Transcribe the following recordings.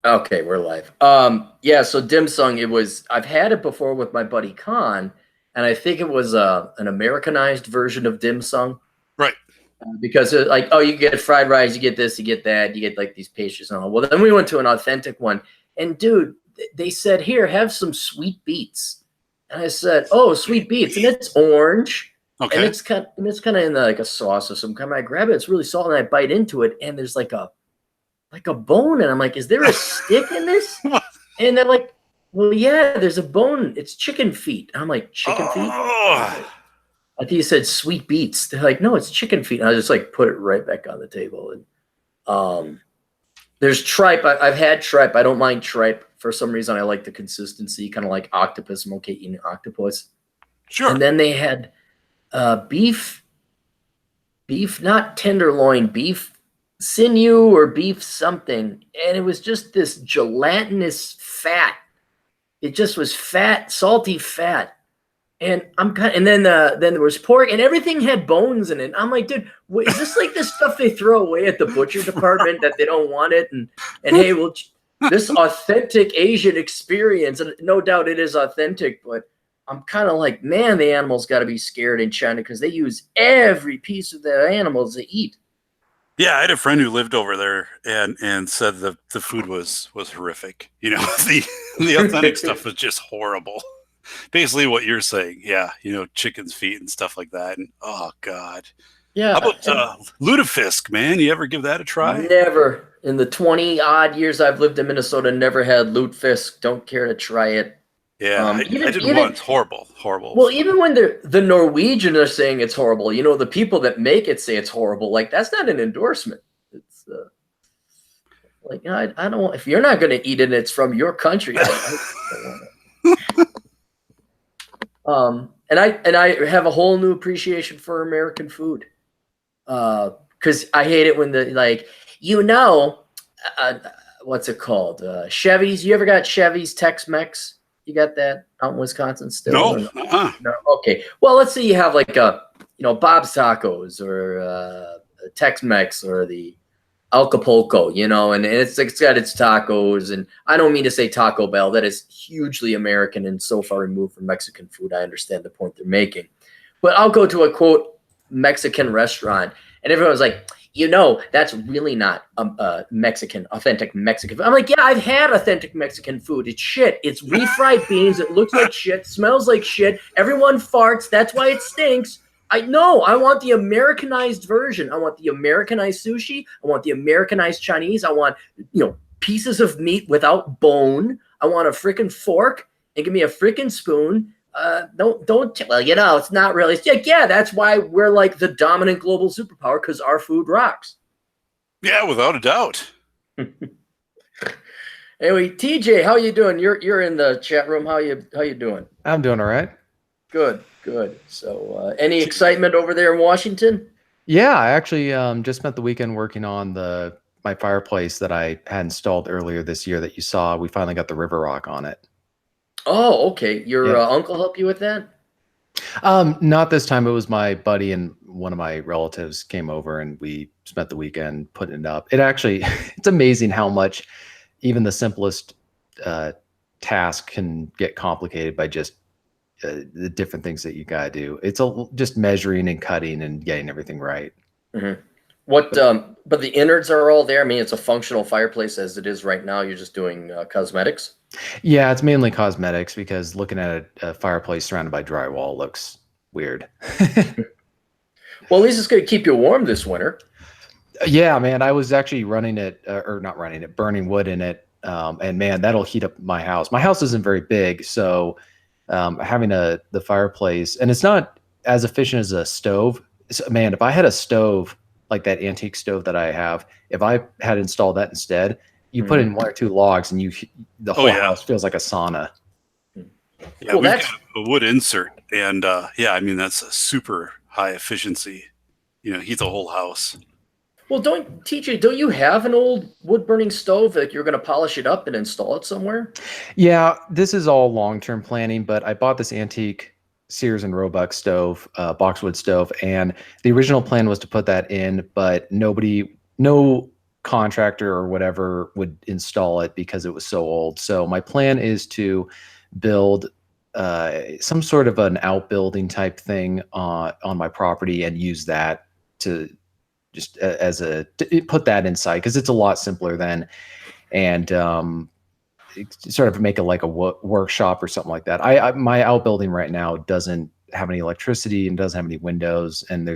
Okay, we're live. Yeah, so dim sum, I've had it before with my buddy Khan, and I think it was an Americanized version of dim sum Right. because like, oh, you get fried rice, you get this, you get that, you get like these pastries and all. Well, then we went to an authentic one, and dude, they said, here, have some sweet beets. And I said, oh, sweet beets, and it's orange, and Okay. it's kind of in like a sauce or some kind. I grab it, it's really salty, and I bite into it, and there's like a bone, and I'm like, is there a stick in this? And they're like, well, yeah, there's a bone. It's chicken feet. And I'm like, chicken feet? Oh, Like, I think you said sweet beets. They're like, no, it's chicken feet. And I just like put it right back on the table. And there's tripe. I've had tripe. I don't mind tripe. For some reason, I like the consistency, kind of like octopus. I'm okay eating octopus. sure. And then they had beef, not tenderloin, beef sinew or beef something. And it was just this gelatinous fat. It just was fat, salty fat. And and then there was pork, and everything had bones in it. I'm like, dude, is this like this stuff they throw away at the butcher department that they don't want it? And hey, well, this authentic Asian experience, and no doubt it is authentic, but I'm kind of like, man, the animals got to be scared in China because they use every piece of their animals to eat. Yeah, I had a friend who lived over there and said the food was horrific. The authentic stuff was just horrible. Basically what you're saying. Yeah, chicken's feet and stuff like that. And oh god. How Yeah, about lutefisk, man? You ever give that a try? never in the 20 odd years I've lived in Minnesota, never had lutefisk. Don't care to try it. Yeah, I did Even once. Horrible, horrible. well, even when the Norwegian are saying it's horrible, the people that make it say it's horrible. Like that's not an endorsement. It's like I don't. If you're not going to eat it, it's from your country. And I have a whole new appreciation for American food. Because I hate it when the like uh, what's it called? Chevys. You ever got Chevys Tex-Mex? You got that out in Wisconsin still? No. Or no? No. Okay. Well, let's say you have like Bob's Tacos or Tex-Mex or the Acapulco, and it's got its tacos. And I don't mean to say Taco Bell. That is hugely American and so far removed from Mexican food. I understand the point they're making. But I'll go to a quote Mexican restaurant, and everyone's like, that's really not Mexican, authentic Mexican food. I'm like, yeah, I've had authentic Mexican food. It's shit. It's refried beans. It looks like shit, smells like shit. Everyone farts. That's why it stinks. I know. I want the Americanized version. I want the Americanized sushi. I want the Americanized Chinese. I want, pieces of meat without bone. I want a freaking fork and give me a freaking spoon. Don't. Well, it's not really. It's like, yeah, that's why we're like the dominant global superpower because our food rocks. Yeah, without a doubt. Anyway, TJ, how you doing? You're in the chat room. How you doing? I'm doing all right. Good, good. So, any excitement over there in Washington? Yeah, I actually just spent the weekend working on my fireplace that I had installed earlier this year that you saw. We finally got the river rock on it. Oh, okay. Your Yeah. uncle helped you with that? Not this time. It was my buddy and one of my relatives came over and we spent the weekend putting it up. It actually, it's amazing how much even the simplest task can get complicated by just the different things that you gotta do. It's just measuring and cutting and getting everything right. Mm-hmm. But the innards are all there. I mean, it's a functional fireplace as it is right now. You're just doing cosmetics. Yeah, it's mainly cosmetics because looking at a fireplace surrounded by drywall looks weird. Well, at least it's going to keep you warm this winter. Yeah, man, I was actually running it, or not running it, burning wood in it. And man, that'll heat up my house. My house isn't very big, so having the fireplace, and it's not as efficient as a stove. So, man, if I had a stove like that antique stove that I have, if I had installed that instead, you put in one or two logs and the whole house feels like a sauna. Yeah, we've got a wood insert, and yeah, I mean that's a super high efficiency. Heat the whole house. Well, don't you have an old wood burning stove that you're going to polish it up and install it somewhere? Yeah, this is all long-term planning, but I bought this antique Sears and Roebuck stove, boxwood stove, and the original plan was to put that in, but no contractor or whatever would install it because it was so old. So my plan is to build some sort of an outbuilding type thing on my property and use that to just to put that inside, because it's a lot simpler then, and sort of make it like a workshop or something like that. My outbuilding right now doesn't have any electricity and doesn't have any windows, and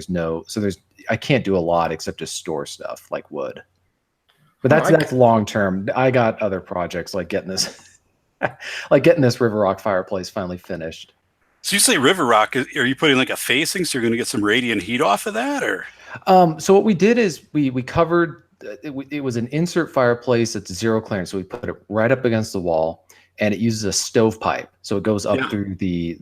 I can't do a lot except just store stuff like wood. But that's long term. I got other projects like getting this River Rock fireplace finally finished. So you say River Rock, are you putting like a facing so you're going to get some radiant heat off of that, or? So what we did is we covered, it was an insert fireplace that's zero clearance. So we put it right up against the wall, and it uses a stovepipe. So it goes up through the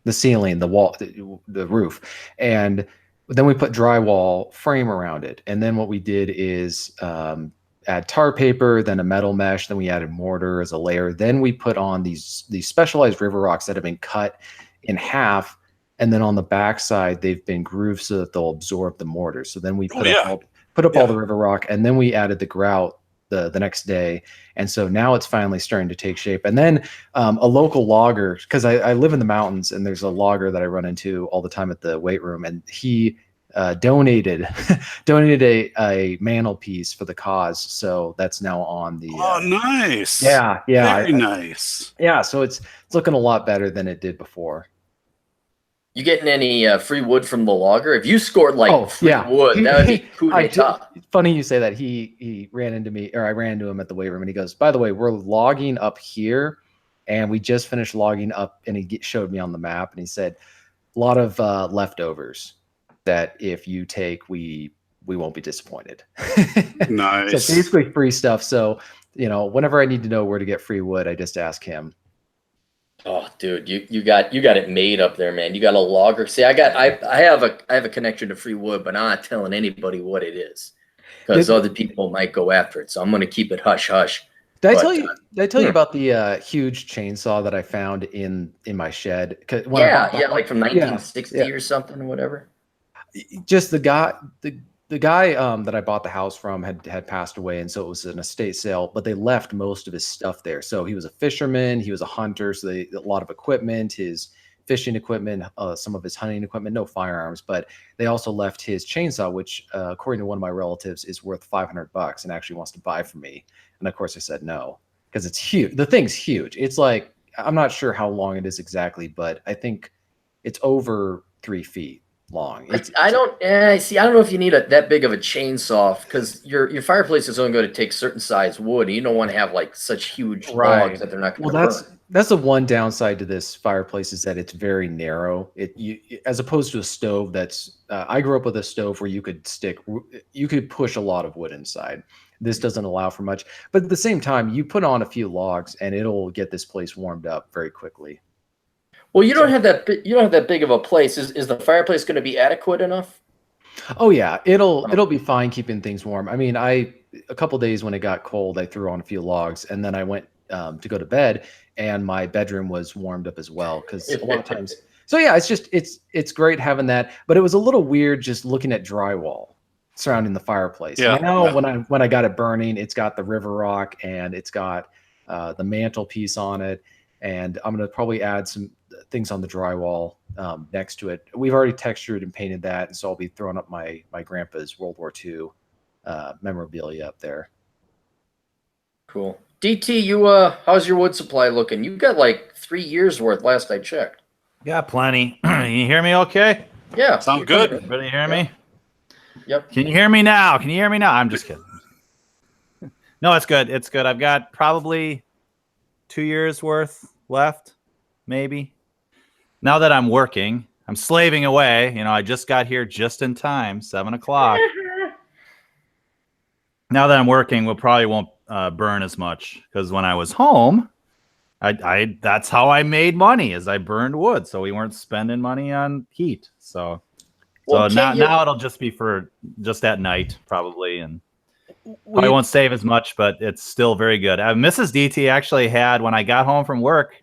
ceiling, the wall, the roof. And then we put drywall frame around it. And then what we did is add tar paper, then a metal mesh, then we added mortar as a layer. Then we put on these specialized river rocks that have been cut in half, and then on the back side they've been grooved so that they'll absorb the mortar. So then we put up all the river rock, and then we added the grout the next day. And so now it's finally starting to take shape. And then a local logger, because I live in the mountains, and there's a logger that I run into all the time at the weight room, and he donated a mantelpiece for the cause. So that's now on the nice. Yeah very nice. Yeah, so it's looking a lot better than it did before. You getting any free wood from the logger? If you scored free wood, that would be coup d'etat. Funny you say that. He ran into me, or I ran into him at the weight room, and he goes, "By the way, we're logging up here, and we just finished logging up." And he showed me on the map, and he said, "A lot of leftovers that if you take, we won't be disappointed." Nice. So basically free stuff. So whenever I need to know where to get free wood, I just ask him. Oh, dude, you got it made up there, man. You got a logger. See, I have a connection to free wood, but I'm not telling anybody what it is, because other people might go after it. So I'm going to keep it hush hush. Did I tell you about the huge chainsaw that I found in my shed? Like from 1960 or something or whatever. Just the guy that I bought the house from had passed away, and so it was an estate sale, but they left most of his stuff there. So he was a fisherman, he was a hunter, so a lot of equipment, his fishing equipment, some of his hunting equipment, no firearms, but they also left his chainsaw, which according to one of my relatives is worth $500 and actually wants to buy from me. And of course I said no, because it's huge. The thing's huge. It's like, I'm not sure how long it is exactly, but I think it's over 3 feet long. I don't know if you need that big of a chainsaw, because your fireplace is only going to take certain size wood, and you don't want to have such huge logs that they're not going to burn. That's the one downside to this fireplace, is that it's very narrow. As opposed to a stove that's I grew up with a stove where you could push a lot of wood inside. This doesn't allow for much, but at the same time, you put on a few logs and it'll get this place warmed up very quickly. Well, you don't have that big of a place. Is the fireplace going to be adequate enough? Oh yeah, it'll be fine keeping things warm. I mean, a couple days when it got cold, I threw on a few logs, and then I went to go to bed, and my bedroom was warmed up as well, because a lot of times. So yeah, it's great having that, but it was a little weird just looking at drywall surrounding the fireplace. Yeah. Now when I got it burning, it's got the river rock and it's got the mantelpiece on it, and I'm gonna probably add some things on the drywall next to it. We've already textured and painted that, and so I'll be throwing up my grandpa's World War II memorabilia up there. Cool. DT, how's your wood supply looking? You got 3 years worth last I checked. Got plenty. Can you hear me okay? Yeah. Sound good. Everybody hear me? Yep. Can you hear me now? I'm just kidding. No, it's good. It's good. I've got probably 2 years worth left, maybe. Now that I'm working, I'm slaving away. I just got here just in time, 7 o'clock. Now that I'm working, we probably won't burn as much, because when I was home, I that's how I made money, is I burned wood, so we weren't spending money on heat. So now it'll just be for just at night probably, and probably won't save as much, but it's still very good. Mrs. DT actually had, when I got home from work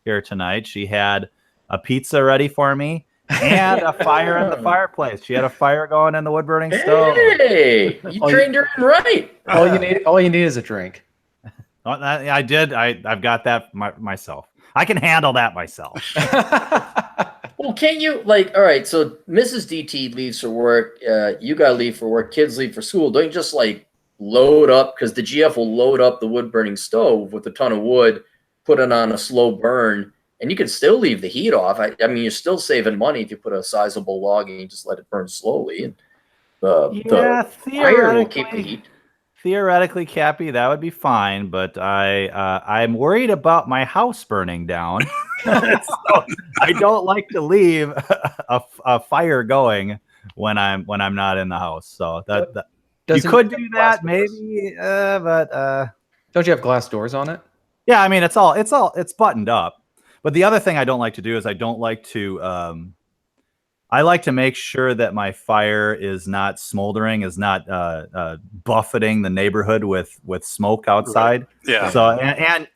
here tonight, she had a pizza ready for me, and a fire in the fireplace. She had a fire going in the wood burning stove. Hey, you trained her in right. All you need is a drink. I did. I've got that myself. I can handle that myself. Well, can't you, like, all right, so Mrs. DT leaves for work, you gotta leave for work, kids leave for school. Don't you just, like, load up, because the GF will load up the wood burning stove with a ton of wood, put it on a slow burn, and you can still leave the heat off. I mean, you're still saving money if you put a sizable log and you just let it burn slowly. And the fire will keep the heat. Theoretically, Cappy, that would be fine, but I'm worried about my house burning down. So I don't like to leave a fire going when I'm not in the house. So that you could do that maybe, but don't you have glass doors on it? Yeah, I mean it's buttoned up. But the other thing I don't like to do is I don't like to I like to make sure that my fire is not smoldering, is not buffeting the neighborhood with smoke outside. Right. Yeah. So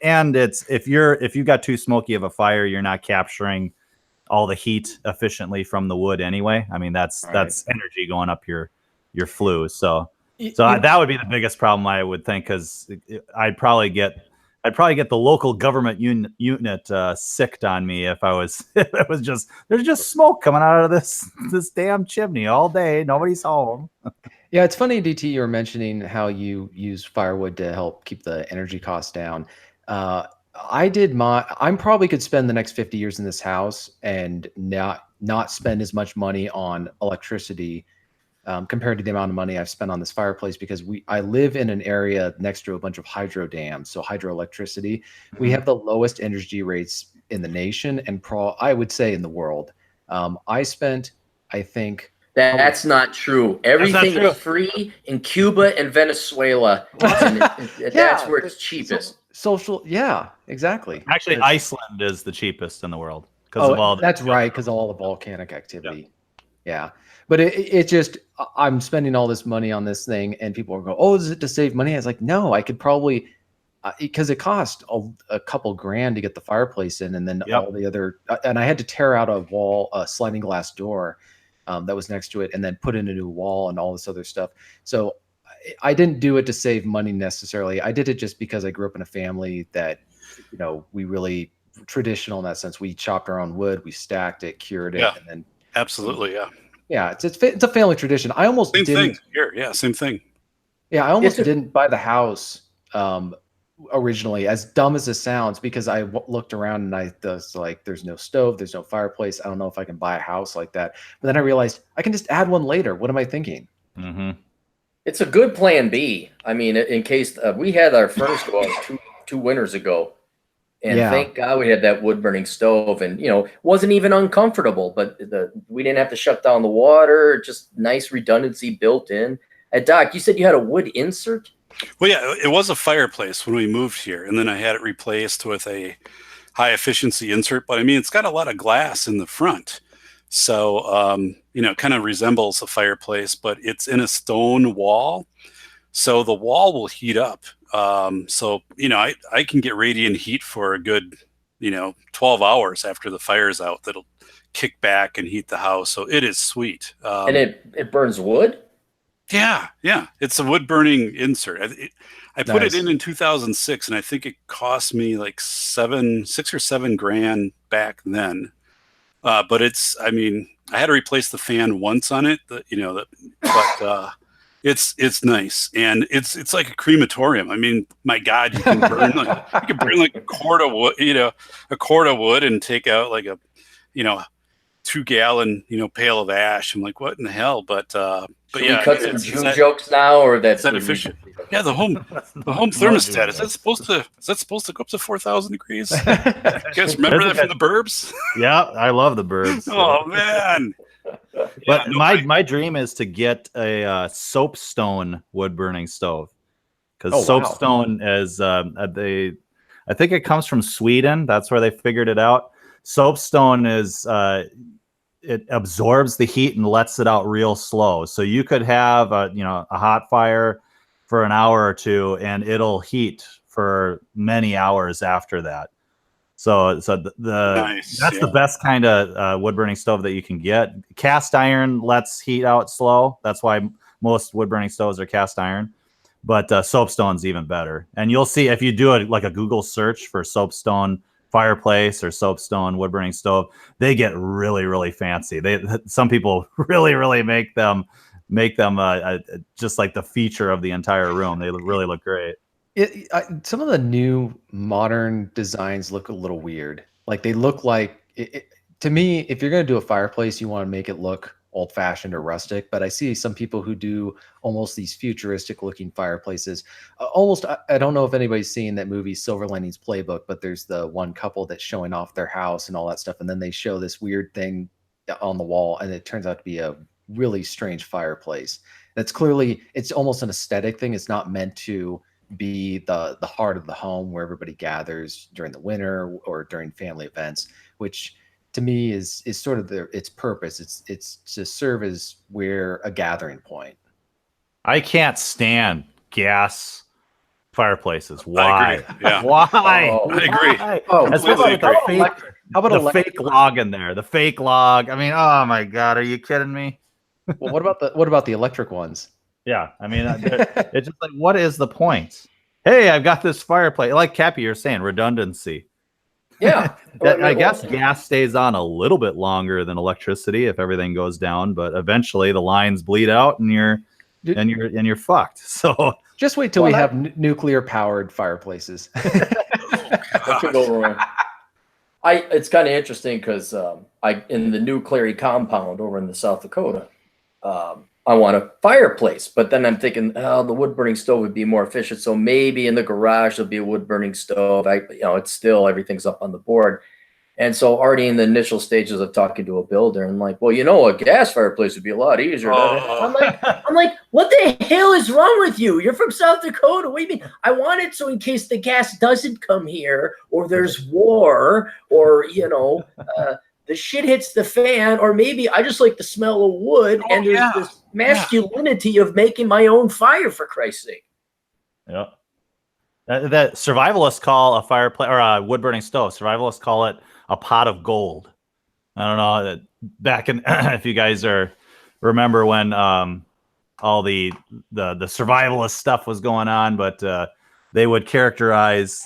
and it's if you've got too smoky of a fire, you're not capturing all the heat efficiently from the wood anyway. I mean that's energy going up your flue. So that would be the biggest problem I would think, because I'd probably get the local government unit sicked on me if it was just there's just smoke coming out of this damn chimney all day. Nobody's home. Yeah, it's funny, DT, you were mentioning how you use firewood to help keep the energy costs down. I probably could spend the next 50 years in this house and not spend as much money on electricity compared to the amount of money I've spent on this fireplace, because I live in an area next to a bunch of hydro dams, so hydroelectricity. Mm-hmm. We have the lowest energy rates in the nation and I would say in the world. I think that's not true. Everything is free in Cuba and Venezuela. That's where it's cheapest. Yeah, exactly. Actually, Iceland is the cheapest in the world because of all that's right, because of all the volcanic activity. Yeah. But it just, I'm spending all this money on this thing, and people are going, oh, is it to save money? I was like, no, I could probably, because it cost a couple grand to get the fireplace in, and then all the other, and I had to tear out a sliding glass door that was next to it, and then put in a new wall and all this other stuff. So I didn't do it to save money necessarily. I did it just because I grew up in a family that, we really traditional in that sense. We chopped our own wood, we stacked it, cured it, and then absolutely, yeah, it's a family tradition. I almost same thing here. Yeah, same thing. Yeah, I almost didn't buy the house originally, as dumb as this sounds, because I looked around and I was like, there's no stove, there's no fireplace. I don't know if I can buy a house like that. But then I realized I can just add one later. What am I thinking? Mm-hmm. It's a good plan B. I mean, in case we had our furnace go out two winters ago. And thank God we had that wood burning stove, and wasn't even uncomfortable. But we didn't have to shut down the water. Just nice redundancy built in. Doc, you said you had a wood insert. Well, yeah, it was a fireplace when we moved here, and then I had it replaced with a high efficiency insert. But I mean, it's got a lot of glass in the front, so it kind of resembles a fireplace, but it's in a stone wall, so the wall will heat up. So I can get radiant heat for a good 12 hours after the fire's out. That'll kick back and heat the house, so it is sweet. And it burns wood. Yeah, it's a wood burning insert. I put it in 2006, and I think it cost me like $6 or $7 grand back then. But I had to replace the fan once on it. It's nice, and it's like a crematorium. I mean, my God, you can burn like a quart of wood, and take out like a 2-gallon pail of ash. I'm like, what in the hell? But yeah, cut some Jew jokes now, or that's that efficient? Yeah, the home thermostat is that supposed to go up to 4,000 degrees? You guys remember that from the Burbs? Yeah, I love the Burbs. Oh man. But my dream is to get a soapstone wood burning stove, because soapstone is I think it comes from Sweden. That's where they figured it out. Soapstone is it absorbs the heat and lets it out real slow. So you could have a hot fire for an hour or two, and it'll heat for many hours after that. So Nice, that's the yeah. best kind of wood burning stove that you can get. Cast iron lets heat out slow. That's why most wood burning stoves are cast iron. But soapstone's even better. And you'll see if you do it like a Google search for soapstone fireplace or soapstone wood burning stove, they get really, really fancy. Some people really make them just like the feature of the entire room. They really look great. Some of the new modern designs look a little weird. Like they look like to me, if you're going to do a fireplace, you want to make it look old fashioned or rustic. But I see some people who do almost these futuristic looking fireplaces. I don't know if anybody's seen that movie Silver Linings Playbook, but there's the one couple that's showing off their house and all that stuff. And then they show this weird thing on the wall, and it turns out to be a really strange fireplace. That's clearly, it's almost an aesthetic thing. It's not meant to be the heart of the home where everybody gathers during the winter or during family events, which to me is sort of its purpose. It's to serve as a gathering point. I can't stand gas fireplaces. Why? I agree. Yeah. Why? Oh, I agree. Why? Oh, Especially with the completely fake, How about the fake log in there. The fake log. I mean, oh my God, are you kidding me? Well, what about the electric ones? Yeah, I mean, it's just like, what is the point? Hey, I've got this fireplace. Like Cappy, you're saying, redundancy. Yeah. I guess gas stays on a little bit longer than electricity if everything goes down, but eventually the lines bleed out and you're fucked. So just wait till we have nuclear powered fireplaces. That could go wrong. It's kind of interesting because in the new Clary compound over in the South Dakota, I want a fireplace, but then I'm thinking, the wood burning stove would be more efficient. So maybe in the garage there'll be a wood burning stove. It's still, everything's up on the board. And so already in the initial stages of talking to a builder, I'm like, well, a gas fireplace would be a lot easier. I'm like, what the hell is wrong with you? You're from South Dakota. What do you mean? I want it so in case the gas doesn't come here or there's war or, the shit hits the fan, or maybe I just like the smell of wood, and there's this masculinity of making my own fire, for Christ's sake. Yeah. That survivalists call a fireplace or a wood burning stove. Survivalists call it a pot of gold. I don't know back in if you guys remember when all the survivalist stuff was going on, but they would characterize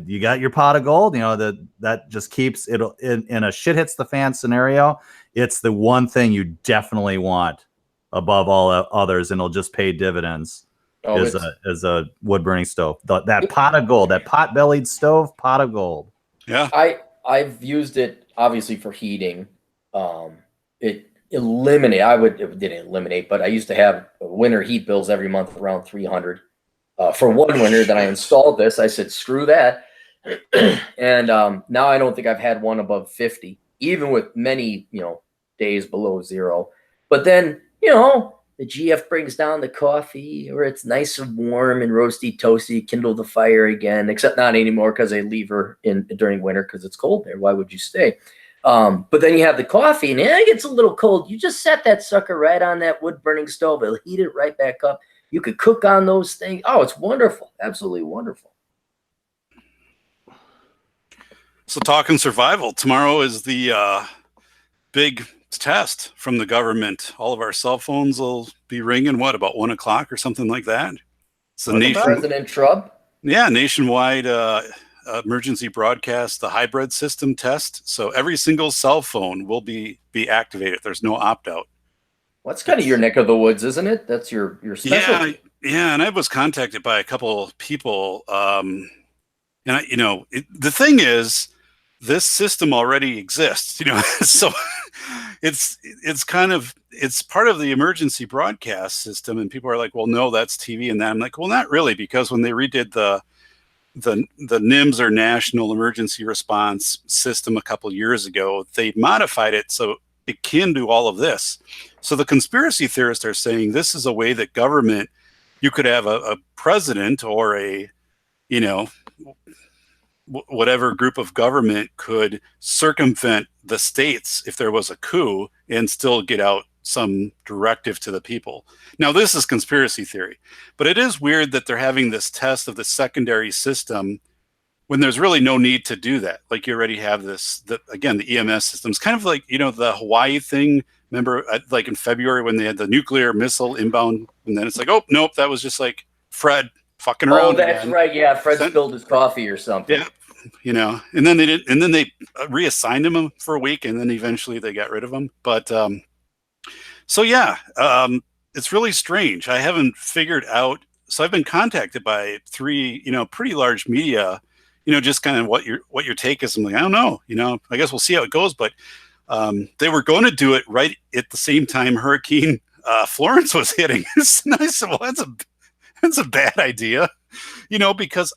you got your pot of gold, that just keeps it in a shit hits the fan scenario. It's the one thing you definitely want above all others, and it'll just pay dividends. As a wood burning stove, that pot of gold, that pot bellied stove, pot of gold. Yeah, I've used it obviously for heating. It didn't eliminate, but I used to have winter heat bills every month around 300. For one winter that I installed this, I said, screw that. And now I don't think I've had one above 50, even with many, days below zero. But then, the GF brings down the coffee, or it's nice and warm and roasty, toasty, kindle the fire again, except not anymore because I leave her in during winter because it's cold there. Why would you stay? But then you have the coffee and it gets a little cold. You just set that sucker right on that wood burning stove. It'll heat it right back up. You could cook on those things. Oh, it's wonderful. Absolutely wonderful. So talking survival, tomorrow is the big test from the government. All of our cell phones will be ringing, about 1 o'clock or something like that. It's the President Trump. Yeah, nationwide emergency broadcast, the hybrid system test. So every single cell phone will be activated. There's no opt-out. Well, that's kind of your neck of the woods, isn't it? That's your specialty. Yeah, and I was contacted by a couple of people. And the thing is, this system already exists. So it's part of the emergency broadcast system. And people are like, well, no, that's TV and that. I'm like, well, not really, because when they redid the NIMS, or National Emergency Response System, a couple years ago, they modified it so it can do all of this. So the conspiracy theorists are saying this is a way that government, you could have a president or a, whatever group of government could circumvent the states if there was a coup and still get out some directive to the people. Now, this is conspiracy theory, but it is weird that they're having this test of the secondary system when there's really no need to do that. Like you already have this, again, the EMS systems, kind of like, the Hawaii thing. Remember, like in February when they had the nuclear missile inbound, and then it's like, oh, nope, that was just like Fred fucking around. Oh, that's again. right. Yeah, Fred spilled his coffee or something. Yeah, and then they did, and then they reassigned him for a week, and then eventually they got rid of him. But so yeah, it's really strange. I haven't figured out. So I've been contacted by 3, pretty large media. Just kind of what your take is. I'm like, I don't know. I guess we'll see how it goes. But they were going to do it right at the same time Hurricane Florence was hitting. And I said, well, that's a bad idea, because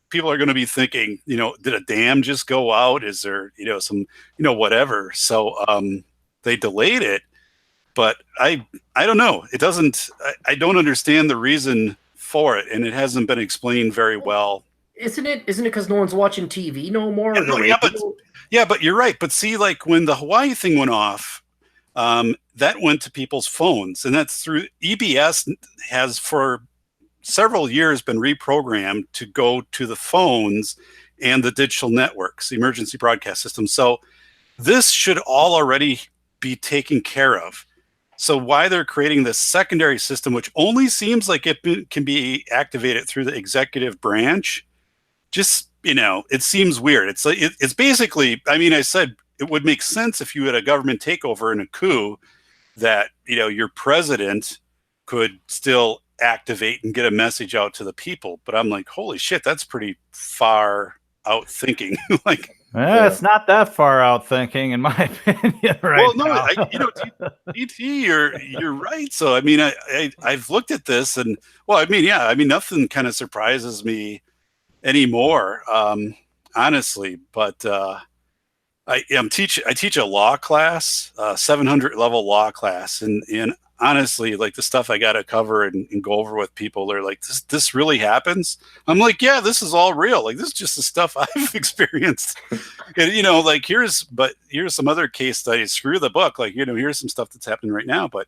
people are going to be thinking, did a dam just go out? Is there, some, whatever. So they delayed it. But I don't know. It doesn't. I don't understand the reason for it, and it hasn't been explained very well. Isn't it because no one's watching TV no more? But you're right. But see, like when the Hawaii thing went off, that went to people's phones, and that's through EBS has for several years been reprogrammed to go to the phones and the digital networks, the emergency broadcast system. So this should all already be taken care of. So why they're creating this secondary system, which only seems like it can be activated through the executive branch, just, it seems weird. It's like, it's basically, I said it would make sense if you had a government takeover and a coup that, your president could still activate and get a message out to the people. But I'm like, holy shit, that's pretty far out thinking. Like, it's not that far out thinking, in my opinion. Right? Well, no, DT, you're right. So I've looked at this, and nothing kind of surprises me anymore, honestly. But I teach a law class, 700 level law class, and honestly, like the stuff I got to cover and go over with people, they're like, this really happens? I'm like, yeah, this is all real. Like, this is just the stuff I've experienced. And, like, here's some other case studies. Screw the book. Like, here's some stuff that's happening right now. But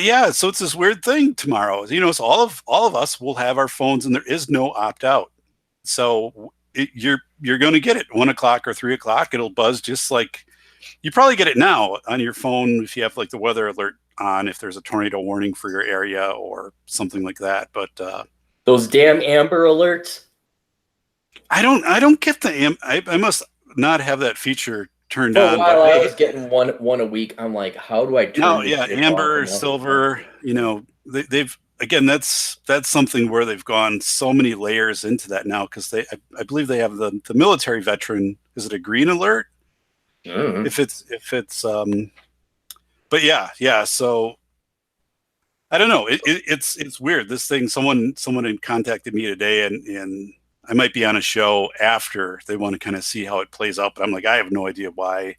yeah, so it's this weird thing tomorrow. So all of us will have our phones, and there is no opt out. So you're going to get it 1 o'clock or 3 o'clock. It'll buzz just like. You probably get it now on your phone if you have like the weather alert on, if there's a tornado warning for your area or something like that. But those damn Amber alerts. I don't get the I must not have that feature turned on. I was getting one a week. I'm like, how do I turn? No, yeah, Amber, Silver. They've again. That's something where they've gone so many layers into that now, because I believe they have the military veteran. Is it a green alert? Mm-hmm. If it's but yeah, so I don't know, it's weird, this thing. Someone had contacted me today, and I might be on a show after. They want to kind of see how it plays out, but I'm like, I have no idea why.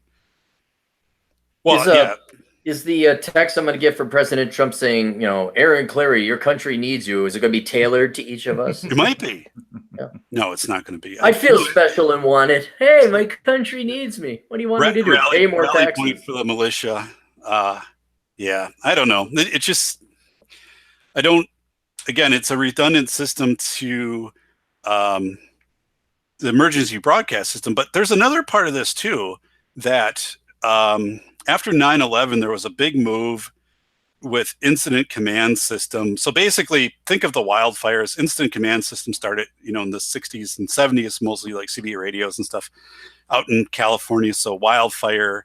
Well, is the text I'm going to get from President Trump saying, Aaron Clary, your country needs you, is it going to be tailored to each of us? It might be. Yeah. No, it's not going to be. I feel special and wanted. Hey, my country needs me. What do you want me to do? Pay more taxes for the militia. Yeah, I don't know. It just, I don't. Again, it's a redundant system to the emergency broadcast system. But there's another part of this too, that after 9/11, there was a big move with incident command system. So basically, think of the wildfires. Incident command system started, in the 60s and 70s, mostly like CB radios and stuff out in California. So wildfire,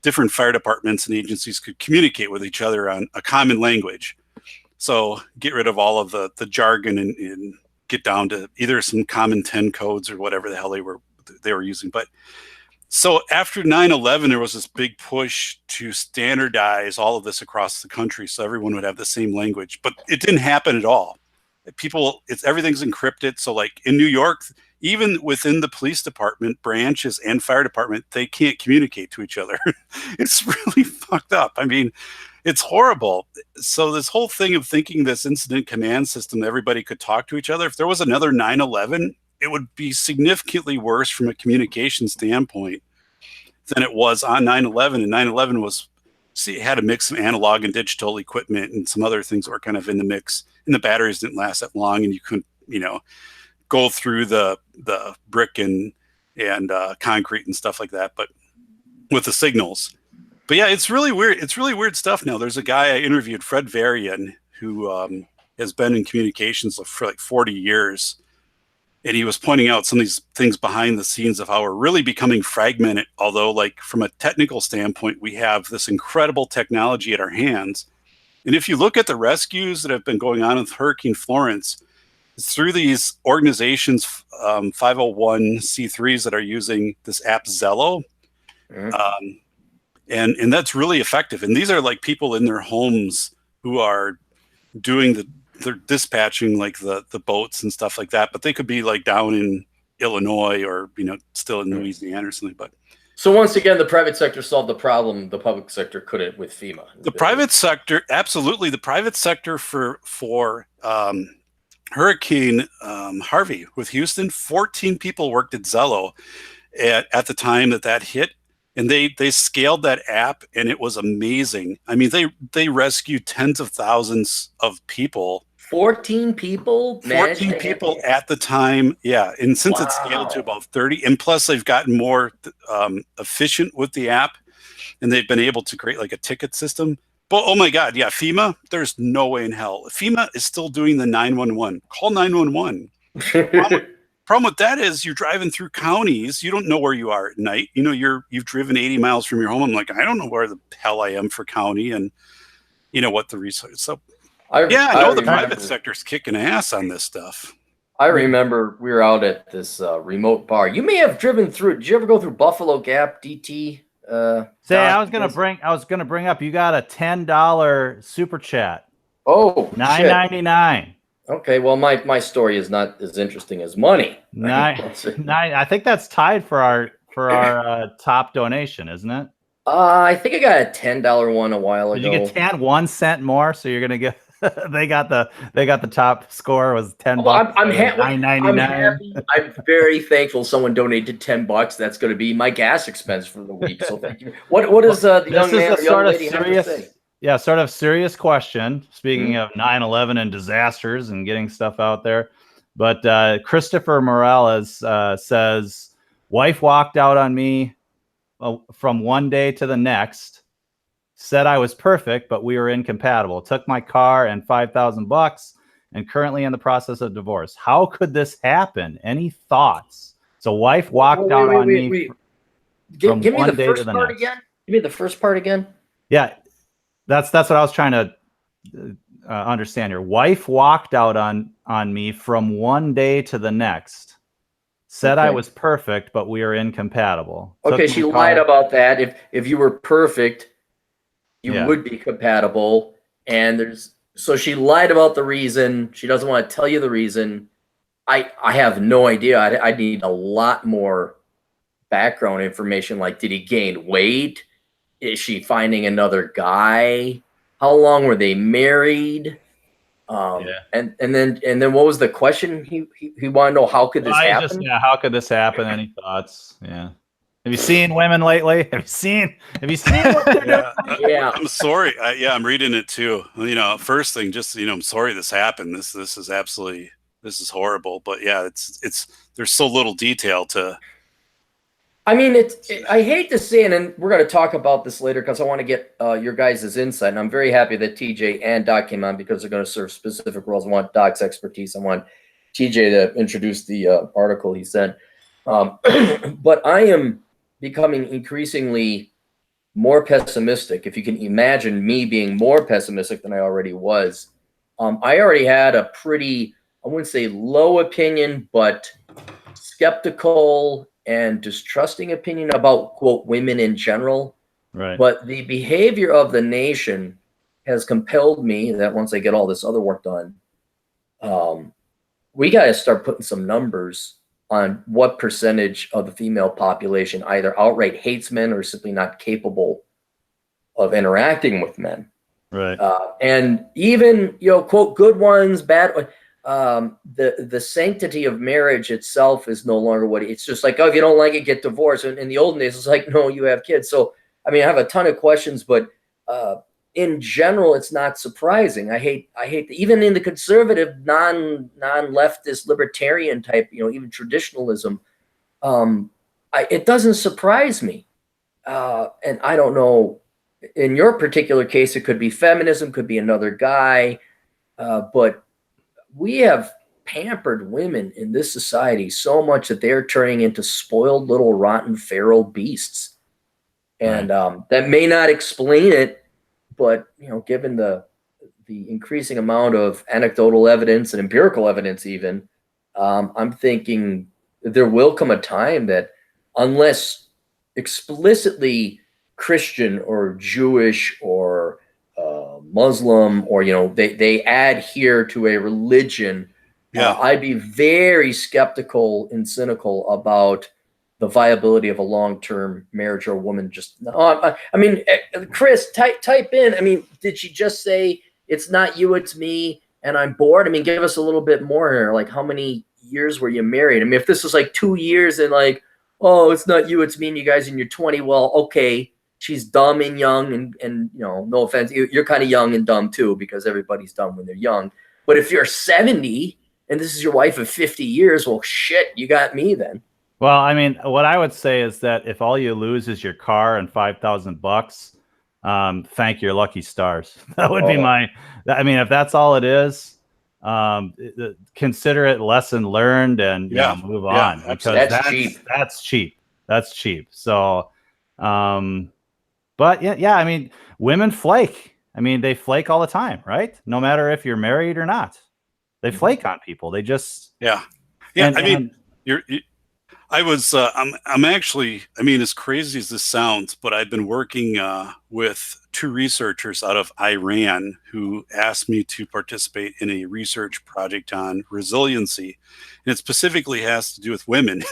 different fire departments and agencies could communicate with each other on a common language. So get rid of all of the jargon and get down to either some common 10 codes or whatever the hell they were using. But so after 9/11, there was this big push to standardize all of this across the country so everyone would have the same language. But it didn't happen at all. Everything's encrypted. So like in New York, even within the police department, branches and fire department, they can't communicate to each other. It's really fucked up. It's horrible. So this whole thing of thinking this incident command system, everybody could talk to each other. If there was another 9/11, it would be significantly worse from a communication standpoint than it was on 9/11. And 9/11 it had a mix of analog and digital equipment and some other things that were kind of in the mix. And the batteries didn't last that long, and you couldn't, go through the brick and concrete and stuff like that, but with the signals. But yeah, it's really weird. It's really weird stuff now. There's a guy I interviewed, Fred Varian, who has been in communications for like 40 years. And he was pointing out some of these things behind the scenes of how we're really becoming fragmented. Although, like, from a technical standpoint, we have this incredible technology at our hands. And if you look at the rescues that have been going on with Hurricane Florence, it's through these organizations, 501c3s that are using this app Zello. And that's really effective. And these are like people in their homes who are doing they're dispatching like the boats and stuff like that. But they could be like down in Illinois or, still in Louisiana or something. But so once again, the private sector solved the problem the public sector couldn't with FEMA. The private sector, absolutely. The private sector for Hurricane Harvey with Houston, 14 people worked at Zello at the time that hit. And they scaled that app, and it was amazing. I mean, they rescued tens of thousands of people. 14 people? 14 people at the time, yeah. And since it's scaled to about 30, and plus they've gotten more efficient with the app, and they've been able to create like a ticket system. But oh my God, yeah, FEMA, there's no way in hell. FEMA is still doing the 911. Call 911. Problem with that is you're driving through counties. You don't know where you are at night. You've driven 80 miles from your home. I'm like, I don't know where the hell I am for county, and what the resource. So I know the private sector's kicking ass on this stuff. I remember we were out at this remote bar. You may have driven through. Did you ever go through Buffalo Gap, DT? I was gonna bring up. You got a $10 super chat. Oh, $9.99. Okay, well, my story is not as interesting as money. Nine. I think that's tied for our top donation, isn't it? I think I got a $10 one a while ago. Did you get 1 cent more? So you're gonna get. they got the top score was $10. I'm $9.99. I'm very thankful someone donated $10. That's going to be my gas expense for the week. So thank you. What is the young man or young lady have to say? Yeah, sort of serious question. Speaking of 9/11 and disasters and getting stuff out there. But Christopher Morales says, wife walked out on me from one day to the next, said I was perfect, but we were incompatible. Took my car and $5,000 and currently in the process of divorce. How could this happen? Any thoughts? So wife walked out on me from one day to the next. Again? Give me the first part again. Yeah. That's what I was trying to understand here. Wife walked out on me from one day to the next. Said I was perfect, but we are incompatible. Okay, she lied about that. If you were perfect, you would be compatible. And so she lied about the reason. She doesn't want to tell you the reason. I have no idea. I need a lot more background information. Like, did he gain weight? Is she finding another guy? How long were they married? And then what was the question? He wanted to know, how could this happen? How could this happen? Any thoughts? Yeah. Have you seen women lately? Have you seen what they're doing? Yeah. I'm sorry. I'm reading it too. First thing, just I'm sorry this happened. This is horrible. But yeah, it's there's so little detail to. I mean, I hate to say it, and we're going to talk about this later because I want to get your guys' insight. And I'm very happy that TJ and Doc came on because they're going to serve specific roles. I want Doc's expertise. I want TJ to introduce the article he sent. But I am becoming increasingly more pessimistic. If you can imagine me being more pessimistic than I already was. I already had a pretty, I wouldn't say low opinion, but skeptical and distrusting opinion about, quote, women in general. Right. But the behavior of the nation has compelled me that once I get all this other work done, we got to start putting some numbers on what percentage of the female population either outright hates men or simply not capable of interacting with men. Right. And even, quote, good ones, bad ones. The sanctity of marriage itself is no longer what it's just like, if you don't like it, get divorced. And in the olden days, it's like, no, you have kids. So, I mean, I have a ton of questions, but in general, it's not surprising. I hate even in the conservative, non-leftist, libertarian type, even traditionalism, it doesn't surprise me. And I don't know, in your particular case, it could be feminism, could be another guy, but we have pampered women in this society so much that they're turning into spoiled little rotten feral beasts. And that may not explain it, but given the increasing amount of anecdotal evidence and empirical evidence, even, I'm thinking there will come a time that, unless explicitly Christian or Jewish or Muslim, or they adhere to a religion, I'd be very skeptical and cynical about the viability of a long-term marriage, or a woman just. I mean, Chris, type in. I mean, did she just say it's not you, it's me, and I'm bored? I mean, give us a little bit more here. Like, how many years were you married? I mean, if this was like 2 years and like, oh, it's not you, it's me, and you guys in your 20, well, okay, she's dumb and young, and no offense, you're kind of young and dumb too, because everybody's dumb when they're young. But if you're 70 and this is your wife of 50 years, well, shit, you got me then. Well, I mean, what I would say is that if all you lose is your car and $5,000, thank your lucky stars. That would be my. I mean, if that's all it is, consider it lesson learned and move on, because that's cheap. That's cheap. So, but yeah. I mean, women flake. I mean, they flake all the time, right? No matter if you're married or not, they flake on people. They just I mean, I'm actually, I mean, as crazy as this sounds, but I've been working with 2 researchers out of Iran who asked me to participate in a research project on resiliency. And it specifically has to do with women.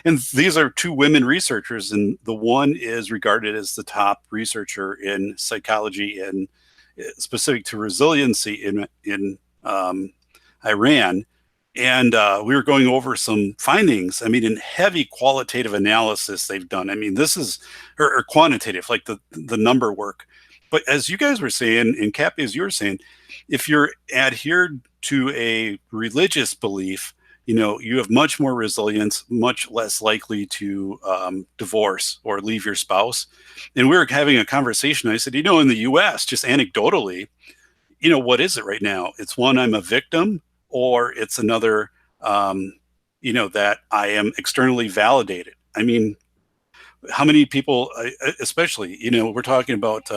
and these are 2 women researchers. And the one is regarded as the top researcher in psychology and specific to resiliency in Iran. And we were going over some findings. I mean, in heavy qualitative analysis they've done. I mean, this is, or quantitative, like the number work. But as you guys were saying, and Cappy, as you were saying, if you're adhered to a religious belief, you have much more resilience, much less likely to divorce or leave your spouse. And we were having a conversation. I said, in the US, just anecdotally, what is it right now? It's one, I'm a victim, or it's another, that I am externally validated. I mean, how many people, especially, we're talking about,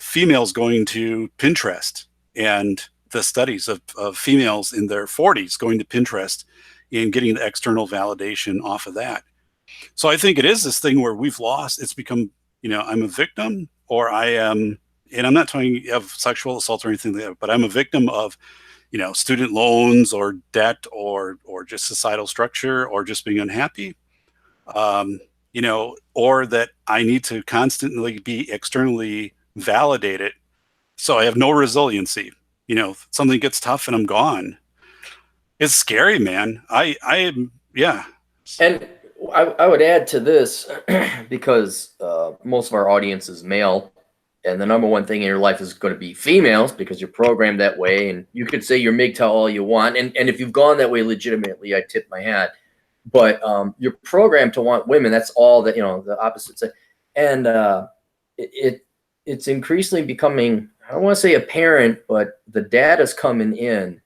females going to Pinterest, and the studies of females in their 40s going to Pinterest and getting the external validation off of that. So I think it is this thing where we've lost, it's become, I'm a victim, or I am, and I'm not talking of sexual assault or anything like that, but I'm a victim of, student loans or debt or just societal structure or just being unhappy, or that I need to constantly be externally validated. So I have no resiliency. Something gets tough and I'm gone. It's scary, man. Yeah. And I would add to this, because most of our audience is male, and the number one thing in your life is going to be females, because you're programmed that way. And you could say you're MGTOW all you want. And if you've gone that way legitimately, I tip my hat. But you're programmed to want women. That's all that, the opposite side. And it's increasingly becoming, I don't want to say apparent, but the data's coming in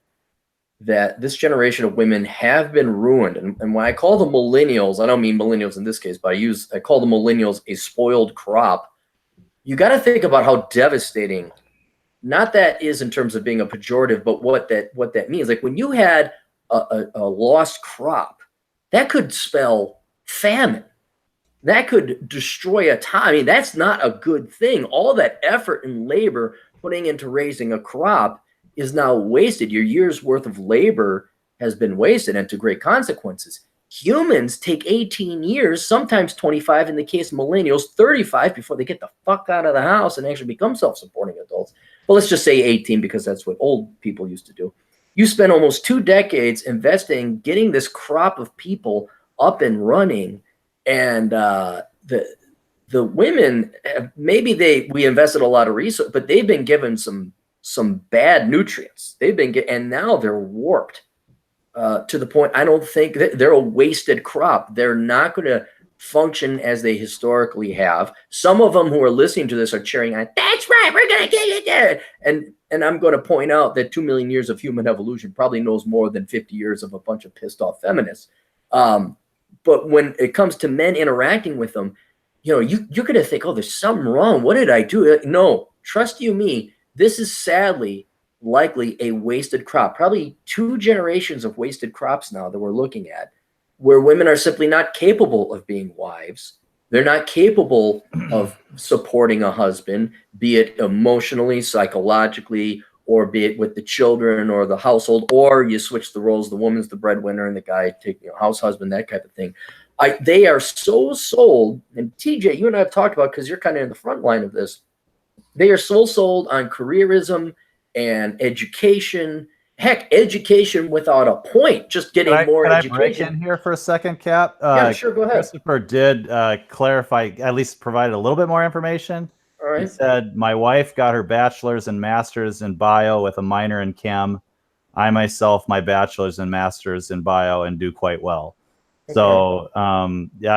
that this generation of women have been ruined. And when I call them millennials, I don't mean millennials in this case, but I call the millennials a spoiled crop. You got to think about how devastating, not that is in terms of being a pejorative, but what that means. Like, when you had a lost crop, that could spell famine. That could destroy a town. I mean, that's not a good thing. All that effort and labor putting into raising a crop is now wasted. Your year's worth of labor has been wasted, and to great consequences. Humans take 18 years, sometimes 25 in the case of millennials, 35 before they get the fuck out of the house and actually become self-supporting adults. Well, let's just say 18, because that's what old people used to do. You spend almost 2 decades investing, getting this crop of people up and running, and the the women, we invested a lot of resource, but they've been given some bad nutrients. And now they're warped to the point. I don't think they're a wasted crop. They're not going to function as they historically have. Some of them who are listening to this are cheering on, that's right, we're going to get it there. And I'm going to point out that 2 million years of human evolution probably knows more than 50 years of a bunch of pissed off feminists. But when it comes to men interacting with them, you're going to think, oh, there's something wrong. What did I do? No, trust you me, this is sadly likely a wasted crop. Probably 2 generations of wasted crops now that we're looking at, where women are simply not capable of being wives. They're not capable of supporting a husband, be it emotionally, psychologically, or be it with the children or the household, or you switch the roles, the woman's the breadwinner and the guy taking house husband, that type of thing. They are so sold, and TJ, you and I have talked about, because you're kind of in the front line of this, they are so sold on careerism and education. Heck, education without a point, just getting more education. Can I break in here for a second, Cap? Yeah, sure, go ahead. Christopher did clarify, at least provided a little bit more information. All right. He said, my wife got her bachelor's and master's in bio with a minor in chem. I myself, my bachelor's and master's in bio, and do quite well. Okay. So, yeah,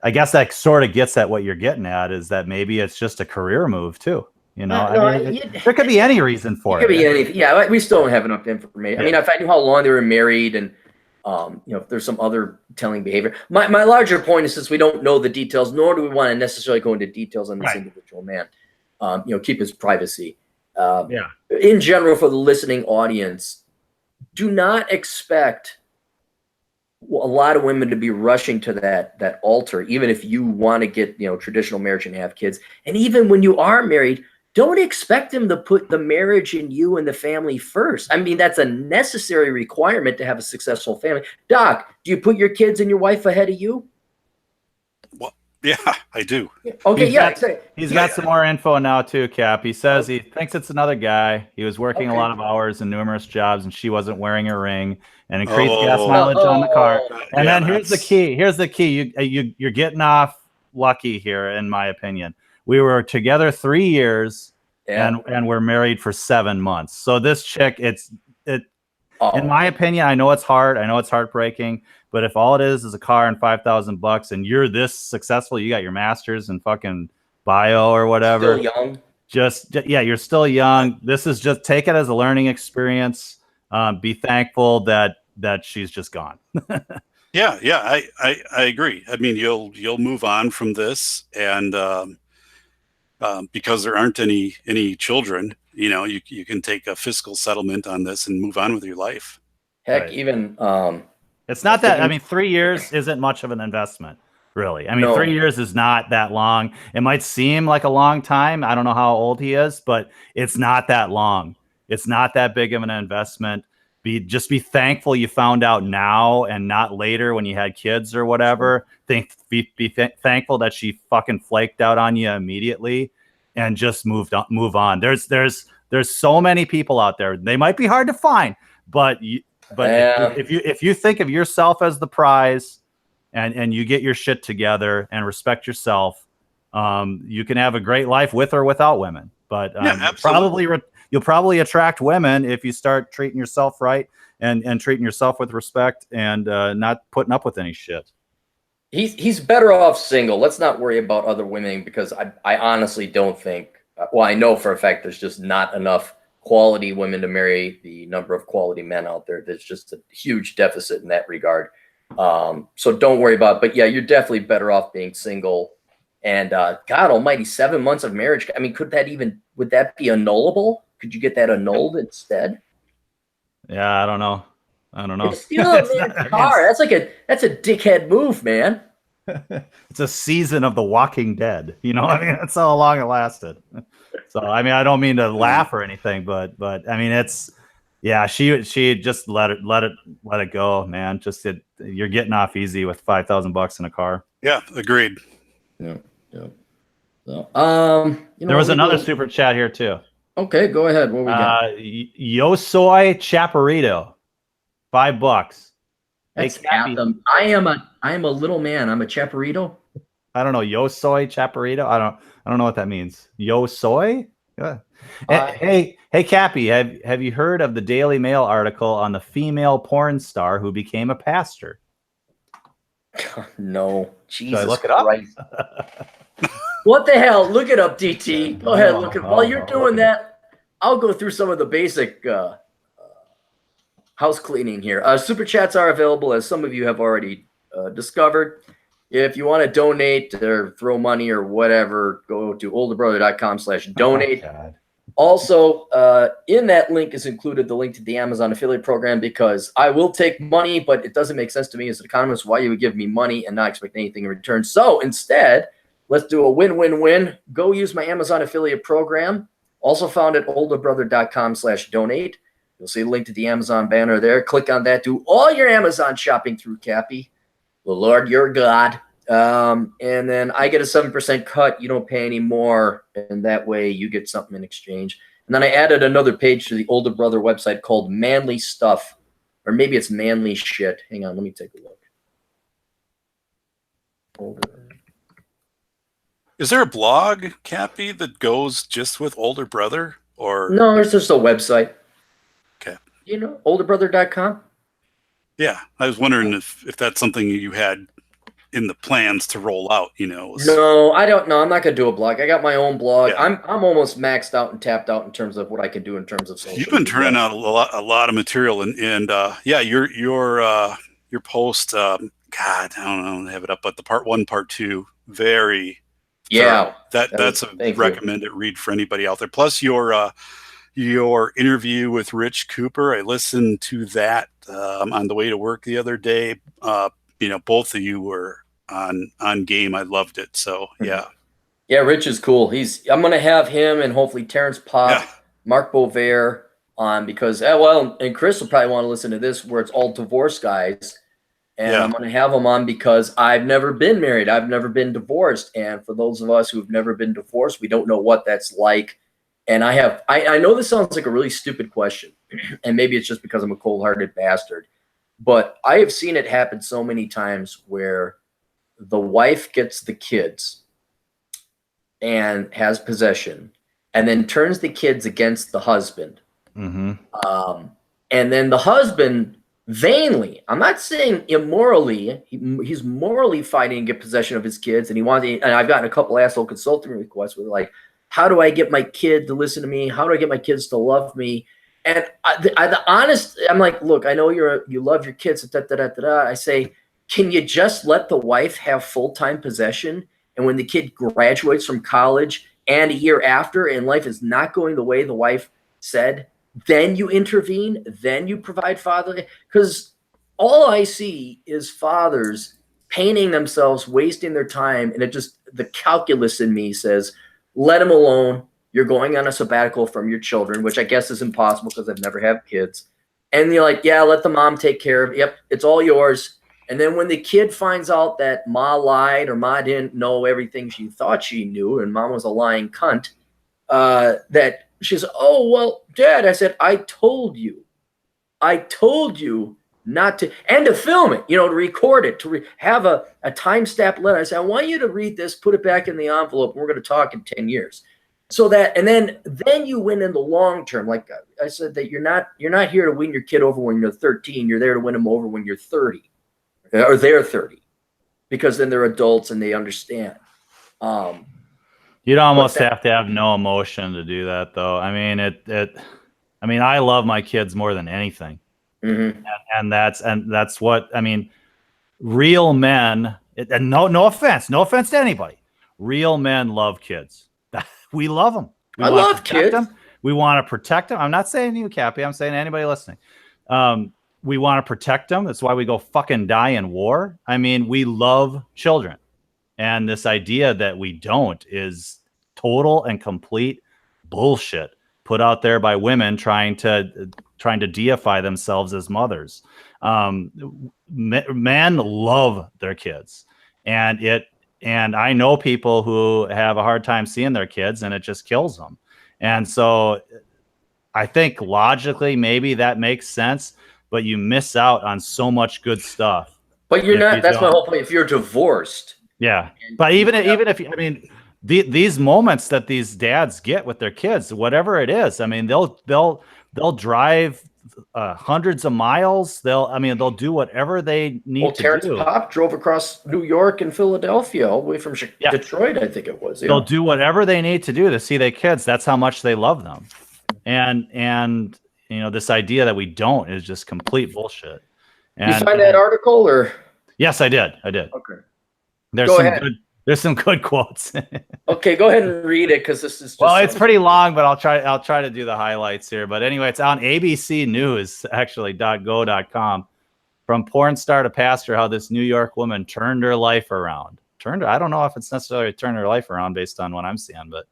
I guess that sort of gets at what you're getting at, is that maybe it's just a career move too. There could be any reason for it. Could be anything. Yeah, we still don't have enough information. Yeah. I mean, if I knew how long they were married, and if there's some other telling behavior. My larger point is, since we don't know the details, nor do we want to necessarily go into details on this individual man. Keep his privacy. In general, for the listening audience, do not expect a lot of women to be rushing to that altar, even if you want to get traditional marriage and have kids. And even when you are married, don't expect them to put the marriage and you and the family first. I mean, that's a necessary requirement to have a successful family. Doc, do you put your kids and your wife ahead of you? Well, yeah, I do. Okay, he's got some more info now too, Cap. He says he thinks it's another guy. He was working a lot of hours in numerous jobs, and she wasn't wearing a ring, and increased gas mileage on the car. And then here's the key. Here's the key. You're getting off lucky here, in my opinion. We were together 3 years, and we're married for 7 months. So this chick, in my opinion, I know it's hard. I know it's heartbreaking. But if all it is a car and $5,000, and you're this successful, you got your master's in fucking bio or whatever. Still young. You're still young. This is just, take it as a learning experience. Be thankful that she's just gone. Yeah, I agree. I mean, you'll move on from this, and because there aren't any children, you can take a fiscal settlement on this and move on with your life. Heck, even it's not that. I mean, 3 years isn't much of an investment, really. I mean, 3 years is not that long. It might seem like a long time. I don't know how old he is, but it's not that long. It's not that big of an investment. Just be thankful you found out now and not later when you had kids or whatever. Be thankful that she fucking flaked out on you immediately and just move on. There's so many people out there. They might be hard to find, but if you think of yourself as the prize and you get your shit together and respect yourself, you can have a great life with or without women. But you'll probably attract women if you start treating yourself right and treating yourself with respect and not putting up with any shit. He's better off single. Let's not worry about other women, because I honestly don't think, well, I know for a fact there's just not enough quality women to marry the number of quality men out there. There's just a huge deficit in that regard. So don't worry about it. But yeah, you're definitely better off being single. And God almighty, 7 months of marriage. I mean, would that be annullable? Could you get that annulled instead? Yeah, I don't know. Steal a man's car. That's a dickhead move, man. It's a season of The Walking Dead. I mean, that's how long it lasted. So, I mean, I don't mean to laugh or anything, but I mean, she just let it go, man. You're getting off easy with $5,000 in a car. Yeah, agreed. Yeah. So, there was another super chat here too. Okay, go ahead. What we got? Yo soy chaparrito, $5. That's I am a little man. I'm a chaparrito. I don't know. Yo soy chaparrito. I don't know what that means. Yo soy. Yeah. Hey, Cappy, have you heard of the Daily Mail article on the female porn star who became a pastor? No, Jesus Should I look it Christ. up? What the hell? Look it up, DT. Go ahead, look it. While you're doing Okay. that, I'll go through some of the basic house cleaning here. Super chats are available, as some of you have already discovered. If you want to donate or throw money or whatever, go to olderbrother.com/donate. God. Also, in that link is included the link to the Amazon affiliate program, because I will take money, but it doesn't make sense to me as an economist why you would give me money and not expect anything in return. So instead, let's do a win-win-win. Go use my Amazon affiliate program, also found at olderbrother.com/donate. You'll see a link to the Amazon banner there. Click on that. Do all your Amazon shopping through Cappy, the Lord your God. And then I get a 7% cut. You don't pay any more, and that way you get something in exchange. And then I added another page to the Older Brother website called Manly Stuff, or maybe it's Manly Shit. Hang on, let me take a look. Older. Is there a blog, Cappy, that goes just with Older Brother? Or No, it's just a website. Okay. You know, olderbrother.com. Yeah, I was wondering if that's something you had in the plans to roll out, you know. No, I don't know. I'm not gonna do a blog. I got my own blog. Yeah. I'm almost maxed out and tapped out in terms of what I can do in terms of social You've been media. turning out a lot of material, and yeah, your post, God, I don't know, I have it up, but the part 1, part 2, very Yeah, thorough. That's a recommended read for anybody out there. Plus your interview with Rich Cooper, I listened to that on the way to work the other day. You know, both of you were on game. I loved it. So yeah. Yeah, Rich is cool. I'm gonna have him and hopefully Terrence Pop, Mark Bovair on, because and Chris will probably want to listen to this where it's all divorce guys. And I'm gonna have them on because I've never been married. I've never been divorced. And for those of us who've never been divorced, we don't know what that's like. And I know this sounds like a really stupid question, and maybe it's just because I'm a cold-hearted bastard, but I have seen it happen so many times where the wife gets the kids and has possession and then turns the kids against the husband. Mm-hmm. And then the husband vainly, I'm not saying immorally, he's morally fighting to get possession of his kids. And I've gotten a couple asshole consulting requests where they're like, how do I get my kid to listen to me? How do I get my kids to love me? And I'm like, look, I know you love your kids. I say, can you just let the wife have full-time possession? And when the kid graduates from college and a year after, and life is not going the way the wife said, then you intervene, then you provide fatherly. Because all I see is fathers painting themselves, wasting their time, and the calculus in me says, let them alone. You're going on a sabbatical from your children, which I guess is impossible because I've never had kids. And you're like, yeah, let the mom take care of it. Yep, it's all yours. And then when the kid finds out that ma lied or ma didn't know everything she thought she knew and mom was a lying cunt, that she says, oh, well, Dad, I said, I told you not to, and to film it, to record it, to have a time-stamped letter. I said, I want you to read this, put it back in the envelope, and we're going to talk in 10 years. So that, and then you win in the long term. Like I said, that you're not here to win your kid over when you're 13. You're there to win them over when you're 30, or they're 30, because then they're adults and they understand. You'd almost have to have no emotion to do that, though. I mean, I love my kids more than anything. Mm-hmm. And that's what, I mean, real men, and no offense to anybody. Real men love kids. We love them. I love kids. We want to protect them. I'm not saying you, Cappy. I'm saying anybody listening. We want to protect them. That's why we go fucking die in war. I mean, we love children. And this idea that we don't is total and complete bullshit put out there by women trying to deify themselves as mothers. Men love their kids, and I know people who have a hard time seeing their kids, and it just kills them. And so I think logically maybe that makes sense, but you miss out on so much good stuff. But you're not. That's my whole point. If you're divorced, Yeah, but even if I mean these moments that these dads get with their kids, whatever it is, I mean they'll drive hundreds of miles. They'll do whatever they need to Terrence do. Pop drove across New York and Philadelphia, all the way from Detroit, I think it was. They'll do whatever they need to do to see their kids. That's how much they love them. And you know, this idea that we don't is just complete bullshit. And, you find that article, or? Yes, I did. Okay. There's some good quotes. Okay, go ahead and read it, because this is just it's pretty long, but I'll try to do the highlights here. But anyway, it's on ABC News, actually, .go.com. From porn star to pastor, how this New York woman turned her life around. I don't know if it's necessarily turned her life around based on what I'm seeing, but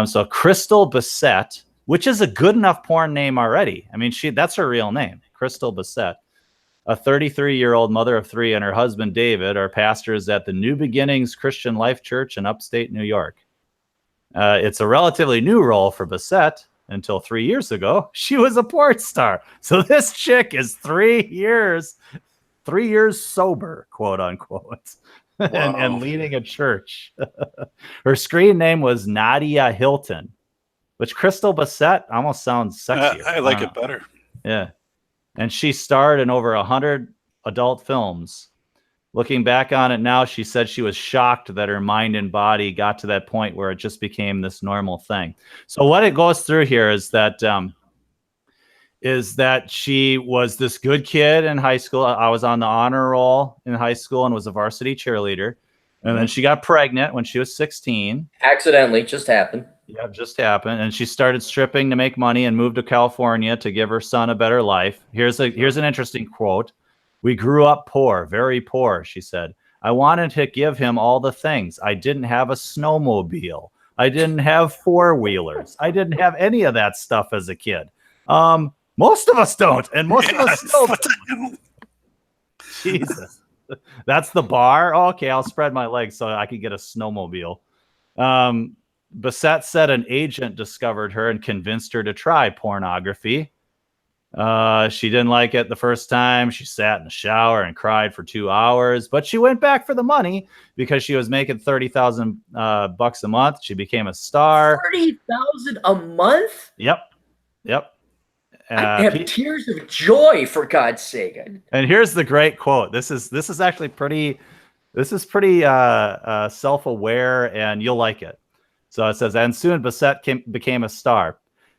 so Crystal Bissett, which is a good enough porn name already. I mean, that's her real name, Crystal Bissett. A 33-year-old mother of 3 and her husband, David, are pastors at the New Beginnings Christian Life Church in upstate New York. It's a relatively new role for Bissett. Until 3 years ago, she was a porn star. So this chick is 3 years sober, quote unquote, and leading a church. Her screen name was Nadia Hilton, which Crystal Bissett almost sounds sexier. I like it better. Yeah. And she starred in over 100 adult films. Looking back on it now, she said she was shocked that her mind and body got to that point where it just became this normal thing. So what it goes through here is that she was this good kid in high school. I was on the honor roll in high school and was a varsity cheerleader. And then she got pregnant when she was 16. Accidentally, just happened. Yeah, just happened. And she started stripping to make money and moved to California to give her son a better life. Here's an interesting quote. "We grew up poor, very poor," she said. "I wanted to give him all the things. I didn't have a snowmobile. I didn't have four-wheelers. I didn't have any of that stuff as a kid. Most of us don't, and most of us still don't." Jesus. That's the bar? Oh, okay, I'll spread my legs so I could get a snowmobile. Bissett said an agent discovered her and convinced her to try pornography. She didn't like it the first time. She sat in the shower and cried for 2 hours, but she went back for the money because she was making $30,000 bucks a month. She became a star. 30,000 a month? Yep. I have tears of joy, for God's sake. And here's the great quote. This is actually pretty self-aware, and you'll like it. So it says, "And soon Bissett became a star.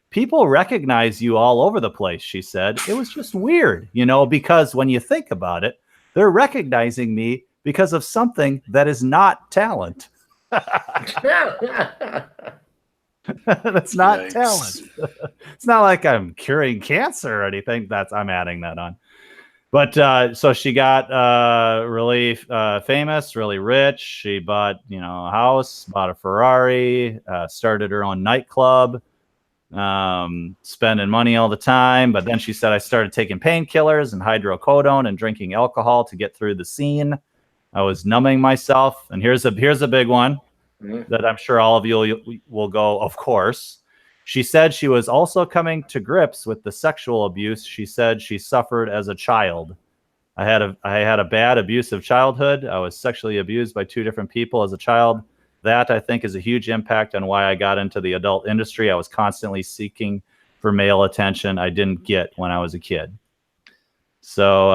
People recognize you all over the place," she said. "It was just weird, because when you think about it, they're recognizing me because of something that is not talent." That's not talent. It's not like I'm curing cancer or anything. I'm adding that on. But so she got really famous, really rich. She bought, a house, bought a Ferrari, started her own nightclub, spending money all the time. But then she said, "I started taking painkillers and hydrocodone and drinking alcohol to get through the scene. I was numbing myself." And here's a big one that I'm sure all of you will go, of course. She said she was also coming to grips with the sexual abuse she said she suffered as a child. I had a bad abusive childhood. I was sexually abused by 2 different people as a child. That, I think, is a huge impact on why I got into the adult industry. I was constantly seeking for male attention I didn't get when I was a kid. So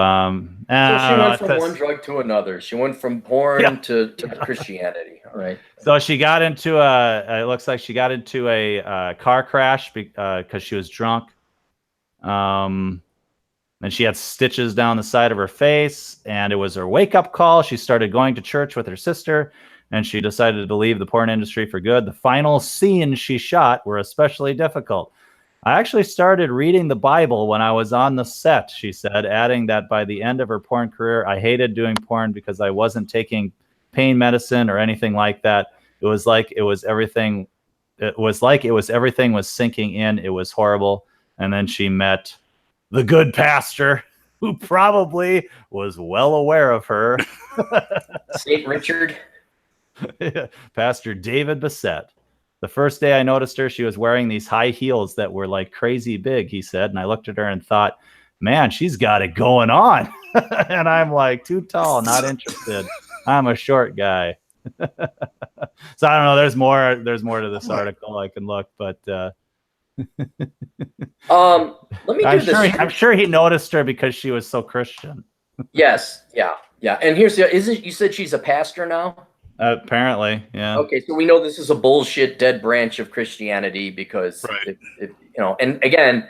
she went from one drug to another. She went from porn to Christianity. All right. So she got into it looks like she got into a car crash because she was drunk. And she had stitches down the side of her face, and it was her wake-up call. She started going to church with her sister, and she decided to leave the porn industry for good. The final scenes she shot were especially difficult. "I actually started reading the Bible when I was on the set," she said, adding that by the end of her porn career, "I hated doing porn because I wasn't taking pain medicine or anything like that. It was like everything was sinking in. It was horrible." And then she met the good pastor, who probably was well aware of her. St. Richard. Pastor David Bissett. "The first day I noticed her, she was wearing these high heels that were like crazy big," he said. "And I looked at her and thought, man, she's got it going on." And I'm like, too tall, not interested. I'm a short guy. So I don't know. There's more to this article I can look, but Let me do this. I'm sure he noticed her because she was so Christian. Yes, yeah. And here's you said she's a pastor now? Apparently, yeah. Okay, so we know this is a bullshit dead branch of Christianity because, and again,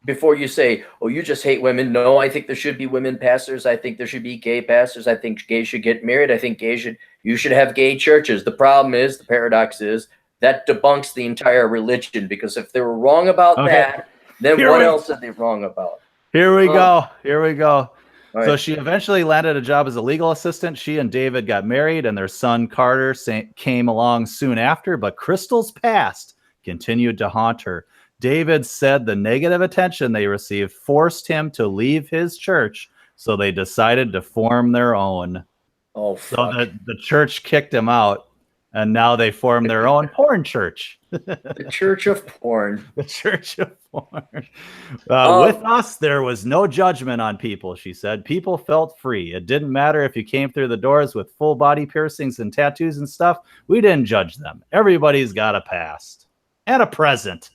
before you say, oh, you just hate women. No, I think there should be women pastors. I think there should be gay pastors. I think gays should get married. I think you should have gay churches. The problem is, the paradox is, that debunks the entire religion, because if they were wrong about that, then what else are they wrong about? Here we go. Right. So she eventually landed a job as a legal assistant. She and David got married, and their son Carter came along soon after, but Crystal's past continued to haunt her. David said the negative attention they received forced him to leave his church, so they decided to form their own. Oh, fuck. So the church kicked him out, and now they formed their own porn church. The Church of Porn. The Church of Porn. With us, there was no judgment on people, she said. People felt free. It didn't matter if you came through the doors with full body piercings and tattoos and stuff. We didn't judge them. Everybody's got a past and a present.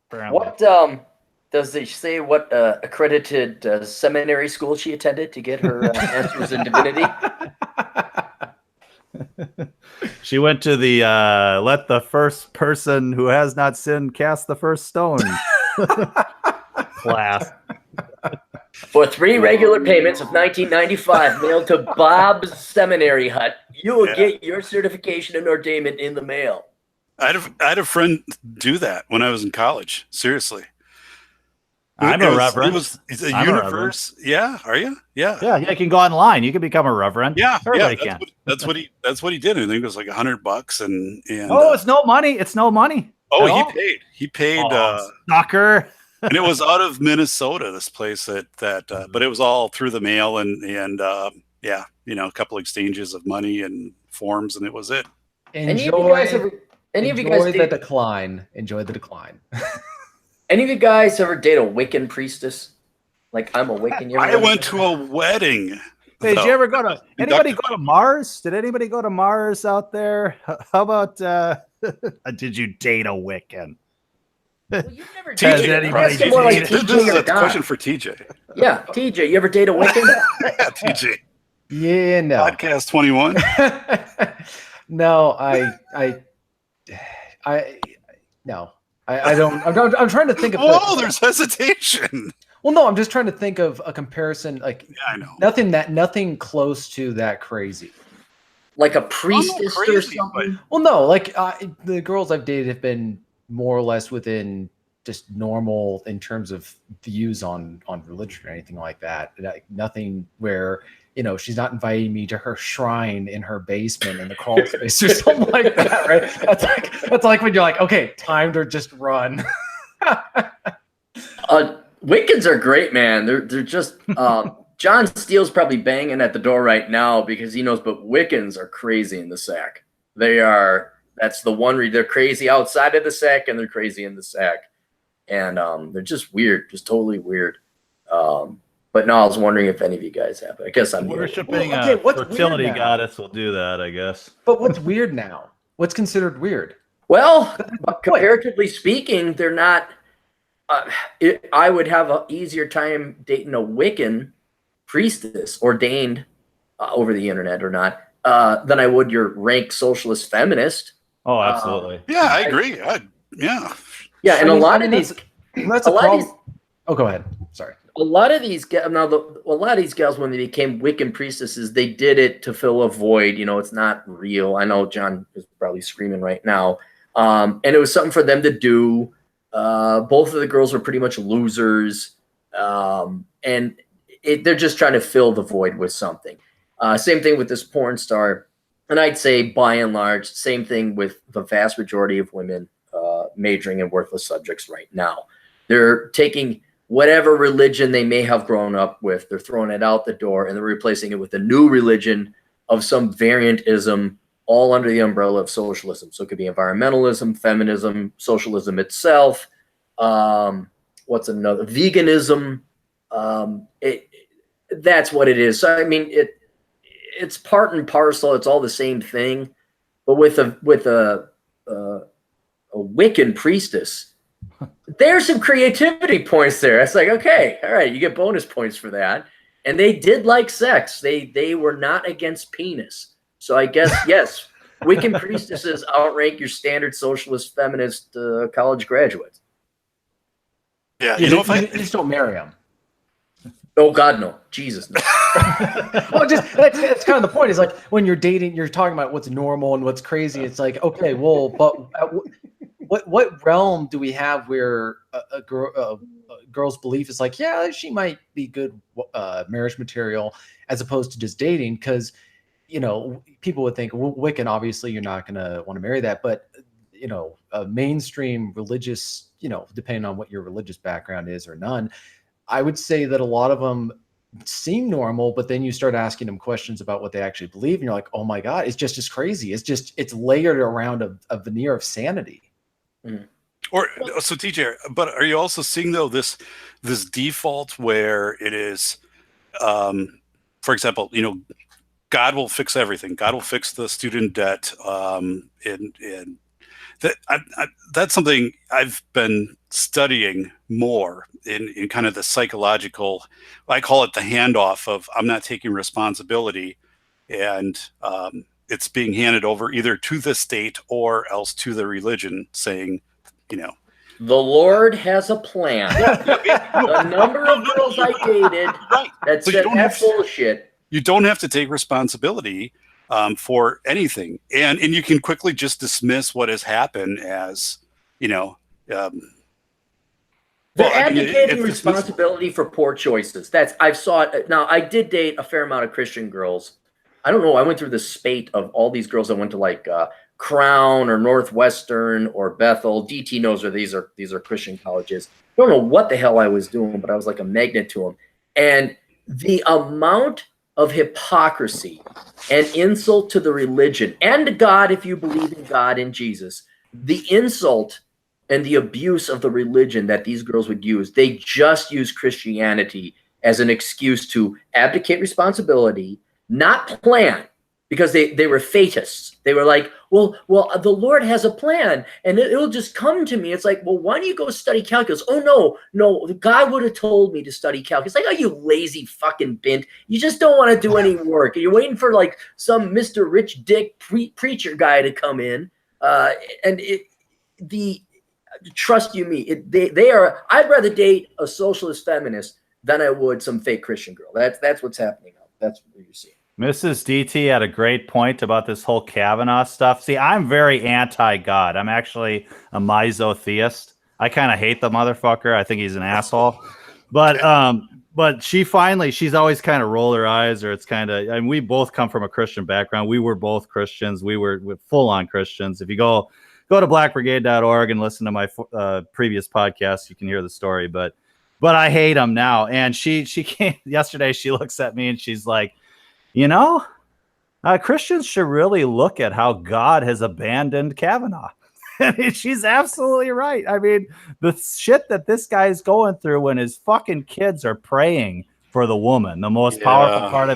What does it say? What accredited seminary school she attended to get her answers in divinity? She went to the let the first person who has not sinned cast the first stone class. For 3 regular payments of $19.95 mailed to Bob's Seminary Hut, you will get your certification and ordainment in the mail. I had a friend do that when I was in college. Seriously. I'm a reverend. It's a universe. Yeah, are you? Yeah. Yeah, you can go online. You can become a reverend. Yeah, everybody can. That's what he did. I think it was like $100 and it's no money. It's no money. Oh, he paid sucker. And it was out of Minnesota, this place but it was all through the mail and a couple exchanges of money and forms, and it was it. Enjoy the decline. Any of you guys ever date a Wiccan priestess? Like, I'm a Wiccan. I went to a wedding. Hey, did you ever go to Mars? Did anybody go to Mars out there? How about did you date a Wiccan? Well, you've never TJ. This is a question for TJ. Yeah, TJ, you ever date a Wiccan? Yeah, TJ. Yeah, no. Podcast 21. No, no. I don't. I'm trying to think of. Oh, there's hesitation. Well, no, I'm just trying to think of a comparison. Like, yeah, I know. Nothing close to that crazy. Like a priestess or something. Well, no, like the girls I've dated have been more or less within just normal in terms of views on religion or anything like that. Like, nothing where, she's not inviting me to her shrine in her basement in the crawl space or something like that, right? That's like when you're like, okay, time to just run. Wiccans are great, man. They're just John Steele's probably banging at the door right now because he knows, but Wiccans are crazy in the sack. That's the one they're crazy outside of the sack and they're crazy in the sack. And they're just weird, just totally weird. But no, I was wondering if any of you guys have it. I guess I'm worshipping a fertility goddess will do that, I guess. But what's weird now? What's considered weird? Well, comparatively speaking, they're not. I would have an easier time dating a Wiccan priestess ordained over the internet or not than I would your rank socialist feminist. Oh, absolutely. Yeah, I agree. Yeah, and a lot of these. Oh, go ahead. Sorry. A lot of these gals, when they became Wiccan priestesses, they did it to fill a void. It's not real. I know John is probably screaming right now. And it was something for them to do. Both of the girls were pretty much losers. And they're just trying to fill the void with something. Same thing with this porn star. And I'd say, by and large, same thing with the vast majority of women majoring in worthless subjects right now. They're taking whatever religion they may have grown up with, they're throwing it out the door, and they're replacing it with a new religion of some variantism, all under the umbrella of socialism. So it could be environmentalism, feminism, socialism itself. What's another? Veganism. That's what it is. So, I mean, it's part and parcel. It's all the same thing. But with a Wiccan priestess, there's some creativity points there. It's like, okay, all right, you get bonus points for that. And they did like sex. They were not against penis. So I guess, yes, Wiccan priestesses outrank your standard socialist feminist college graduates. Yeah, You just don't marry them. Oh God, no, Jesus, no. Well, that's kind of the point. Is like when you're dating, you're talking about what's normal and what's crazy. It's like, okay, well, but what realm do we have where a girl's belief is like, yeah, she might be good marriage material as opposed to just dating? Because people would think Wiccan, obviously, you're not going to want to marry that, but a mainstream religious, depending on what your religious background is or none, I would say that a lot of them seem normal, but then you start asking them questions about what they actually believe, and you're like, oh my God, it's just as crazy. It's layered around a veneer of sanity. Mm. Or so, TJ, but are you also seeing though this default where it is, for example, God will fix everything. God will fix the student debt, and that that's something I've been studying more in kind of the psychological. I call it the handoff of I'm not taking responsibility, and it's being handed over either to the state or else to the religion, saying, the Lord has a plan. The number of girls I dated that said that's bullshit. You don't have to take responsibility for anything, and you can quickly just dismiss what has happened as They're advocating responsibility for poor choices. I've saw it. Now, I did date a fair amount of Christian girls. I don't know. I went through the spate of all these girls that went to like Crown or Northwestern or Bethel. DT knows where these are Christian colleges. I don't know what the hell I was doing, but I was like a magnet to them. And the amount of hypocrisy and insult to the religion and to God, if you believe in God and Jesus, the insult and the abuse of the religion that these girls would use, they just use Christianity as an excuse to abdicate responsibility, not plan, because they were fatists. They were like, well, the Lord has a plan and it'll just come to me. It's like, well, why don't you go study calculus? Oh, no, God would have told me to study calculus. Like, oh, you lazy fucking bint. You just don't want to do any work. You're waiting for like some Mr. Rich Dick preacher guy to come in. Trust you me, they are. I'd rather date a socialist feminist than I would some fake Christian girl. That's what's happening now. That's what you're seeing. Mrs. DT had a great point about this whole Kavanaugh stuff. See, I'm very anti-God. I'm actually a misotheist. I kind of hate the motherfucker. I think he's an asshole. But she's always kind of rolled her eyes, or it's kind of, we both come from a Christian background. We were both Christians. We're full-on Christians. If you go to blackbrigade.org and listen to my previous podcast, you can hear the story. But I hate him now. And she came yesterday. She looks at me and she's like, Christians should really look at how God has abandoned Kavanaugh. And she's absolutely right. I mean, the shit that this guy is going through when his fucking kids are praying for the woman, the most powerful part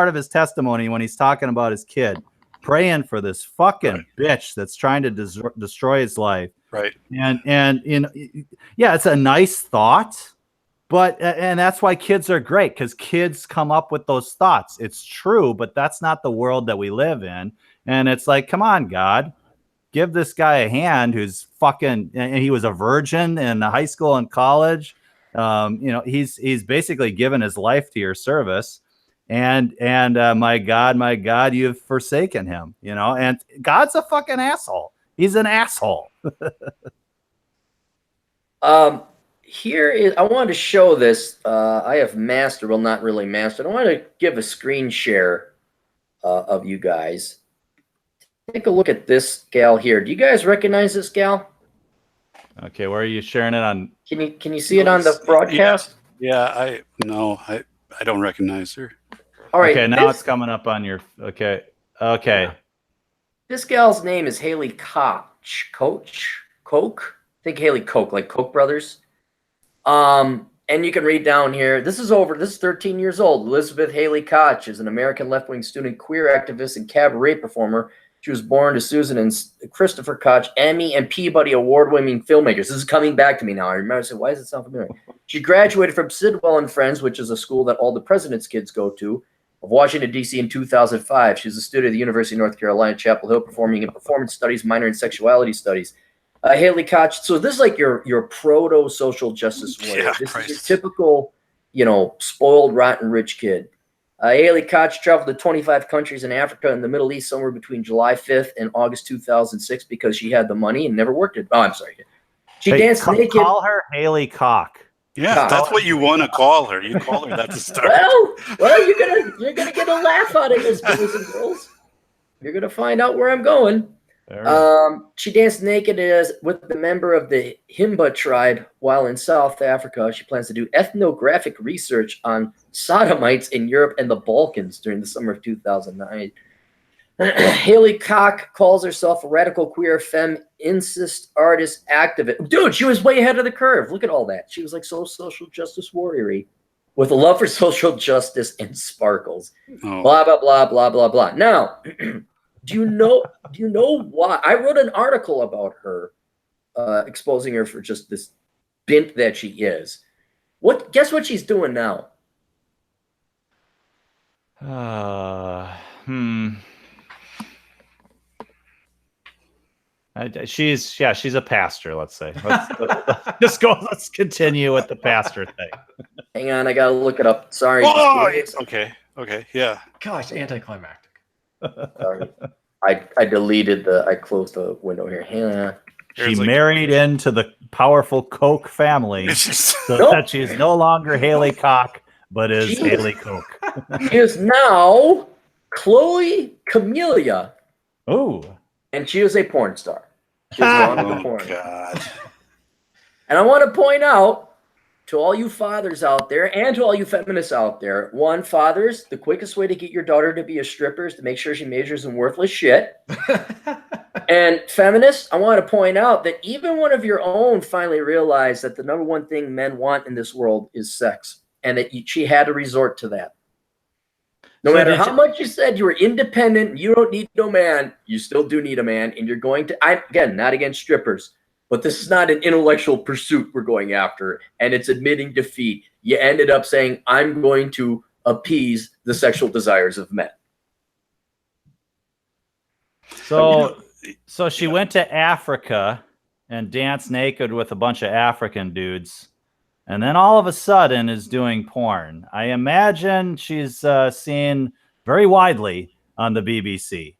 of his testimony when he's talking about his kid, praying for this fucking bitch that's trying to destroy his life. Right. And it's a nice thought. But and that's why kids are great, because kids come up with those thoughts. It's true, but that's not the world that we live in. And it's like, come on, God, give this guy a hand who's fucking, and he was a virgin in high school and college. He's basically given his life to your service. And my God, you've forsaken him, and God's a fucking asshole. He's an asshole. I wanted to show this. I have mastered, well, not really mastered. I want to give a screen share of you guys. Take a look at this gal here. Do you guys recognize this gal? Okay, where are you sharing it on? Can you see it on the broadcast? Yeah, I don't recognize her. All right. Okay, now it's coming up on your. Okay. This gal's name is Haley Koch. Think Haley Koch, like Koch brothers. And And you can read down here. This is 13 years old. Elizabeth Haley Koch is an American left-wing student, queer activist, and cabaret performer. She was born to Susan and Christopher Koch, Emmy and Peabody award-winning filmmakers. This is coming back to me now. I remember I said, why does it sound familiar? She graduated from Sidwell and Friends, which is a school that all the president's kids go to, of Washington, D.C. in 2005. She was a student at the University of North Carolina, Chapel Hill, performing in performance studies, minor in sexuality studies. Haley Koch, so this is like your proto-social justice warrior. Yeah, this Christ. is your typical, spoiled, rotten, rich kid. Haley Koch traveled to 25 countries in Africa and the Middle East somewhere between July 5th and August 2006 because she had the money and never worked it. Oh, I'm sorry. She danced naked. Call her Haley Cock. Yeah, that's what you want to call her. You call her that to start. Well, you're gonna get a laugh out of this, boys and girls. You're gonna find out where I'm going. She danced naked with the member of the Himba tribe while in South Africa. She plans to do ethnographic research on sodomites in Europe and the Balkans during the summer of 2009. Haley Koch calls herself a radical queer femme, incest artist, activist. Dude, she was way ahead of the curve. Look at all that. She was like so social justice warrior-y with a love for social justice and sparkles. Oh. Blah, blah, blah, blah, blah, blah. Now, do you know why? I wrote an article about her, exposing her for just this bint that she is. Guess what she's doing now? She's a pastor, let's say. Let's continue with the pastor thing. Hang on, I gotta look it up. Sorry. Oh, okay, yeah. Gosh, anticlimactic. Sorry. I closed the window here. Hang on. She married into the powerful Koch family, so that she is no longer Haley Koch, but is Haley Koch. She is now Chloe Camellia. Oh. And she is a porn star. She has gone into porn. God. And I want to point out to all you fathers out there and to all you feminists out there, one, fathers, the quickest way to get your daughter to be a stripper is to make sure she majors in worthless shit. And feminists, I want to point out that even one of your own finally realized that the number one thing men want in this world is sex, and that she had to resort to that. No matter how much you said you were independent, you don't need no man, you still do need a man, and you're going to, again, not against strippers, but this is not an intellectual pursuit we're going after, and it's admitting defeat. You ended up saying, I'm going to appease the sexual desires of men. So she went to Africa and danced naked with a bunch of African dudes, and then all of a sudden is doing porn. I imagine she's seen very widely on the BBC.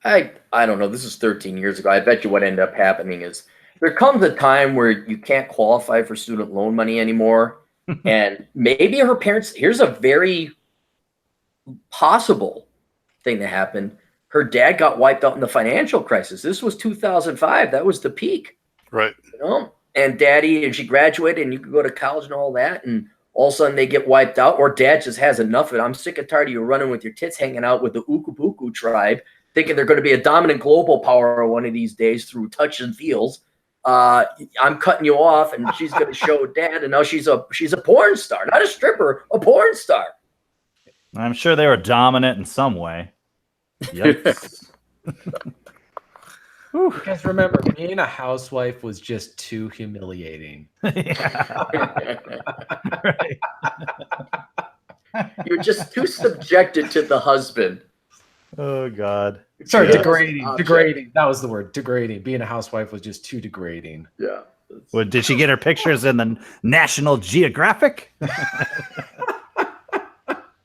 I don't know. This is 13 years ago. I bet you what ended up happening is there comes a time where you can't qualify for student loan money anymore. And maybe her parents, here's a very possible thing that happened. Her dad got wiped out in the financial crisis. This was 2005. That was the peak. Right. And she graduated and you could go to college and all that. And all of a sudden they get wiped out, or dad just has enough of it. I'm sick and tired of you running with your tits hanging out with the Ukubuku tribe, thinking they're going to be a dominant global power one of these days through touch and feels. I'm cutting you off, and she's going to show dad, and now she's a porn star, not a stripper, a porn star. I'm sure they were dominant in some way. Yikes. You guys remember, being a housewife was just too humiliating. Right. You're just too subjected to the husband. Oh God. Sorry, Yeah. degrading. That was the word, degrading. Being a housewife was just too degrading. Yeah. Well, did she get her pictures in the National Geographic?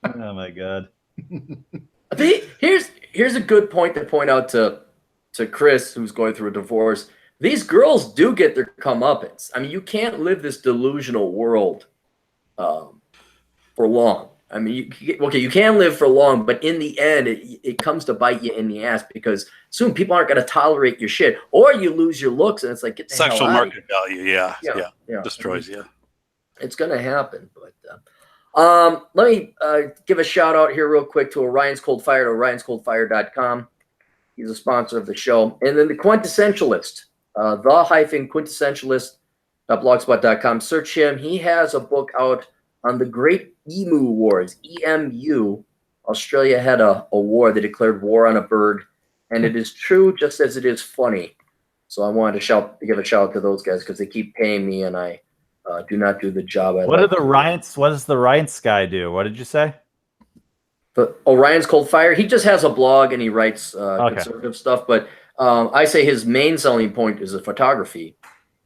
Oh my God. Here's a good point to point out to Chris, who's going through a divorce. These girls do get their comeuppance. I mean, you can't live this delusional world for long. I mean, you can live for long, but in the end, it comes to bite you in the ass, because soon people aren't going to tolerate your shit, or you lose your looks, and it's like, get the Sexual hell out market value, yeah. Destroys you. It's going to happen. But let me give a shout out here real quick to Orion's Cold Fire, to orionscoldfire.com. He's a sponsor of the show. And then the Quintessentialist, the-quintessentialist.com. blogspot.com. Search him. He has a book out on the Great Emu Wars, EMU. Australia had a war. They declared war on a bird, and it is true just as it is funny. So I wanted to give a shout out to those guys because they keep paying me, and I do not do the job. What does the Ryan's guy do? What did you say? But Orion's Cold Fire, he just has a blog and he writes conservative stuff. But I say his main selling point is the photography.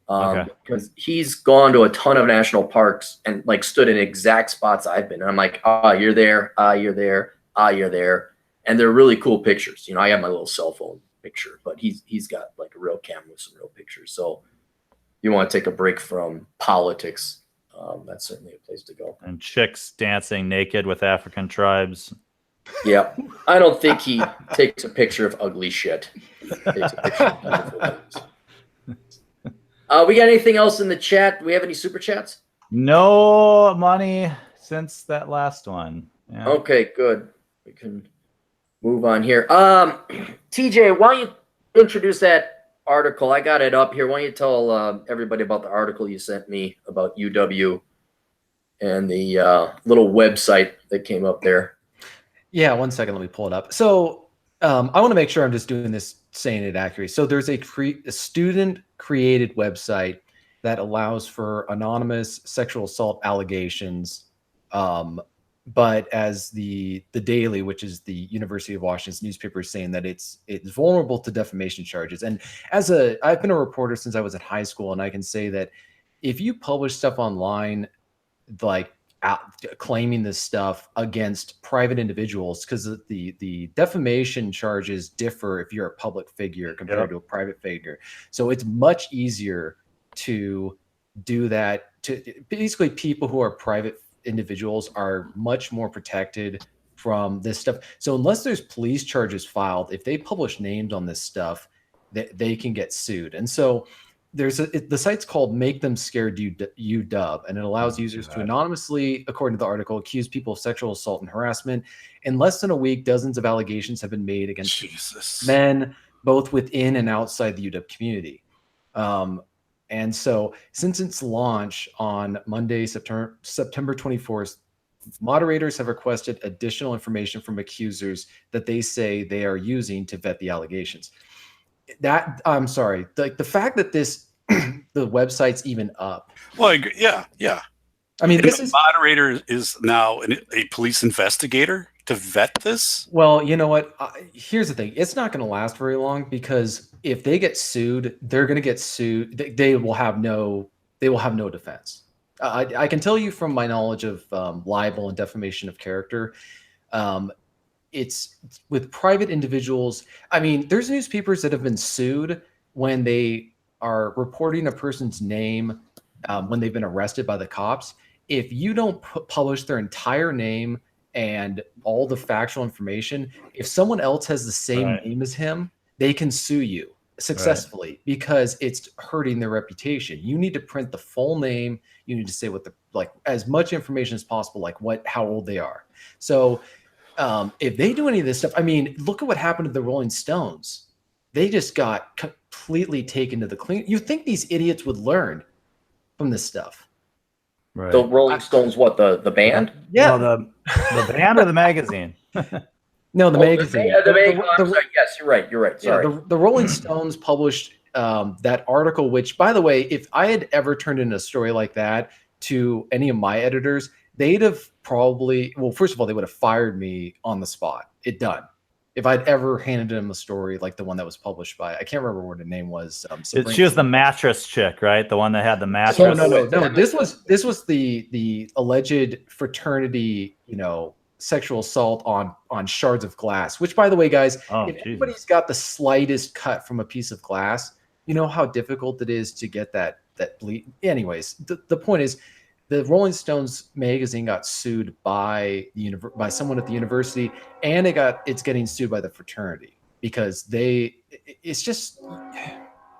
Because he's gone to a ton of national parks and like stood in exact spots I've been. And I'm like, you're there, you're there, you're there. And they're really cool pictures. You know, I have my little cell phone picture, but he's got like a real camera with some real pictures. So you want to take a break from politics, that's certainly a place to go. And chicks dancing naked with African tribes. Yeah. I don't think he takes a picture of ugly shit. He takes a picture of wonderful things. We got anything else in the chat? Do we have any super chats? No money since that last one. Yeah. Okay, good. We can move on here. TJ, why don't you introduce that article? I got it up here. Why don't you tell everybody about the article you sent me about UW and the little website that came up there? Yeah, 1 second. Let me pull it up. So I want to make sure I'm just doing this, saying it accurately. So there's a student-created website that allows for anonymous sexual assault allegations, but as the Daily, which is the University of Washington's newspaper, is saying that it's vulnerable to defamation charges. And I've been a reporter since I was in high school, and I can say that if you publish stuff online, like claiming this stuff against private individuals, because the defamation charges differ if you're a public figure compared to a private figure. So it's much easier to do that. To basically, people who are private individuals are much more protected from this stuff. So unless there's police charges filed, if they publish names on this stuff, they can get sued. And so the site's called Make Them Scared UW, and it allows users to anonymously, according to the article, accuse people of sexual assault and harassment. In less than a week, dozens of allegations have been made against men, both within and outside the UW community. And so since its launch on Monday, September 24th, moderators have requested additional information from accusers that they say they are using to vet the allegations. I'm sorry, the fact that the website's even up. Well, yeah. I mean, the moderator is now a police investigator to vet this. Well, you know what? Here's the thing: it's not going to last very long, because if they get sued, they're going to get sued. They will have no defense. I can tell you from my knowledge of libel and defamation of character. It's with private individuals. I mean, there's newspapers that have been sued when they are reporting a person's name when they've been arrested by the cops. If you don't publish their entire name and all the factual information, if someone else has the same name as him, they can sue you successfully because it's hurting their reputation. You need to print the full name. You need to say as much information as possible, like how old they are. So if they do any of this stuff, I mean, look at what happened to the Rolling Stones. They just got completely taken to the clean. You think these idiots would learn from this stuff? Right. The Rolling Stones, what, the band? Yeah, no, the band or the magazine? No, the magazine. Yes, you're right. Sorry. Yeah, the Rolling Stones published that article, which, by the way, if I had ever turned in a story like that to any of my editors, they'd have probably, well, first of all, they would have fired me on the spot. Done. If I'd ever handed them a story like the one that was published by, I can't remember what her name was. She was the mattress chick, right? The one that had the mattress. No. This was the alleged fraternity, sexual assault on shards of glass. Which, by the way, guys, if anybody's got the slightest cut from a piece of glass, you know how difficult it is to get that bleed. Anyways, the point is, the Rolling Stones magazine got sued by someone at the university, and it's getting sued by the fraternity because it's just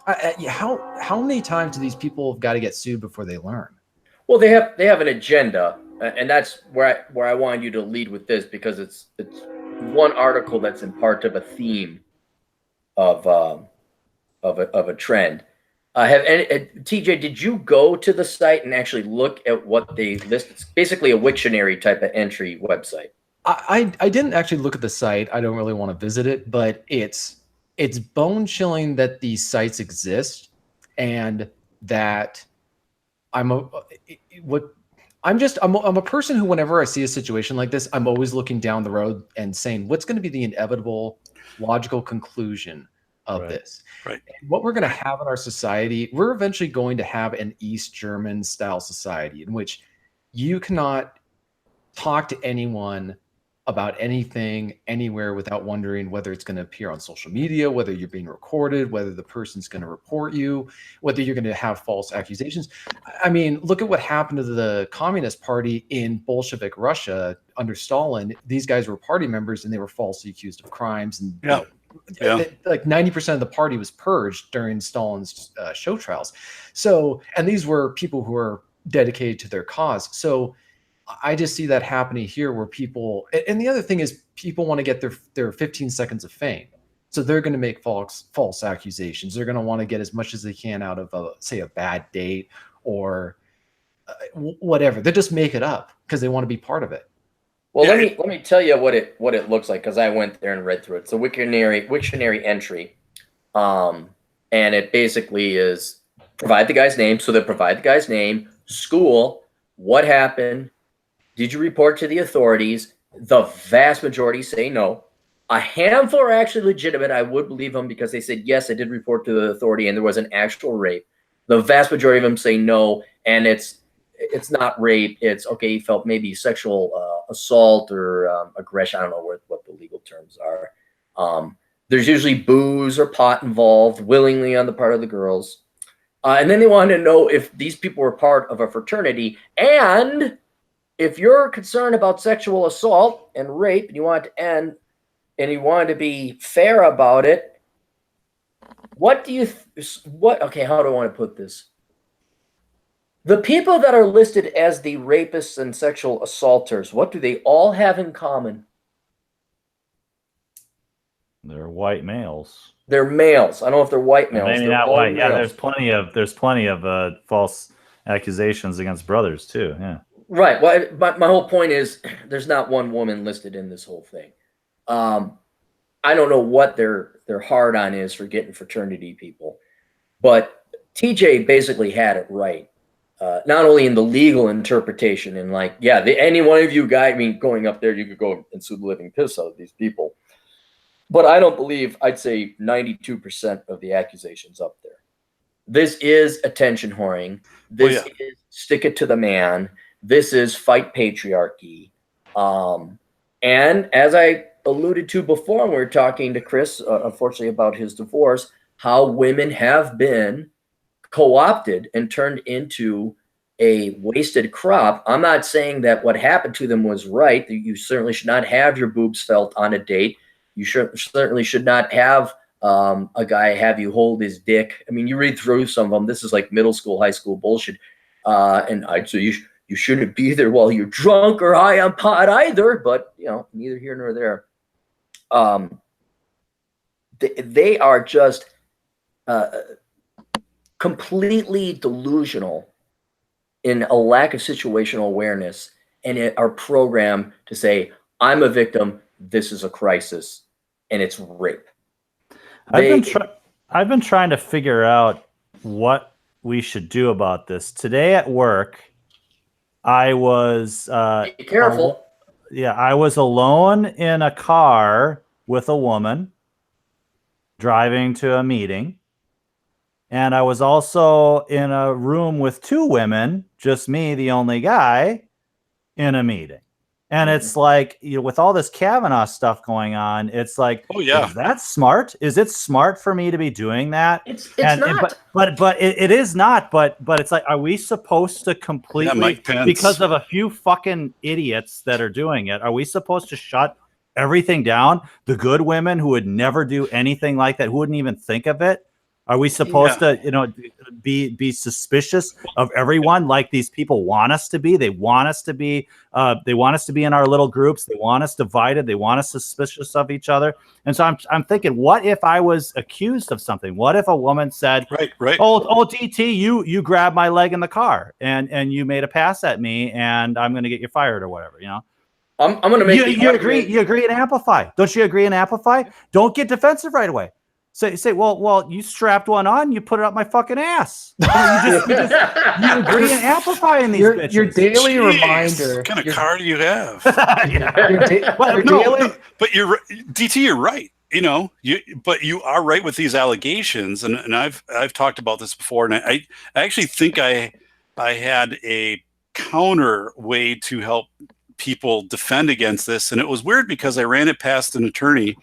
how many times do these people have got to get sued before they learn? Well, they have an agenda, and that's where I wanted you to lead with this, because it's one article that's in part of a theme of a trend. TJ, did you go to the site and actually look at what they list? It's basically a Wiktionary type of entry website. I didn't actually look at the site. I don't really want to visit it, but it's bone chilling that these sites exist, and that I'm a person who, whenever I see a situation like this, I'm always looking down the road and saying, what's going to be the inevitable logical conclusion of this? Right. And what we're going to have in our society, we're eventually going to have an East German style society in which you cannot talk to anyone about anything anywhere without wondering whether it's going to appear on social media, whether you're being recorded, whether the person's going to report you, whether you're going to have false accusations. I mean, look at what happened to the Communist Party in Bolshevik Russia under Stalin. These guys were party members and they were falsely accused of crimes. And like 90% of the party was purged during Stalin's show trials. So, and these were people who were dedicated to their cause. So I just see that happening here where people, and the other thing is people want to get their 15 seconds of fame. So they're going to make false accusations. They're going to want to get as much as they can out of say a bad date or whatever. They just make it up because they want to be part of it. Well, let me tell you what it looks like, because I went there and read through it. It's a Wiktionary entry. And it basically is provide the guy's name. So they provide the guy's name, school, what happened, did you report to the authorities? The vast majority say no. A handful are actually legitimate. I would believe them because they said, yes, I did report to the authority and there was an actual rape. The vast majority of them say no, and it's not rape. It's, okay, he felt maybe sexual assault or aggression. I don't know what the legal terms are. There's usually booze or pot involved willingly on the part of the girls. And then they wanted to know if these people were part of a fraternity, and if you're concerned about sexual assault and rape and you want it to end and you want to be fair about it, what do you, okay, how do I want to put this? The people that are listed as the rapists and sexual assaulters, what do they all have in common? They're white males. They're males. I don't know if they're white males. Maybe not white. Males. Yeah, there's plenty of false accusations against brothers too. Yeah. Right. Well, my whole point is there's not one woman listed in this whole thing. I don't know what their hard on is for getting fraternity people, but TJ basically had it right. Not only in the legal interpretation and like, yeah, any one of you guys, I mean, going up there, you could go and sue the living piss out of these people. But I don't believe, I'd say 92% of the accusations up there. This is attention whoring. This is stick it to the man. This is fight patriarchy. And as I alluded to before when we were talking to Chris, unfortunately, about his divorce, how women have been co-opted and turned into a wasted crop. I'm not saying that what happened to them was right. You certainly should not have your boobs felt on a date. You certainly should not have a guy have you hold his dick. I mean, you read through some of them. This is like middle school, high school bullshit. And I'd say you shouldn't be there while you're drunk or high on pot either. But, you know, neither here nor there. They are just completely delusional in a lack of situational awareness, and are programmed to say, I'm a victim, this is a crisis, and it's rape. I've been trying to figure out what we should do about this. Today at work, I was be careful. I was alone in a car with a woman driving to a meeting. And I was also in a room with two women, just me, the only guy, in a meeting. And it's like, you know, with all this Kavanaugh stuff going on, it's like, oh yeah, is that smart? Is it smart for me to be doing that? It's not. But it is not. But it's like, are we supposed to completely, because of a few fucking idiots that are doing it, are we supposed to shut everything down? The good women who would never do anything like that, who wouldn't even think of it? Are we supposed to, you know, be suspicious of everyone like these people want us to be. They want us to be in our little groups. They want us divided. They want us suspicious of each other. And so I'm thinking, what if I was accused of something? What if a woman said, right. Oh, DT, you grabbed my leg in the car and you made a pass at me and I'm going to get you fired or whatever, you know? I'm going to make you agree and amplify. Don't you agree and amplify? Don't get defensive right away. Say, well, you strapped one on, you put it up my fucking ass. You agree and amplify in these bitches. Your daily Jeez, reminder. What kind of car do you have? But you're DT. You're right. You know, but you are right with these allegations, and I've talked about this before, and I actually think I had a counter way to help people defend against this, and it was weird because I ran it past an attorney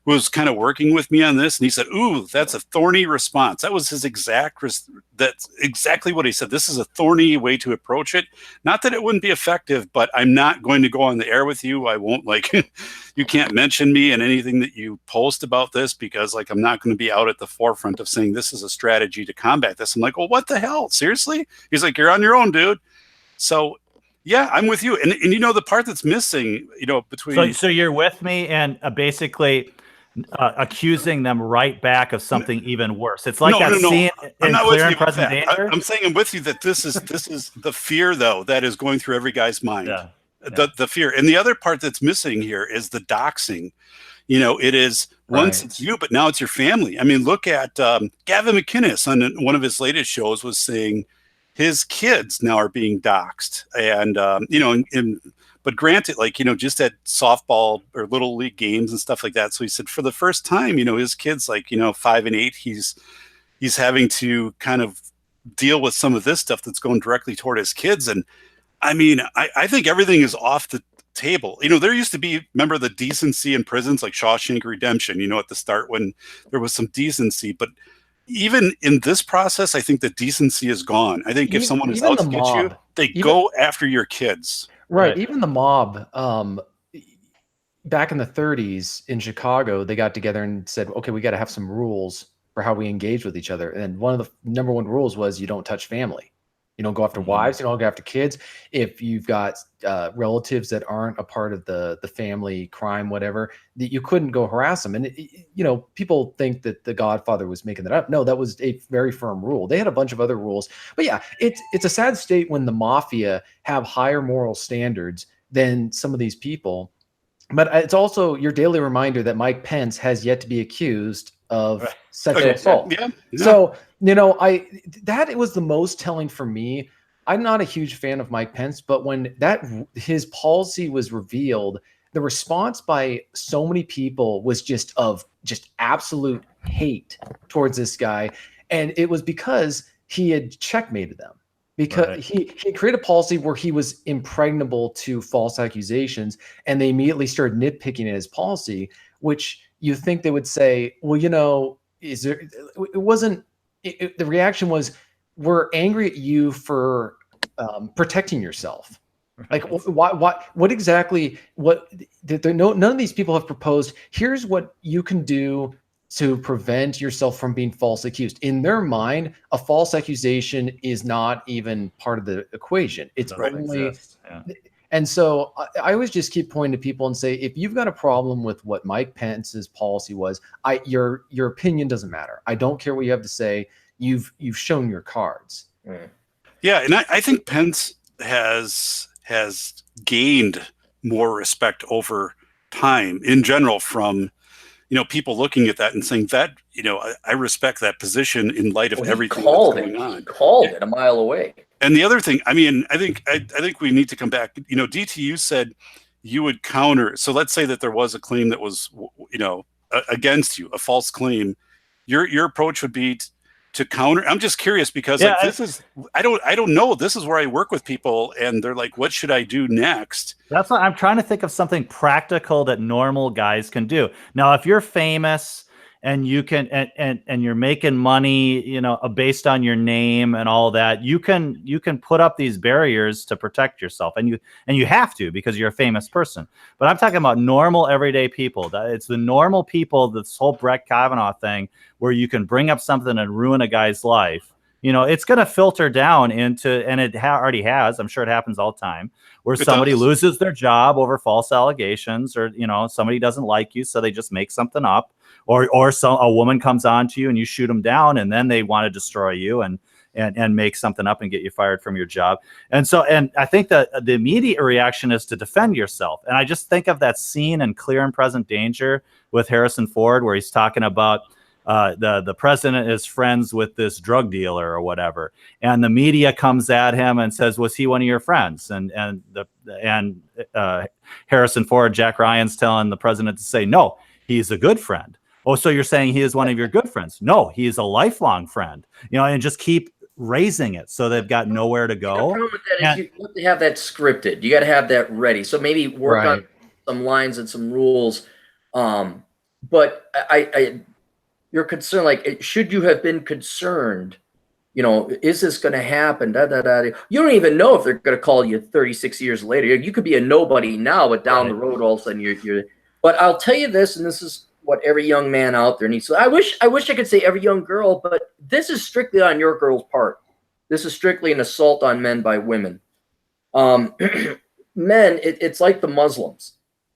who was kind of working with me on this, and he said, "Ooh, that's a thorny response." That was his that's exactly what he said. This is a thorny way to approach it. Not that it wouldn't be effective, but I'm not going to go on the air with you. I won't you can't mention me in anything that you post about this because I'm not going to be out at the forefront of saying this is a strategy to combat this. I'm like, well, what the hell? Seriously? He's like, you're on your own, dude. So yeah, I'm with you. And you know, the part that's missing, you know, between. So you're with me and basically accusing them right back of something even worse. It's like scene in Clear and Present Danger. I'm saying I'm with you that this is the fear though that is going through every guy's mind. Yeah. The fear. And the other part that's missing here is the doxing. You know, it is once it's you, but now it's your family. I mean, look at Gavin McInnes on one of his latest shows was saying his kids now are being doxed, and you know, but granted, just at softball or little league games and stuff like that. So he said for the first time, you know, his kids 5 and 8, he's having to kind of deal with some of this stuff that's going directly toward his kids. And I mean, I think everything is off the table. You know, there used to be, remember the decency in prisons like Shawshank Redemption, you know, at the start when there was some decency, but even in this process, I think the decency is gone. I think if someone is out to get you, they go after your kids. Right. Even the mob, back in the 30s in Chicago, they got together and said, okay, we got to have some rules for how we engage with each other. And one of the number one rules was you don't touch family. You don't go after wives. You don't go after kids. If you've got relatives that aren't a part of the family crime, whatever, that you couldn't go harass them. And, you know, people think that The Godfather was making that up. No, that was a very firm rule. They had a bunch of other rules. But yeah, it's a sad state when the mafia have higher moral standards than some of these people. But it's also your daily reminder that Mike Pence has yet to be accused of sexual assault. Yeah. So, you know, it was the most telling for me. I'm not a huge fan of Mike Pence, but when his policy was revealed, the response by so many people was just absolute hate towards this guy. And it was because he had checkmated them. Because he created a policy where he was impregnable to false accusations, and they immediately started nitpicking at his policy, which you think they would say, well, you know, the reaction was, we're angry at you for protecting yourself. Like, what exactly, none of these people have proposed, here's what you can do to prevent yourself from being falsely accused. In their mind, a false accusation is not even part of the equation. It's only, and so I always just keep pointing to people and say, if you've got a problem with what Mike Pence's policy was, your opinion doesn't matter. I don't care what you have to say. You've shown your cards. Yeah, and I think Pence has gained more respect over time in general from, you know, people looking at that and saying that, you know, I respect that position in light of everything that's going on. He called it a mile away. And the other thing, I mean, I think we need to come back. You know, DTU said you would counter. So let's say that there was a claim that was, you know, against you, a false claim. Your approach would be to counter. I'm just curious because I don't know. This is where I work with people and they're like, what should I do next? That's what I'm trying to think of, something practical that normal guys can do. Now, if you're famous and you can, and you're making money, you know, based on your name and all that, you can put up these barriers to protect yourself, and you have to, because you're a famous person. But I'm talking about normal everyday people. It's the normal people, this whole Brett Kavanaugh thing, where you can bring up something and ruin a guy's life, you know, it's going to filter down into, and it already has, I'm sure it happens all the time, where somebody loses their job over false allegations, or, you know, somebody doesn't like you, so they just make something up, or a woman comes on to you and you shoot them down, and then they want to destroy you and make something up and get you fired from your job. And so, and I think that the immediate reaction is to defend yourself. And I just think of that scene in Clear and Present Danger with Harrison Ford, where he's talking about the president is friends with this drug dealer or whatever, and the media comes at him and says, "Was he one of your friends?" And Harrison Ford, Jack Ryan's telling the president to say, "No, he's a good friend." "Oh, so you're saying he is one of your good friends?" "No, he is a lifelong friend." You know, and just keep raising it so they've got nowhere to go. The problem with that is you have to have that scripted. You got to have that ready. So maybe work on some lines and some rules. But you're concerned, like, should you have been concerned? You know, is this going to happen? You don't even know if they're going to call you 36 years later. You could be a nobody now, but down the road, all of a sudden you're. But I'll tell you this, and this is what every young man out there needs. So I wish I could say every young girl, but this is strictly on your girl's part. This is strictly an assault on men by women. Men, it's like the Muslims.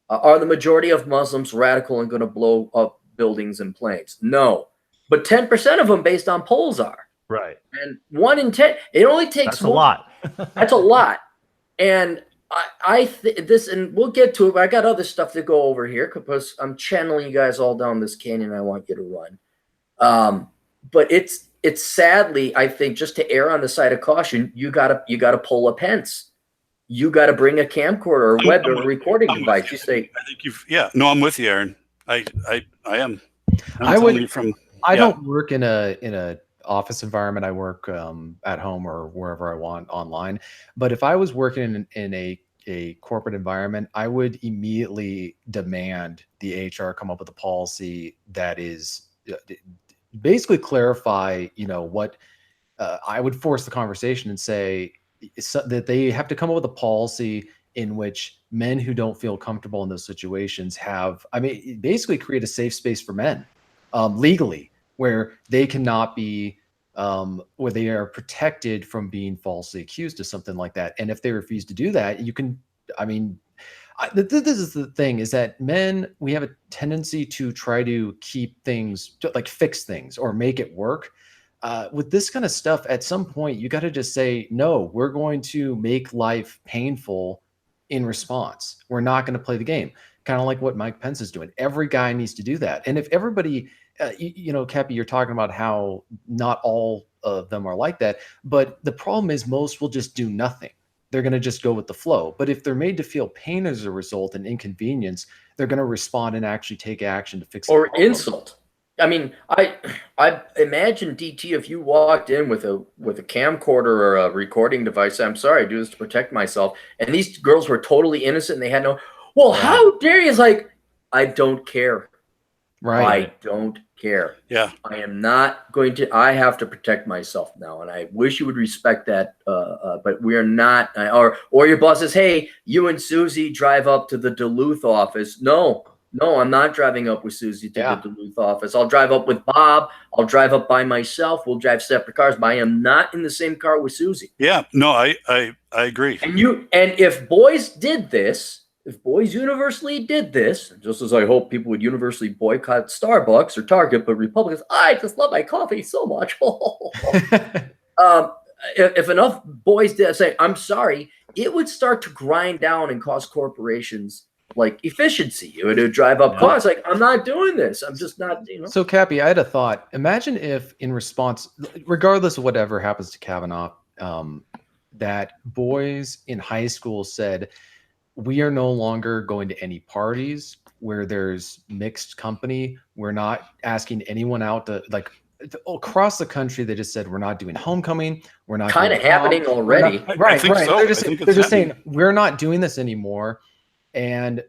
Are the majority of Muslims radical and going to blow up buildings and planes? No, but 10% of them, based on polls, are. Right. And 1 in 10. It only takes a lot. That's a lot. And I think this, and we'll get to it, but I got other stuff to go over here because I'm channeling you guys all down this canyon I want you to run. But it's sadly, I think, just to err on the side of caution, you gotta pull a Pence. You got to bring a camcorder or web or a recording device. You say, I think I'm with you, Aaron. I am. I don't work in a office environment. I work at home or wherever I want online. But if I was working in a corporate environment, I would immediately demand the HR come up with a policy that is basically clarify, you know, what I would force the conversation and say that they have to come up with a policy in which men who don't feel comfortable in those situations basically create a safe space for men legally, where they cannot be, where they are protected from being falsely accused of something like that. And if they refuse to do that, you can, this is the thing, is that men, we have a tendency to try to keep things, like fix things or make it work. With this kind of stuff, at some point, you got to just say, no, we're going to make life painful in response. We're not going to play the game. Kind of like what Mike Pence is doing. Every guy needs to do that. And if everybody, Cappy, you're talking about how not all of them are like that. But the problem is most will just do nothing. They're going to just go with the flow. But if they're made to feel pain as a result and inconvenience, they're going to respond and actually take action to fix it. Or insult. I mean, I imagine, DT, if you walked in with a camcorder or a recording device, I'm sorry, I do this to protect myself, and these girls were totally innocent and they had no, well, how dare you? It's like, I don't care. Right. I don't care. Yeah. I am not going to, I have to protect myself now, and I wish you would respect that, but we are not, or your boss says, hey, you and Susie drive up to the Duluth office. No, I'm not driving up with Susie to the Duluth office. I'll drive up with Bob. I'll drive up by myself. We'll drive separate cars, but I am not in the same car with Susie. Yeah, no, I agree. And if boys did this, if boys universally did this, just as I hope people would universally boycott Starbucks or Target, but Republicans, I just love my coffee so much. If enough boys did say, I'm sorry, it would start to grind down and cause corporations like efficiency. You would drive up cars like, I'm not doing this. I'm just not, So Cappy, I had a thought. Imagine if in response, regardless of whatever happens to Kavanaugh, that boys in high school said, we are no longer going to any parties where there's mixed company. We're not asking anyone out to, like, across the country, they just said, we're not doing homecoming. We're not kind of happening already. Right. So. They're just saying, we're not doing this anymore. And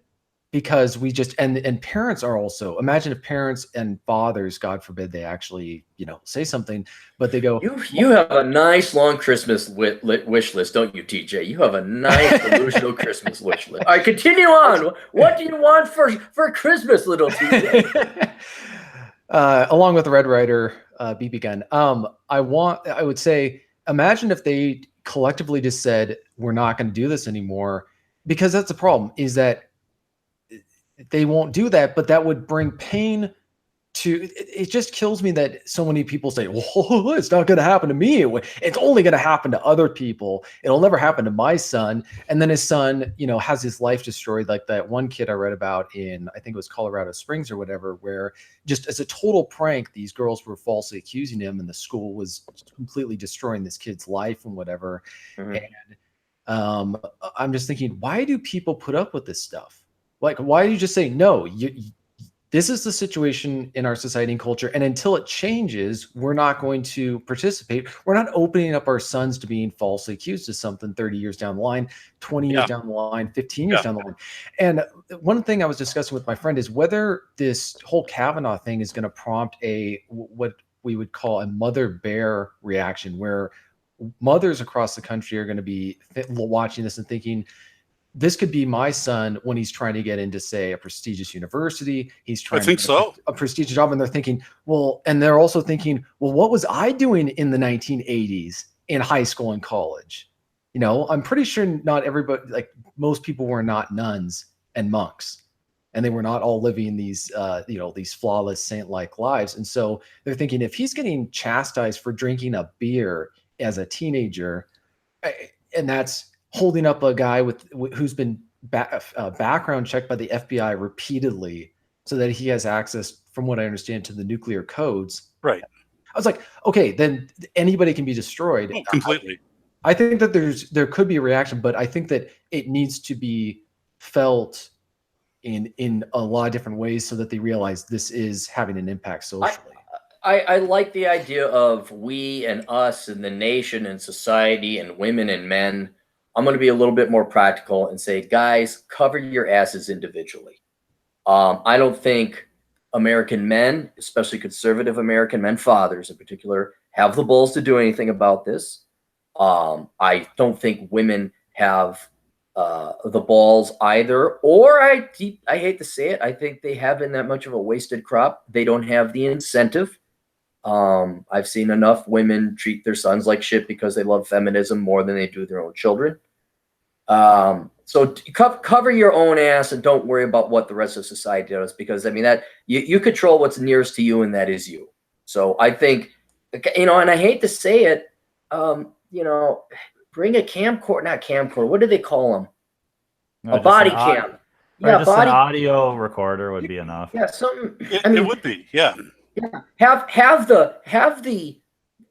because we just, and parents are also, imagine if parents and fathers, God forbid, they actually, say something, but they go, you have a nice long Christmas wish list, don't you, TJ? You have a nice delusional Christmas wish list. All right, continue on. What do you want for Christmas, little TJ? along with the Red Ryder BB gun. I would say, imagine if they collectively just said, we're not going to do this anymore, because that's the problem, is that they won't do that, but that would bring pain to it. Just kills me that so many people say, well, it's not going to happen to me. It's only going to happen to other people. It'll never happen to my son. And then his son, has his life destroyed. Like that one kid I read about in, I think it was Colorado Springs or whatever, where just as a total prank, these girls were falsely accusing him and the school was completely destroying this kid's life and whatever. Mhm. And I'm just thinking, why do people put up with this stuff? Like, why do you just say, no, this is the situation in our society and culture, and until it changes, we're not going to participate. We're not opening up our sons to being falsely accused of something 30 years down the line, 20 years down the line, 15 years down the line. And one thing I was discussing with my friend is whether this whole Kavanaugh thing is going to prompt what we would call a mother bear reaction, where mothers across the country are going to be watching this and thinking, this could be my son when he's trying to get into, say, a prestigious university. He's trying to get a prestigious job, and they're thinking, and they're also thinking, well, what was I doing in the 1980s in high school and college? I'm pretty sure not everybody, like most people, were not nuns and monks, and they were not all living these, these flawless saint-like lives. And so they're thinking, if he's getting chastised for drinking a beer as a teenager, and that's holding up a guy who's been background checked by the FBI repeatedly so that he has access, from what I understand, to the nuclear codes. Right. I was like, okay, then anybody can be destroyed. Oh, completely. I think that there could be a reaction, but I think that it needs to be felt in a lot of different ways so that they realize this is having an impact socially. I like the idea of we and us and the nation and society and women and men. I'm going to be a little bit more practical and say, guys, cover your asses individually. I don't think American men, especially conservative American men, fathers in particular, have the balls to do anything about this. I don't think women have the balls either. Or I hate to say it, I think they haven't that much of a wasted crop. They don't have the incentive. I've seen enough women treat their sons like shit because they love feminism more than they do their own children. So cover your own ass and don't worry about what the rest of society does, because I mean that you control what's nearest to you, and that is you. So I think, and I hate to say it, bring a camcorder, not camcorder. What do they call them? A body cam. Yeah, just an audio recorder would be enough. Yeah, something. It would be. Yeah. Yeah. Have the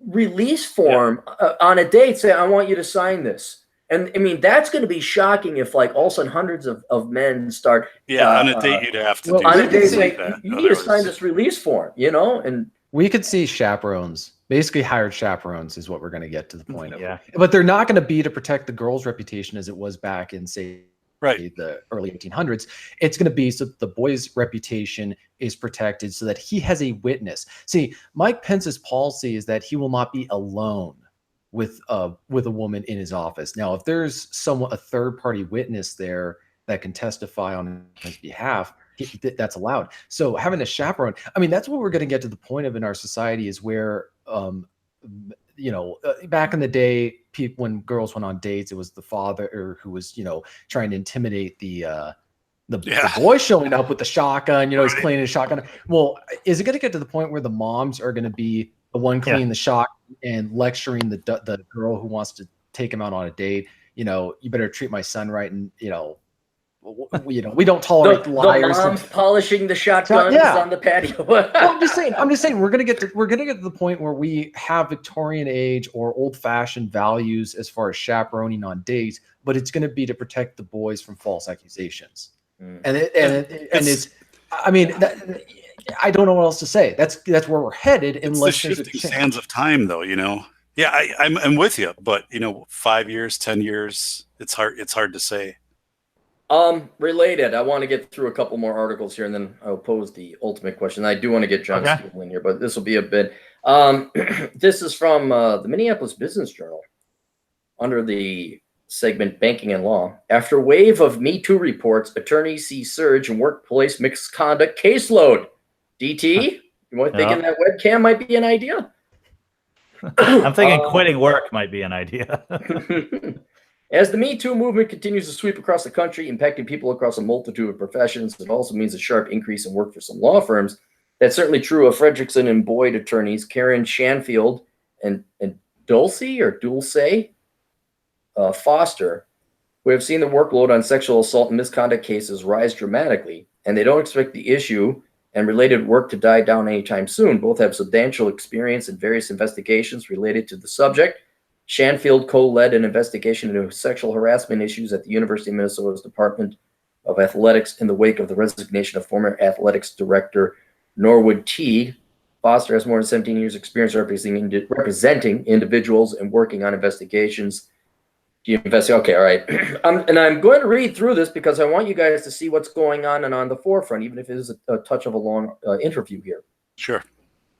release form on a date. Say, I want you to sign this. And I mean, that's going to be shocking if, like, all of a sudden hundreds of men start. Yeah, on a date you'd have to do on a date, like that. You need to sign this release form, and we could see chaperones, basically hired chaperones, is what we're going to get to the point of. Yeah. But they're not going to be to protect the girl's reputation as it was back in, say, the early 1800s. It's going to be so the boy's reputation is protected so that he has a witness. See, Mike Pence's policy is that he will not be alone with a woman in his office. Now, if there's a third party witness there that can testify on his behalf, that's allowed. So having a chaperone, I mean, that's what we're going to get to the point of in our society, is where, back in the day, when girls went on dates, it was the father who was, trying to intimidate the boy showing up with the shotgun, he's cleaning a shotgun. Well, is it going to get to the point where the moms are going to be the one cleaning the shotgun and lecturing the girl who wants to take him out on a date? You better treat my son right. And, we don't tolerate liars. The mom's polishing the shotguns on the patio. Well, I'm just saying we're gonna get to the point where we have Victorian age or old fashioned values as far as chaperoning on dates, but it's gonna be to protect the boys from false accusations. And it's I mean, I don't know what else to say. That's where we're headed. Unless it's the shifting sands of time, though. Yeah, I'm with you, but 5 years, 10 years, it's hard to say. Related, I want to get through a couple more articles here, and then I'll pose the ultimate question. I do want to get John Steele in here, but this will be a bit. This is from the Minneapolis Business Journal under the segment Banking and Law. After wave of Me Too reports, attorneys see surge in workplace misconduct caseload. DT, You might thinking that webcam might be an idea? I'm thinking quitting work might be an idea. As the Me Too movement continues to sweep across the country, impacting people across a multitude of professions, it also means a sharp increase in work for some law firms. That's certainly true of Fredrickson and Boyd attorneys Karen Shanfield and Dulce Foster, who have seen the workload on sexual assault and misconduct cases rise dramatically, and they don't expect the issue and related work to die down anytime soon. Both have substantial experience in various investigations related to the subject. Shanfield co-led an investigation into sexual harassment issues at the University of Minnesota's Department of Athletics in the wake of the resignation of former athletics director Norwood Teague. Foster has more than 17 years experience representing individuals and working on investigations. Okay, all right. And I'm going to read through this because I want you guys to see what's going on and on the forefront, even if it is a touch of a long interview here. Sure.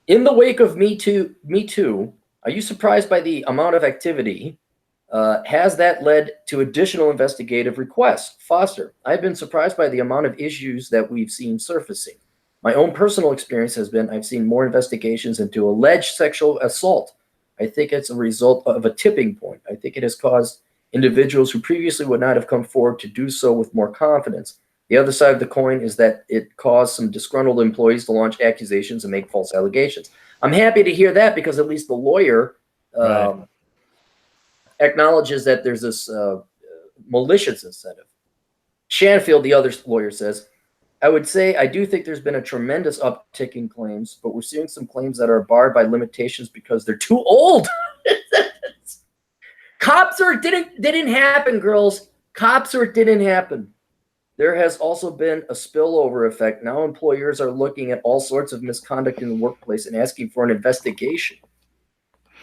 In the wake of Me Too, are you surprised by the amount of activity? Has that led to additional investigative requests? Foster, I've been surprised by the amount of issues that we've seen surfacing. My own personal experience has been I've seen more investigations into alleged sexual assault. I think it's a result of a tipping point. I think it has caused individuals who previously would not have come forward to do so with more confidence. The other side of the coin is that it caused some disgruntled employees to launch accusations and make false allegations. I'm happy to hear that because at least the lawyer acknowledges that there's this malicious incentive. Shanfield, the other lawyer, says, I would say I do think there's been a tremendous uptick in claims, but we're seeing some claims that are barred by limitations because they're too old. Cops or didn't happen, girls. Cops or it didn't happen. There has also been a spillover effect. Now employers are looking at all sorts of misconduct in the workplace and asking for an investigation.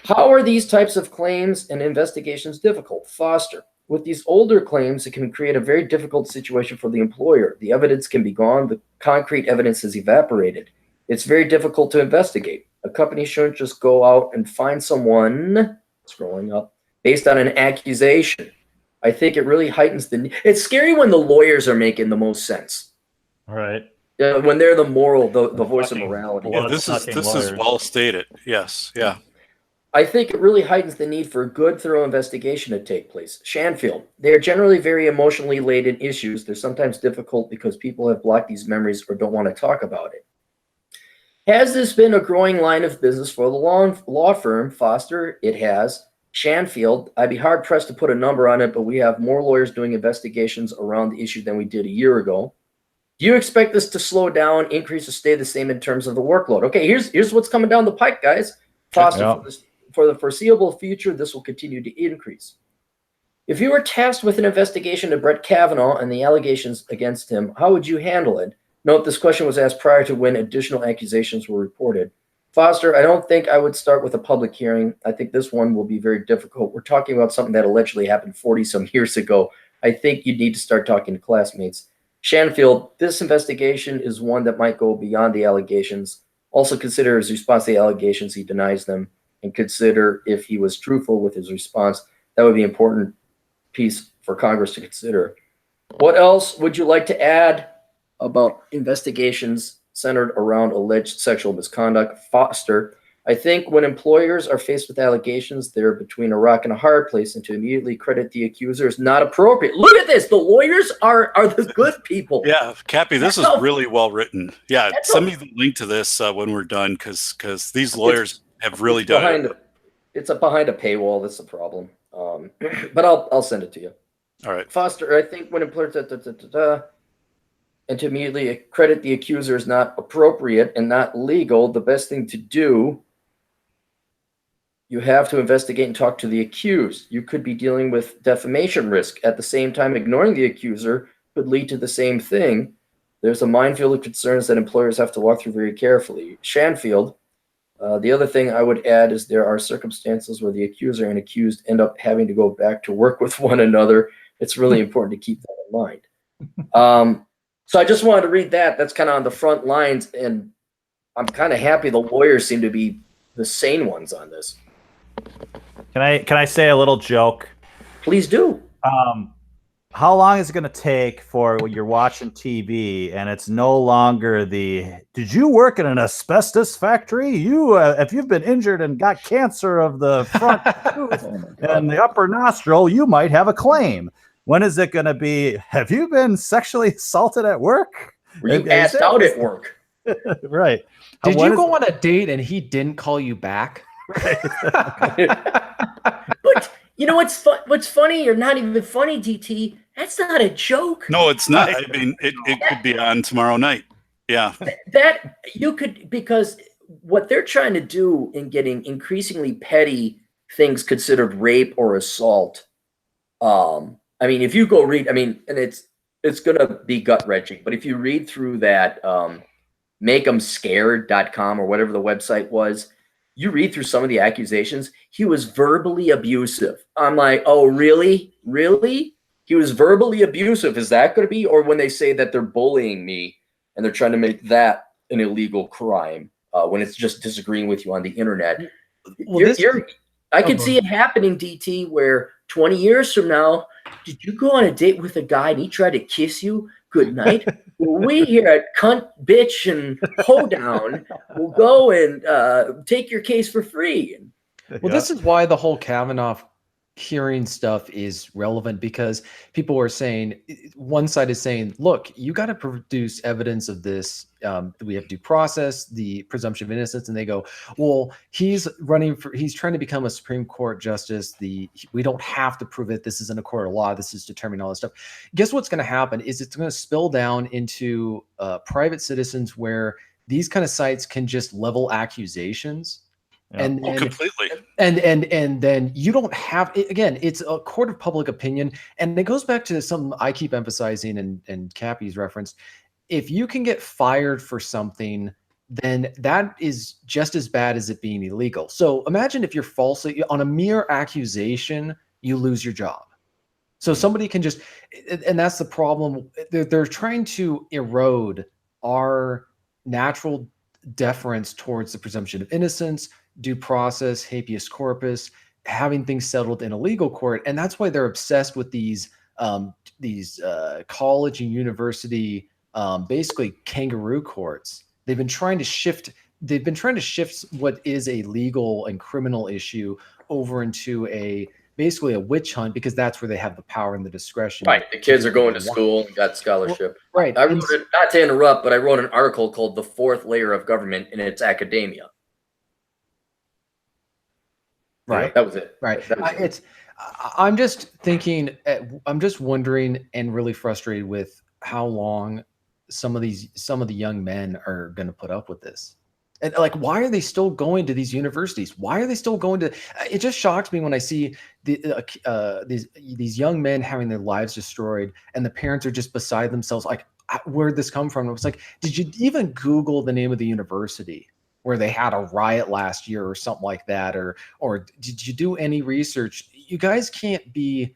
How are these types of claims and investigations difficult? Foster. With these older claims, it can create a very difficult situation for the employer. The evidence can be gone. The concrete evidence has evaporated. It's very difficult to investigate. A company shouldn't just go out and find someone, scrolling up, based on an accusation. I think it really heightens it's scary when the lawyers are making the most sense. All right. When they're the voice of morality. Yeah, this is well stated. Yes. Yeah. I think it really heightens the need for a good, thorough investigation to take place. Shanfield, they are generally very emotionally laden issues. They're sometimes difficult because people have blocked these memories or don't want to talk about it. Has this been a growing line of business for the law firm? Foster, it has. Shanfield, I'd be hard-pressed to put a number on it, but we have more lawyers doing investigations around the issue than we did a year ago. Do you expect this to slow down, increase, or stay the same in terms of the workload? Okay, here's what's coming down the pike, guys. Foster, for the foreseeable future, this will continue to increase. If you were tasked with an investigation of Brett Kavanaugh and the allegations against him, how would you handle it? Note this question was asked prior to when additional accusations were reported. Foster, I don't think I would start with a public hearing. I think this one will be very difficult. We're talking about something that allegedly happened 40-some years ago. I think you need to start talking to classmates. Shanfield, this investigation is one that might go beyond the allegations. Also consider his response to the allegations. He denies them. And consider if he was truthful with his response. That would be an important piece for Congress to consider. What else would you like to add about investigations centered around alleged sexual misconduct? Foster, I think when employers are faced with allegations, they're between a rock and a hard place, and to immediately credit the accuser is not appropriate. Look at this. The lawyers are the good people. Yeah, Cappy, this is really well written. Yeah, send me the link to this when we're done, because these lawyers have really done it. It's behind a paywall. That's the problem. But I'll send it to you. All right. Foster, I think when employers and to immediately credit the accuser is not appropriate and not legal, the best thing to do, you have to investigate and talk to the accused. You could be dealing with defamation risk. At the same time, ignoring the accuser could lead to the same thing. There's a minefield of concerns that employers have to walk through very carefully. Shanfield, the other thing I would add is there are circumstances where the accuser and accused end up having to go back to work with one another. It's really important to keep that in mind. So I just wanted to read that. That's kind of on the front lines, and I'm kind of happy the lawyers seem to be the sane ones on this. Can I say a little joke? Please do. how long is it going to take for when you're watching TV and it's no longer did you work in an asbestos factory? If you've been injured and got cancer of the front tooth and the upper nostril, you might have a claim. When is it going to be, have you been sexually assaulted at work? Were you asked out at work? Right. Did you go on a date and he didn't call you back? But you know what's funny or not even funny, DT? That's not a joke. No, it's not. I mean, it could be on tomorrow night. Yeah. That you could, because what they're trying to do in getting increasingly petty things considered rape or assault. I mean, if you go read, I mean, and it's gonna be gut wrenching, but if you read through that makeemscared.com or whatever the website was, you read through some of the accusations. He was verbally abusive. I'm like, oh, really? Really? He was verbally abusive. Is that going to be? Or when they say that they're bullying me and they're trying to make that an illegal crime when it's just disagreeing with you on the internet. Well, I could see it happening, DT, where 20 years from now, did you go on a date with a guy and he tried to kiss you? Good night. Well, we here at Cunt, Bitch, and Hoedown will go and take your case for free. Well, this is why the whole Kavanaugh hearing stuff is relevant, because people are saying, one side is saying, look, you got to produce evidence of this. We have due process, the presumption of innocence. And they go, well, he's trying to become a Supreme Court justice. We don't have to prove it. This isn't a court of law. This is determining all this stuff. Guess what's going to happen is it's going to spill down into private citizens where these kind of sites can just level accusations. Yeah. And completely. And then you don't have, again, it's a court of public opinion. And it goes back to something I keep emphasizing and Cappy's referenced. If you can get fired for something, then that is just as bad as it being illegal. So imagine if you're falsely, on a mere accusation, you lose your job. So somebody can just, and that's the problem. They're trying to erode our natural deference towards the presumption of innocence, due process, habeas corpus, having things settled in a legal court. And that's why they're obsessed with these college and university, basically kangaroo courts. They've been trying to shift what is a legal and criminal issue over into basically a witch hunt, because that's where they have the power and the discretion. Right. The kids are going to school and got scholarship. Well, right. I wrote it, not to interrupt, but I wrote an article called The Fourth Layer of Government and Its Academia. Right. That was it. Right. I'm just thinking, I'm just wondering and really frustrated with how long some of the young men are going to put up with this. And like, why are they still going to these universities? Why are they still going to? It just shocks me when I see these young men having their lives destroyed, and the parents are just beside themselves. Like, where'd this come from? It was like, did you even Google the name of the university where they had a riot last year or something like that? Or did you do any research? You guys can't be,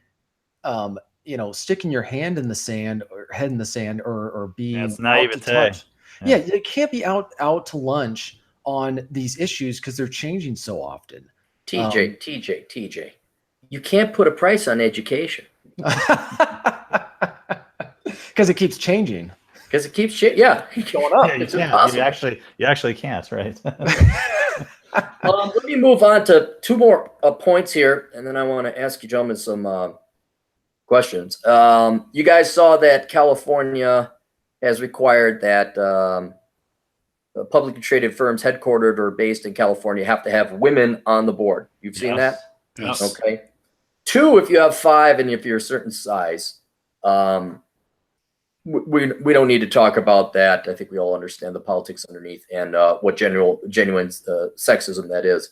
sticking your hand in the sand or head in the sand or being That's naivete. Yeah, you can't be out to lunch on these issues because they're changing so often. TJ, you can't put a price on education. Because it keeps changing. Because it keeps going up. Yeah, it's impossible. You actually can't, right? Let me move on to two more points here, and then I want to ask you gentlemen some questions. You guys saw that California has required that publicly traded firms headquartered or based in California have to have women on the board. You've seen that? Yes. Okay. 2, if you have 5 and if you're a certain size. We don't need to talk about that. I think we all understand the politics underneath and what genuine sexism that is.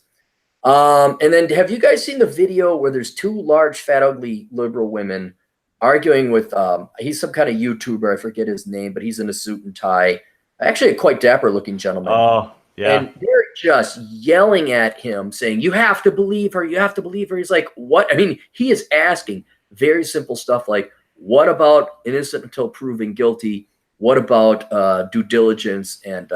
And then have you guys seen the video where there's 2 large, fat, ugly liberal women arguing with, he's some kind of YouTuber, I forget his name, but he's in a suit and tie. Actually a quite dapper looking gentleman. Oh, yeah. And they're just yelling at him saying, you have to believe her. You have to believe her. He's like, what? I mean, he is asking very simple stuff like, what about innocent until proven guilty? What about due diligence? And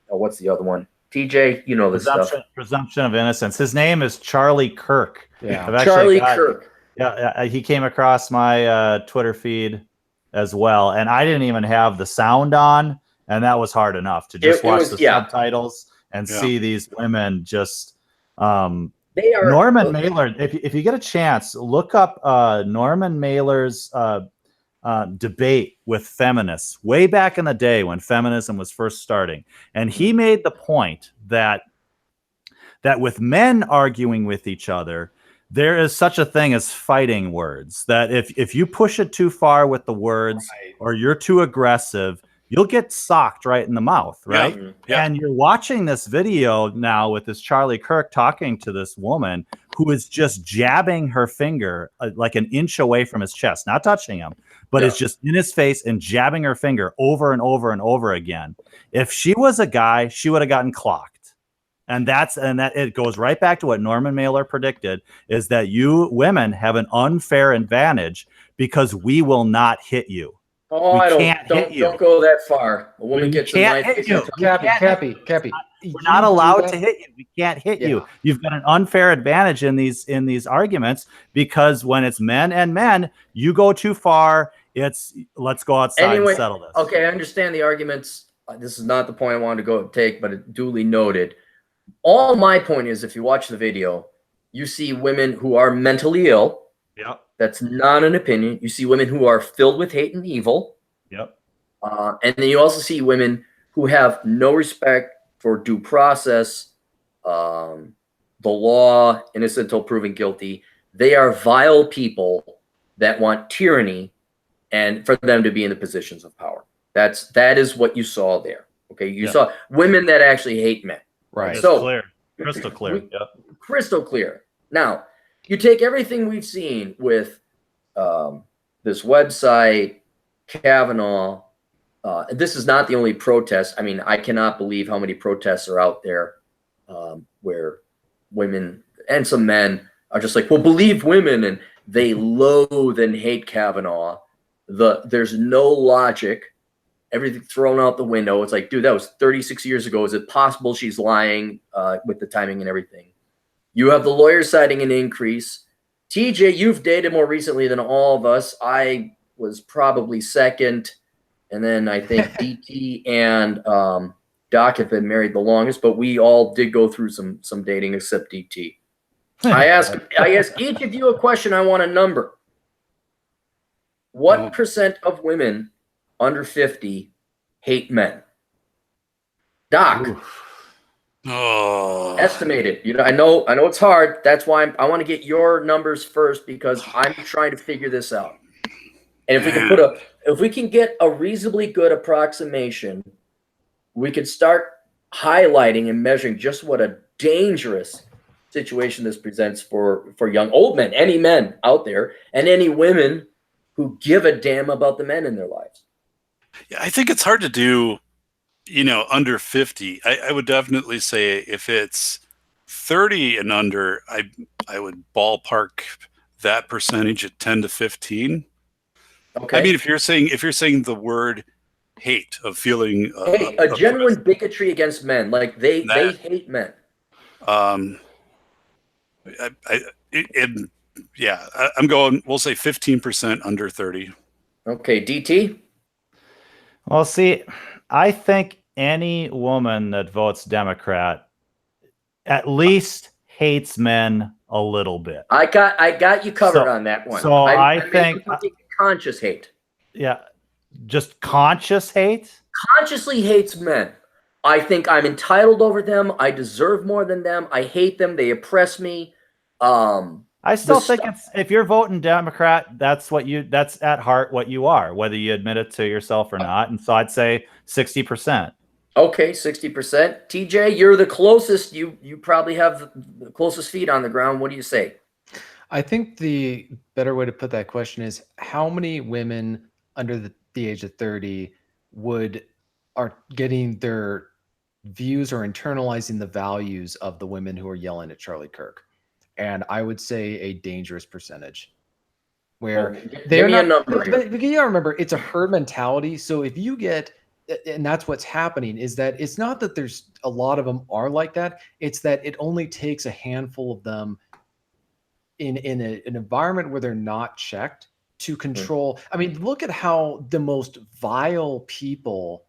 what's the other one? TJ, you know this stuff. Presumption of innocence. His name is Charlie Kirk. Yeah. Charlie Kirk. Yeah, he came across my Twitter feed as well, and I didn't even have the sound on, and that was hard enough to just watch the subtitles and see these women just. They are Norman Mailer. If you get a chance, look up Norman Mailer's debate with feminists way back in the day when feminism was first starting, and he made the point that with men arguing with each other, there is such a thing as fighting words. That if you push it too far with the words, or you're too aggressive, you'll get socked right in the mouth, right? Yeah. And you're watching this video now with this Charlie Kirk talking to this woman who is just jabbing her finger like an inch away from his chest, not touching him, but it's just in his face and jabbing her finger over and over and over again. If she was a guy, she would have gotten clocked. And that it goes right back to what Norman Mailer predicted, is that you women have an unfair advantage because we will not hit you. Oh, don't go that far. A woman gets a knife. Cappy. We're not allowed to hit you. We can't hit you. You've got an unfair advantage in these arguments, because when it's men and men, you go too far. It's let's go outside and settle this. Okay, I understand the arguments. This is not the point I wanted to go take, but it duly noted. All my point is, if you watch the video, you see women who are mentally ill. Yep. That's not an opinion. You see women who are filled with hate and evil. Yep. And then you also see women who have no respect for due process, the law, innocent until proven guilty. They are vile people that want tyranny and for them to be in the positions of power. That is what you saw there. Okay. You saw women that actually hate men. Right. So clear. Crystal clear. Crystal clear. Now, you take everything we've seen with this website, Kavanaugh. This is not the only protest. I mean, I cannot believe how many protests are out there where women and some men are just like, well, believe women, and they loathe and hate Kavanaugh. There's no logic. Everything thrown out the window. It's like, dude, that was 36 years ago. Is it possible she's lying with the timing and everything? You have the lawyers citing an increase. TJ, you've dated more recently than all of us. I was probably second. And then I think DT and Doc have been married the longest, but we all did go through some dating except DT. I ask each of you a question. I want a number. What percent of women under 50 hate men? Doc. Estimated. I know it's hard. That's why I want to get your numbers first, because I'm trying to figure this out. And if we can get a reasonably good approximation, we could start highlighting and measuring just what a dangerous situation this presents for young, old men, any men out there, and any women who give a damn about the men in their lives. Yeah, I think it's hard to do, under 50. I would definitely say if it's 30 and under, I would ballpark that percentage at 10 to 15. Okay. I mean, if you're saying the word hate, of feeling a genuine bigotry against men, like they hate men. I'm going. We'll say 15% under 30. Okay, DT. Well, see, I think any woman that votes Democrat at least hates men a little bit. I got you covered on that one. So I think conscious hate. Yeah, just conscious hate. Consciously hates men. I think I'm entitled over them. I deserve more than them. I hate them. They oppress me. I still think if you're voting Democrat, that's at heart what you are, whether you admit it to yourself or not. And so I'd say 60%. Okay, 60%. TJ, you're the closest. You probably have the closest feet on the ground. What do you say? I think the better way to put that question is, how many women under the age of 30 are getting their views or internalizing the values of the women who are yelling at Charlie Kirk? And I would say a dangerous percentage, where they're not. But you gotta remember, it's a herd mentality. So if you get, and that's what's happening, is that it's not that there's a lot of them are like that. It's that it only takes a handful of them in an environment where they're not checked to control. I mean, look at how the most vile people,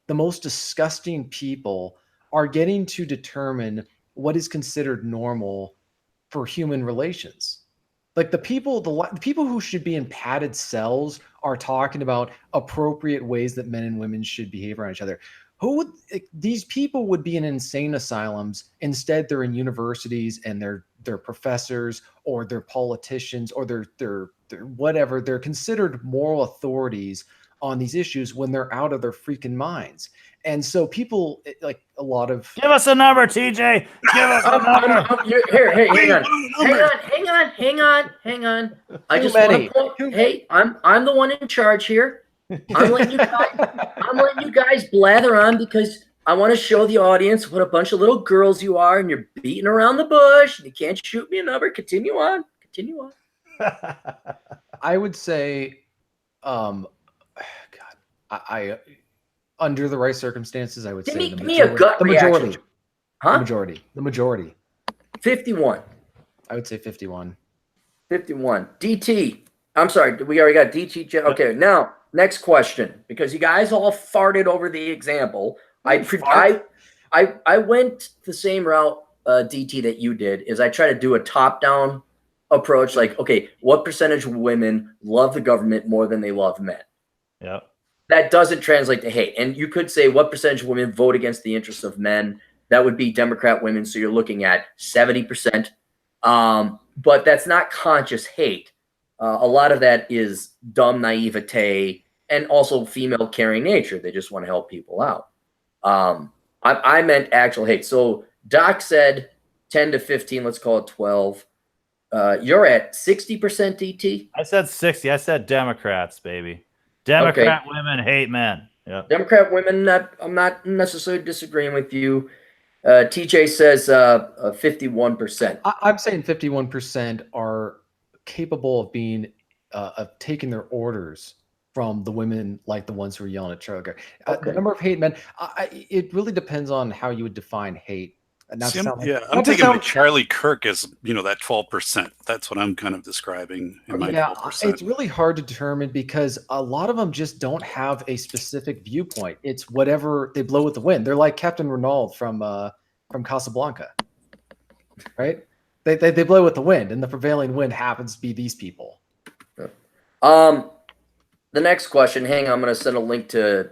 the most disgusting people are getting to determine what is considered normal for human relations. Like the people who should be in padded cells are talking about appropriate ways that men and women should behave around each other. These people would be in insane asylums. Instead, they're in universities and they're professors or they're politicians or they're whatever. They're considered moral authorities on these issues when they're out of their freaking minds. And so people, like a lot of... Give us a number, TJ. Give us a number. Here, hang on. I just want to point. Hey, I'm the one in charge here. I'm letting you guys blather on because I want to show the audience what a bunch of little girls you are, and you're beating around the bush, and you can't shoot me a number. Continue on. I would say, I under the right circumstances, I would say give me a gut reaction. Huh? The majority. 51. I would say 51. 51. DT. I'm sorry. We already got DT. Okay. Now, next question, because you guys all farted over the example. I went the same route, DT, that you did. Is I try to do a top-down approach. Like, okay, what percentage of women love the government more than they love men? Yeah. That doesn't translate to hate. And you could say what percentage of women vote against the interests of men. That would be Democrat women. So you're looking at 70%. But that's not conscious hate. A lot of that is dumb naivete and also female caring nature. They just want to help people out. I meant actual hate. So Doc said 10 to 15. Let's call it 12. You're at 60%, DT? I said 60. I said Democrats, baby. Democrat women hate men. Yep. Democrat women, I'm not necessarily disagreeing with you. TJ says 51%. I'm saying 51% are capable of being of taking their orders from the women, like the ones who are yelling at Charlie. The number of hate men, it really depends on how you would define hate. I'm thinking of Charlie Kirk as, that 12%. That's what I'm kind of describing in my 12%. It's really hard to determine because a lot of them just don't have a specific viewpoint. It's whatever they blow with the wind. They're like Captain Renault from Casablanca, right? They blow with the wind, and the prevailing wind happens to be these people. The next question. Hang on, I'm going to send a link to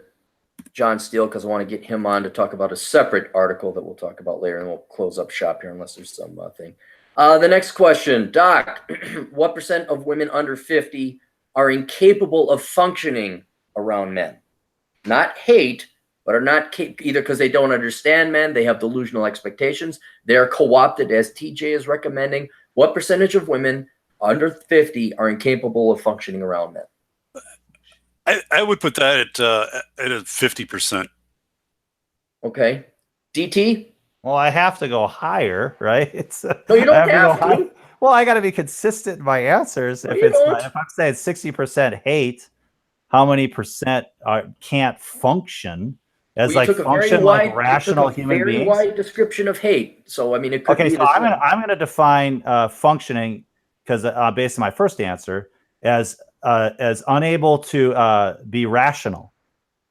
John Steele because I want to get him on to talk about a separate article that we'll talk about later, and we'll close up shop here unless there's some thing. The next question, Doc, what percent of women under 50 are incapable of functioning around men? Not hate, but are not either because they don't understand men, they have delusional expectations, they're co-opted, as TJ is recommending. What percentage of women under 50 are incapable of functioning around men? I would put that at a 50%. Okay. DT? Well, I have to go higher, right? No, you don't have to. Well, I got to be consistent in my answers. No, if I'm saying 60% hate, how many percent can't function as function like rational human beings? Very wide description of hate. So I mean, it could be. So I'm going to define functioning because based on my first answer as unable to be rational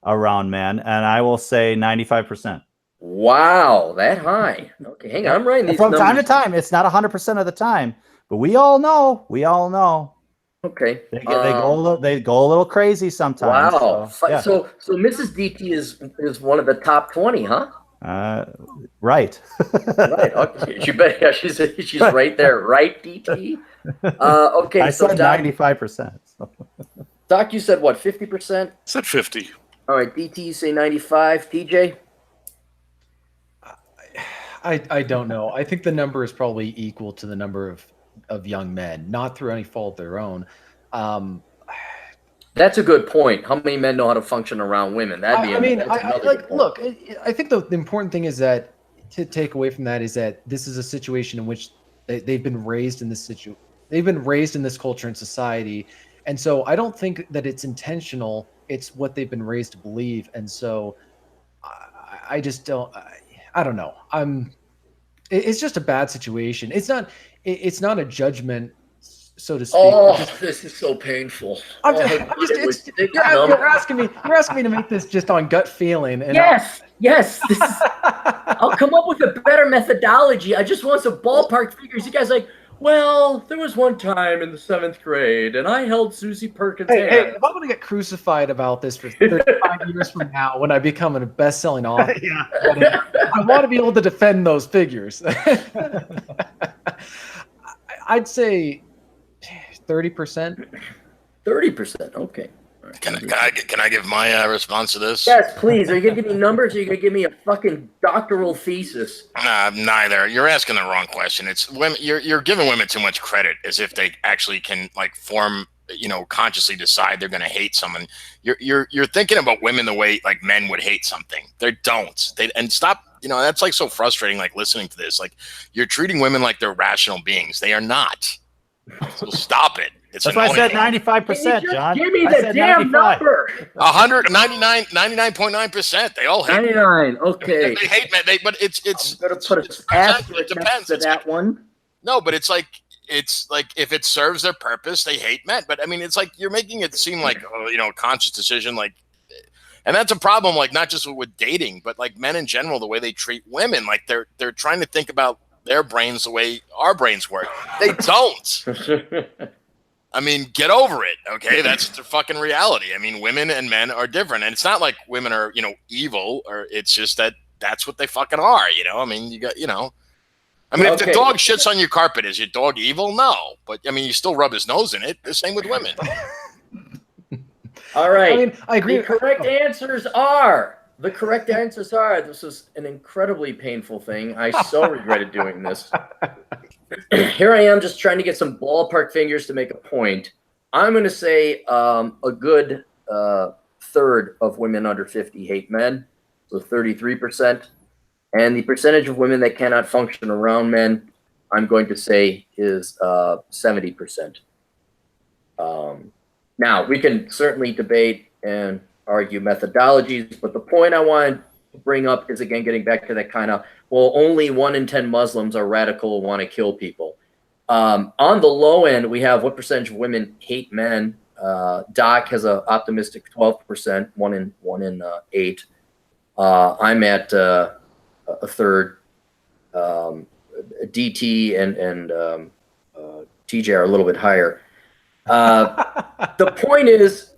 around men, and I will say 95%. Wow, that high. Okay, hang on, I'm writing these from numbers. time to time. It's not 100% of the time, but we all know. Okay, they go a little crazy sometimes. Wow. So Mrs. DT is one of the top 20, huh? Right. Right. Okay. You bet. Yeah, she's right there, right, DT? Okay. I said 95%. Doc, you said what? 50%? I said 50. All right, DT, you say 95. TJ? I don't know. I think the number is probably equal to the number of young men, not through any fault of their own. That's a good point. How many men know how to function around women? Look, I think the important thing is that to take away from that is that this is a situation in which they've been raised in this situation. They've been raised in this culture and society. And so I don't think that it's intentional. It's what they've been raised to believe. And so I just don't, I don't know. It's just a bad situation. It's not, it's not a judgment, so to speak. Oh, this is so painful. You're asking me to make this just on gut feeling. And yes. I'll come up with a better methodology. I just want some ballpark figures. You guys like, well, there was one time in the 7th grade, and I held Susie Perkins' hand. Hey, if I'm going to get crucified about this for 35 years from now, when I become a best-selling author, I want to be able to defend those figures. I'd say 30%. 30%. Okay. Right. Can I give my response to this? Yes, please. Are you gonna give me numbers, or are you gonna give me a fucking doctoral thesis? Neither. You're asking the wrong question. It's women. You're giving women too much credit, as if they actually can form, consciously decide they're gonna hate someone. You're thinking about women the way men would hate something. They don't. And stop. That's so frustrating. Listening to this, you're treating women like they're rational beings. They are not. So stop it. That's why I said 95%, John. Give me the damn 95. Number. 99.9%. They all hate 99. Okay. They hate men. But it's. I'm gonna put an asterisk next to that one. No, but it's if it serves their purpose, they hate men. But I mean, it's you're making it seem a conscious decision. And that's a problem. Not just with dating, but men in general, the way they treat women. They're trying to think about their brains the way our brains work. They don't. I mean, get over it, okay? That's the fucking reality. I mean, women and men are different, and it's not like women are, evil, or it's just that's what they fucking are, I mean, you got, I mean, if the dog shits on your carpet, is your dog evil? No, but I mean, you still rub his nose in it. The same with women. All right. I mean, I agree. The correct answers are. This is an incredibly painful thing. I so regretted doing this. Here I am just trying to get some ballpark figures to make a point. I'm going to say a good third of women under 50 hate men, so 33%. And the percentage of women that cannot function around men, I'm going to say, is 70%. Now, we can certainly debate and argue methodologies, but the point I want to bring up is, again, getting back to that kind of, well, only 1 in 10 Muslims are radical and want to kill people. On the low end, we have what percentage of women hate men. Doc has an optimistic 12%, 1 in 8. I'm at a third. DT and TJ are a little bit higher. The point is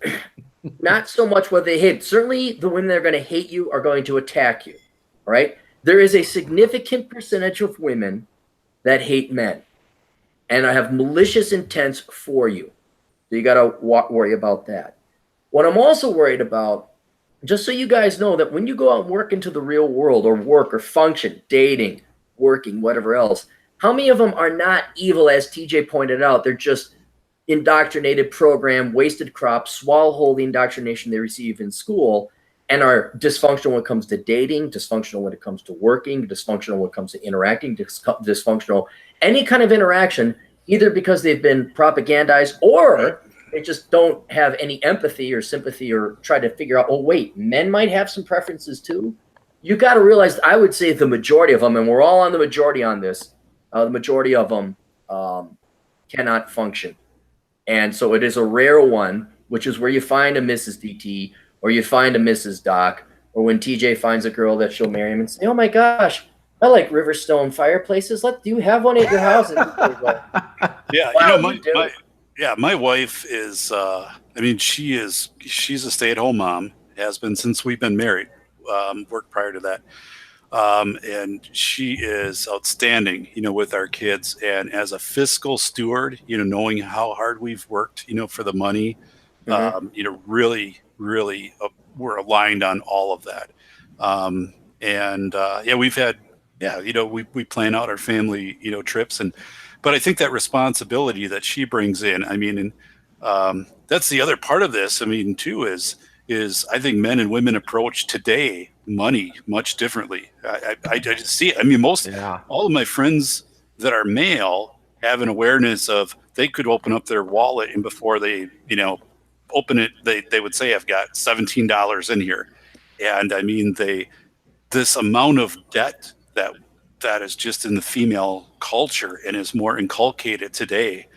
not so much what they hate. Certainly the women that are going to hate you are going to attack you, all right? There is a significant percentage of women that hate men and I have malicious intents for you. So you got to worry about that. What I'm also worried about, just so you guys know, that when you go out and work into the real world, or work or function, dating, working, whatever else, how many of them are not evil, as TJ pointed out? They're just indoctrinated, program, wasted crops, swallow the indoctrination they receive in school, and are dysfunctional when it comes to dating, dysfunctional when it comes to working, dysfunctional when it comes to interacting, dysfunctional any kind of interaction, either because they've been propagandized or they just don't have any empathy or sympathy, or try to figure out, oh, wait, men might have some preferences too. You got to realize, I would say the majority of them, and we're all on the majority on this, the majority of them cannot function. And so it is a rare one, which is where you find a Mrs. DT, or you find a Mrs. Doc, or when TJ finds a girl that she'll marry him and say, oh my gosh, I like Riverstone fireplaces. Do you have one at your house? Yeah, wow, my wife is, she's a stay-at-home mom, has been since we've been married, worked prior to that. And she is outstanding, with our kids, and as a fiscal steward, knowing how hard we've worked, for the money, really, really, we're aligned on all of that. We've had, we plan out our family, trips, but I think that responsibility that she brings in, that's the other part of this. Too, is I think men and women approach today money much differently. I just see it. All of my friends that are male have an awareness of, they could open up their wallet, and before they, open it, they would say, I've got $17 in here. And this amount of debt that that is just in the female culture and is more inculcated today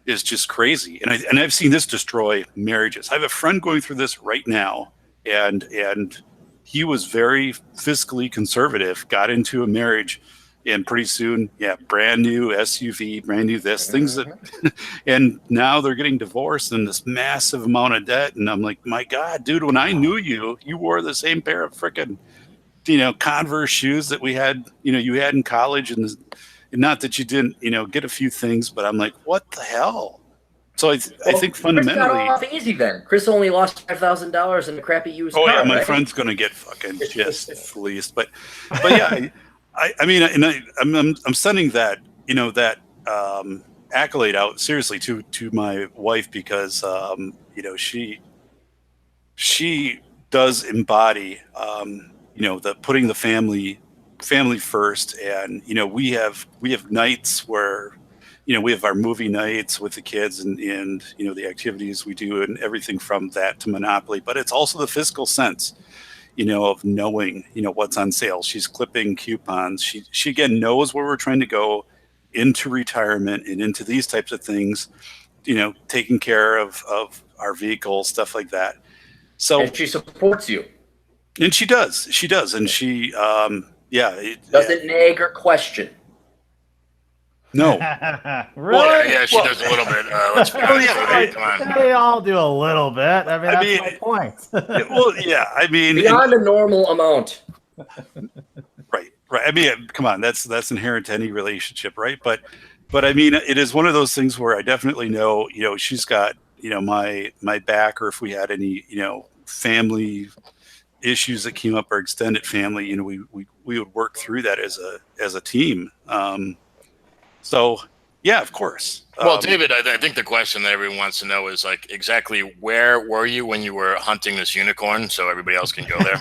is just crazy. And I've seen this destroy marriages. I have a friend going through this right now, and he was very fiscally conservative, got into a marriage, and pretty soon, brand new SUV, brand new this, things that, and now they're getting divorced and this massive amount of debt. And I'm like, my God, dude, when I knew you, you wore the same pair of frickin', Converse shoes that we had, you had in college, and not that you didn't, get a few things, but I'm like, what the hell? So I think fundamentally, Chris got off easy then. Chris only lost $5,000 in a crappy used car. Oh yeah, my right? friend's gonna get fucking just fleeced. But yeah, I mean, and I'm sending that accolade out seriously to my wife, because she does embody the putting the family first. And we have nights where we have our movie nights with the kids, and the activities we do, and everything from that to Monopoly. But it's also the fiscal sense of knowing what's on sale. She's clipping coupons. She again knows where we're trying to go into retirement and into these types of things, taking care of our vehicle, stuff like that. So, and she supports you. And she does. And she, doesn't nag or question. No. Really? Well, yeah, she does a little bit. Let's be honest. Come on. They all do a little bit. I mean, that's my point. Well, yeah. I mean, beyond a normal amount. Right. I mean, come on. That's inherent to any relationship, right? But I mean, it is one of those things where I definitely know, she's got, my back, or if we had any, family issues that came up, our extended family, we would work through that as a team. So yeah, of course. Well, David, I think the question that everyone wants to know is like, exactly where were you when you were hunting this unicorn, so everybody else can go there.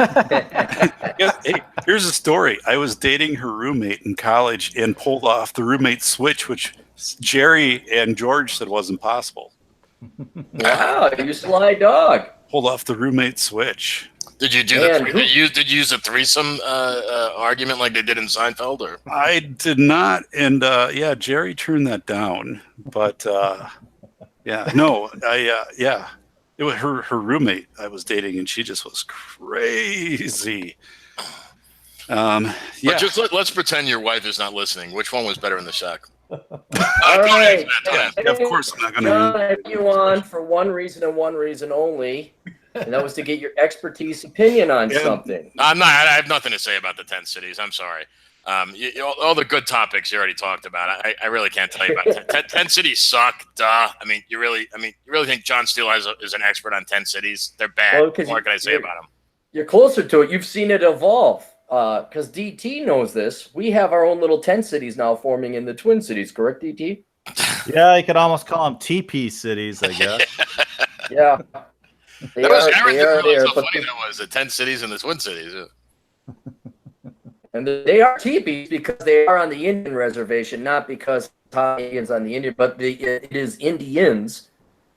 Yeah, hey, here's a story. I was dating her roommate in college and pulled off the roommate switch, which Jerry and George said wasn't possible. Wow, you sly dog. Pulled off the roommate switch. Did you do did you use a threesome argument like they did in Seinfeld? Or I did not, and Jerry turned that down. But it was her roommate I was dating, and she just was crazy. But just let's pretend your wife is not listening. Which one was better in the shack? All right. Of course, I'm not going to have you on for one reason and one reason only. And that was to get your expertise opinion on something. I have nothing to say about the 10 cities. I'm sorry. All the good topics you already talked about. I really can't tell you about 10 cities suck. Duh. I mean, you really think John Steele is an expert on 10 cities? They're bad. What more can I say about them? You're closer to it. You've seen it evolve. Because DT knows this. We have our own little 10 cities now forming in the Twin Cities. Correct, DT? Yeah, you could almost call them TP cities, I guess. Yeah. That was the 10 cities in the Twin Cities. Yeah. And they are teepees because they are on the Indian reservation, not because Indians on the Indian, but it is Indians,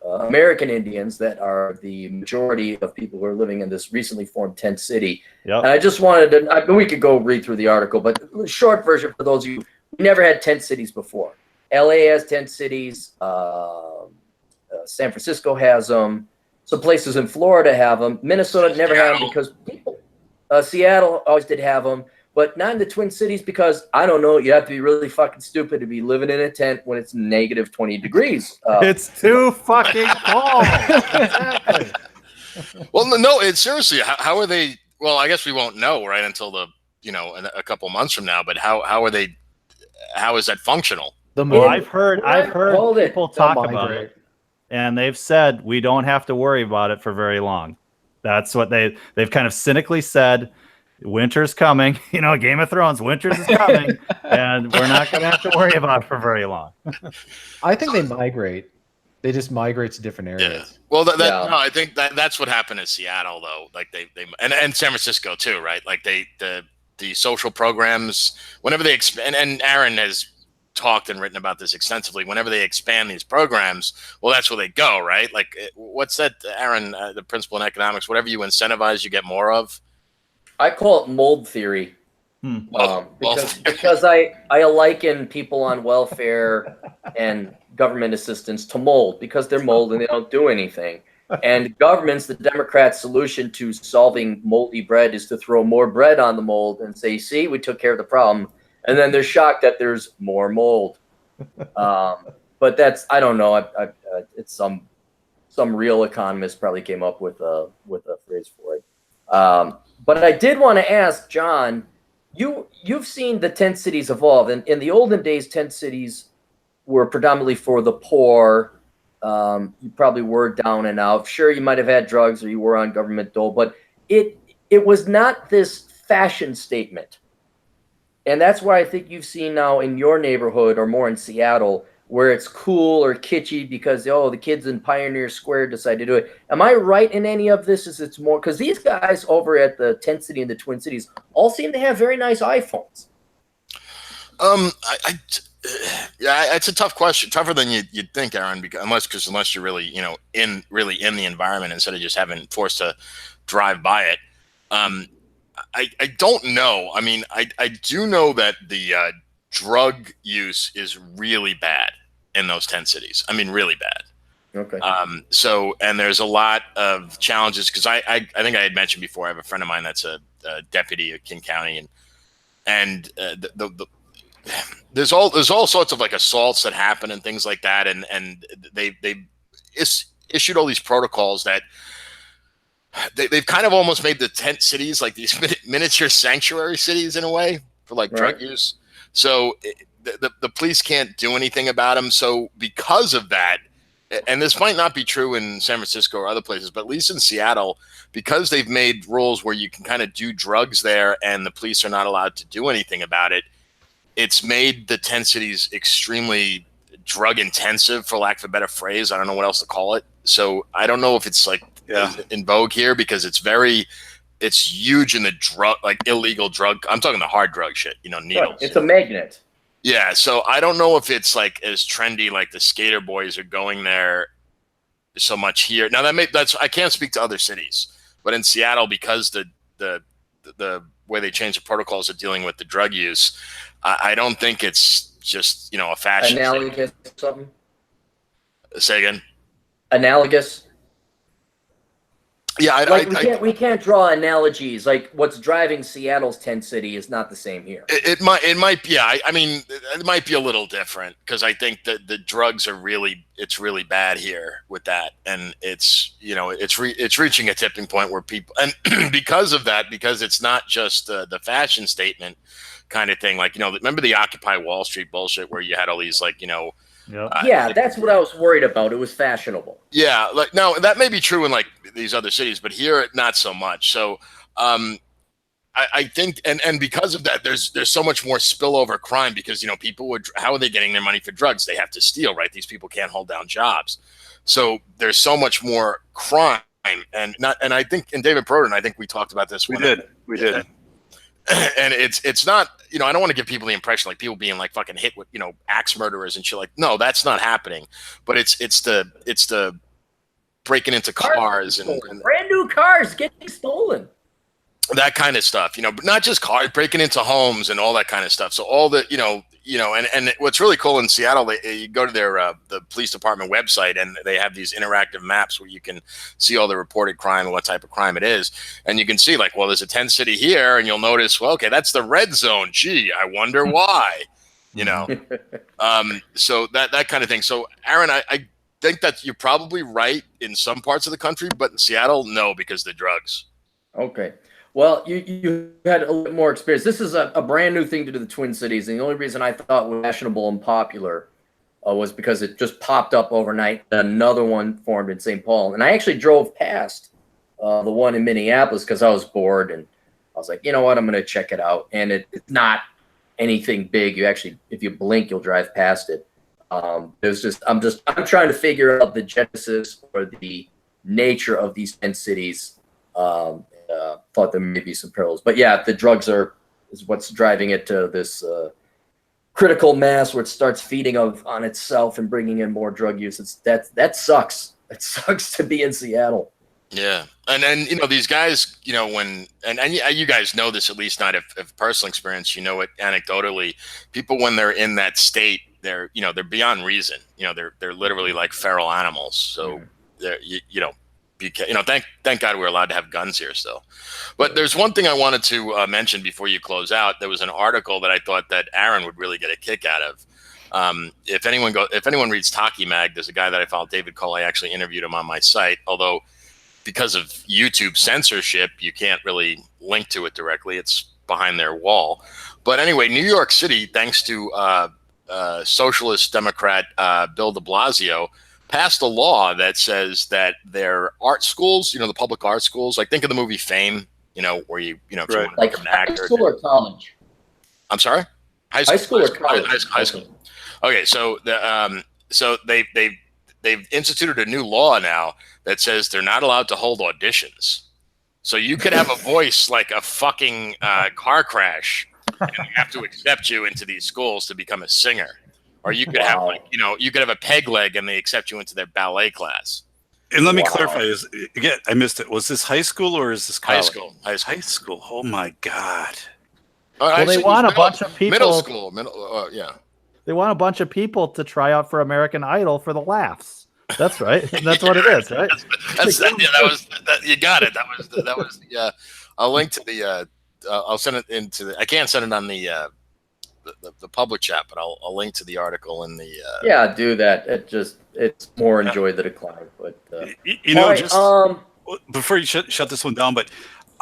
American Indians, that are the majority of people who are living in this recently formed tent city. Yep. And I just wanted to, we could go read through the article, but short version for those of you who never had tent cities before. LA has tent cities. San Francisco has them. Some places in Florida have them. Minnesota never had them because people. Seattle always did have them, but not in the Twin Cities because, I don't know, you have to be really fucking stupid to be living in a tent when it's negative 20 degrees. It's too fucking cold. Exactly. Well, no, it's seriously, how are they? Well, I guess we won't know right until in a couple months from now, but how are they? How is that functional? I've heard people talk about it. And they've said we don't have to worry about it for very long. That's what they've kind of cynically said. Winter's coming, Game of Thrones. Winter's is coming, and we're not going to have to worry about it for very long. I think they migrate. They just migrate to different areas. Yeah. Well, no, I think that's what happened in Seattle, though. Like they and San Francisco too, right? Like the social programs whenever they expand, and Aaron has talked and written about this extensively. Whenever they expand these programs, well, that's where they go, right? Like, what's that, Aaron? The principle in economics: whatever you incentivize, you get more of. I call it mold theory. Because I liken people on welfare and government assistance to mold, because they're mold and they don't do anything. And governments, the Democrats' solution to solving moldy bread is to throw more bread on the mold and say, see, we took care of the problem. And then they're shocked that there's more mold. But that's, I don't know. It's some real economist probably came up with a phrase for it. But I did want to ask, John, you've seen the tent cities evolve. And in the olden days, tent cities were predominantly for the poor. You probably were down and out. Sure, you might have had drugs or you were on government dole, but it was not this fashion statement. And that's why I think you've seen now in your neighborhood, or more in Seattle, where it's cool or kitschy because, the kids in Pioneer Square decide to do it. Am I right in any of this? Is it's more because these guys over at the Tent City and the Twin Cities all seem to have very nice iPhones? Yeah, it's a tough question, tougher than you'd think, Aaron. Unless you're really in the environment instead of just having forced to drive by it. I don't know. I mean, I do know that the drug use is really bad in those 10 cities. I mean, really bad. Okay. And there's a lot of challenges because I think I had mentioned before, I have a friend of mine that's a deputy at King County, and there's all sorts of like assaults that happen and things like that, and they issued all these protocols that they've kind of almost made the tent cities like these miniature sanctuary cities in a way for like drug use. So the police can't do anything about them. So because of that, and this might not be true in San Francisco or other places, but at least in Seattle, because they've made rules where you can kind of do drugs there and the police are not allowed to do anything about it, it's made the tent cities extremely drug intensive, for lack of a better phrase. I don't know what else to call it. So I don't know if it's like in vogue here because it's huge in the drug, like illegal drug. I'm talking the hard drug shit, needles. Right. It's a magnet. Yeah. So I don't know if it's like as trendy, like the skater boys are going there so much here. Now I can't speak to other cities, but in Seattle, because the way they change the protocols of dealing with the drug use, I don't think it's just, a fashion. Analogous something? Say again? Analogous? Yeah, we can't draw analogies. Like what's driving Seattle's tent city is not the same here. It might be. Yeah, I mean, it might be a little different because I think that the drugs are it's really bad here with that, and it's it's reaching a tipping point where people, and because of that, because it's not just the fashion statement kind of thing. Like remember the Occupy Wall Street bullshit where you had all these like that's what I was worried about. It was fashionable. Yeah, like no, that may be true in like these other cities, but here not so much. So I think, and because of that, there's so much more spillover crime because people how are they getting their money for drugs? They have to steal, right? These people can't hold down jobs, so there's so much more crime, and I think in David Broden, I think we talked about this. We did. And it's not, I don't want to give people the impression like people being like fucking hit with, axe murderers and shit. Like, no, that's not happening. But it's the breaking into cars and brand new cars getting stolen. That kind of stuff, but not just cars, breaking into homes and all that kind of stuff. So all the, and what's really cool in Seattle, you go to their the police department website and they have these interactive maps where you can see all the reported crime and what type of crime it is, and you can see like, well, there's a tent city here, and you'll notice, well, okay, that's the red zone. Gee, I wonder why, so that kind of thing. So Aaron, I think that you're probably right in some parts of the country, but in Seattle, no, because the drugs. Okay. Well, you had a little more experience. This is a brand new thing to do the Twin Cities, and the only reason I thought it was fashionable and popular was because it just popped up overnight. Another one formed in St. Paul, and I actually drove past the one in Minneapolis because I was bored, and I was like, you know what, I'm going to check it out. And it's not anything big. You actually, if you blink, you'll drive past it. I'm trying to figure out the genesis or the nature of these 10 cities. Thought there may be some parallels, but yeah, the drugs is what's driving it to this critical mass where it starts feeding on itself and bringing in more drug use. That sucks. It sucks to be in Seattle. Yeah, and then these guys, and you guys know this, at least not if personal experience, you know it anecdotally. People, when they're in that state, they're they're beyond reason. They're literally like feral animals. So they're thank God we're allowed to have guns here still. But there's one thing I wanted to mention before you close out. There was an article that I thought that Aaron would really get a kick out of. If anyone reads Taki Mag, there's a guy that I follow, David Cole. I actually interviewed him on my site, although because of YouTube censorship, you can't really link to it directly. It's behind their wall. But anyway, New York City, thanks to Socialist Democrat Bill de Blasio, passed a law that says that their art schools, the public art schools, like think of the movie Fame, where if you want to like become an high actor. school or college? I'm sorry? High school or college? High school. Okay, so they've instituted a new law now that says they're not allowed to hold auditions. So you could have a voice like a fucking car crash, and they have to accept you into these schools to become a singer. Or you could have you could have a peg leg and they accept you into their ballet class. And let me clarify this again. I missed it. Was this high school or is this college? High school. Oh my God. Well, they want a bunch of people. Middle school. Yeah. They want a bunch of people to try out for American Idol for the laughs. That's right. That's what it is, right? You got it. That was yeah. I'll link to the. I'll send it into the. I can't send it on the public chat, but I'll link to the article in the. Yeah, do that. It's more enjoy the decline. But before you shut this one down, but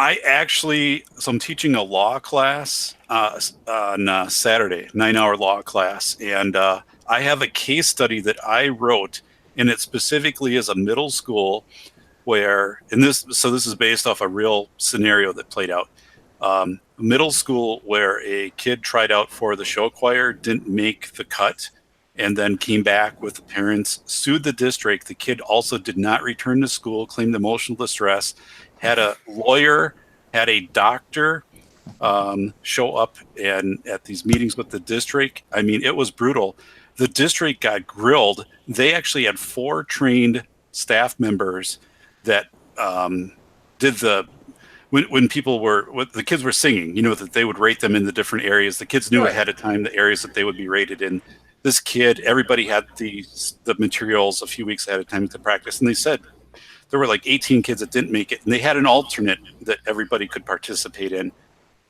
I actually, so I'm teaching a law class on Saturday, 9-hour law class, and I have a case study that I wrote, and it specifically is a middle school where, this is based off a real scenario that played out. Middle school where a kid tried out for the show choir, didn't make the cut, and then came back with the parents, sued the district. The kid also did not return to school, claimed emotional distress, had a lawyer, had a doctor show up and at these meetings with the district. I mean, it was brutal. The district got grilled. They actually had 4 trained staff members that did when the kids were singing, that they would rate them in the different areas. The kids knew ahead of time the areas that they would be rated in. This kid, everybody had the materials a few weeks ahead of time to practice, and they said there were like 18 kids that didn't make it, and they had an alternate that everybody could participate in.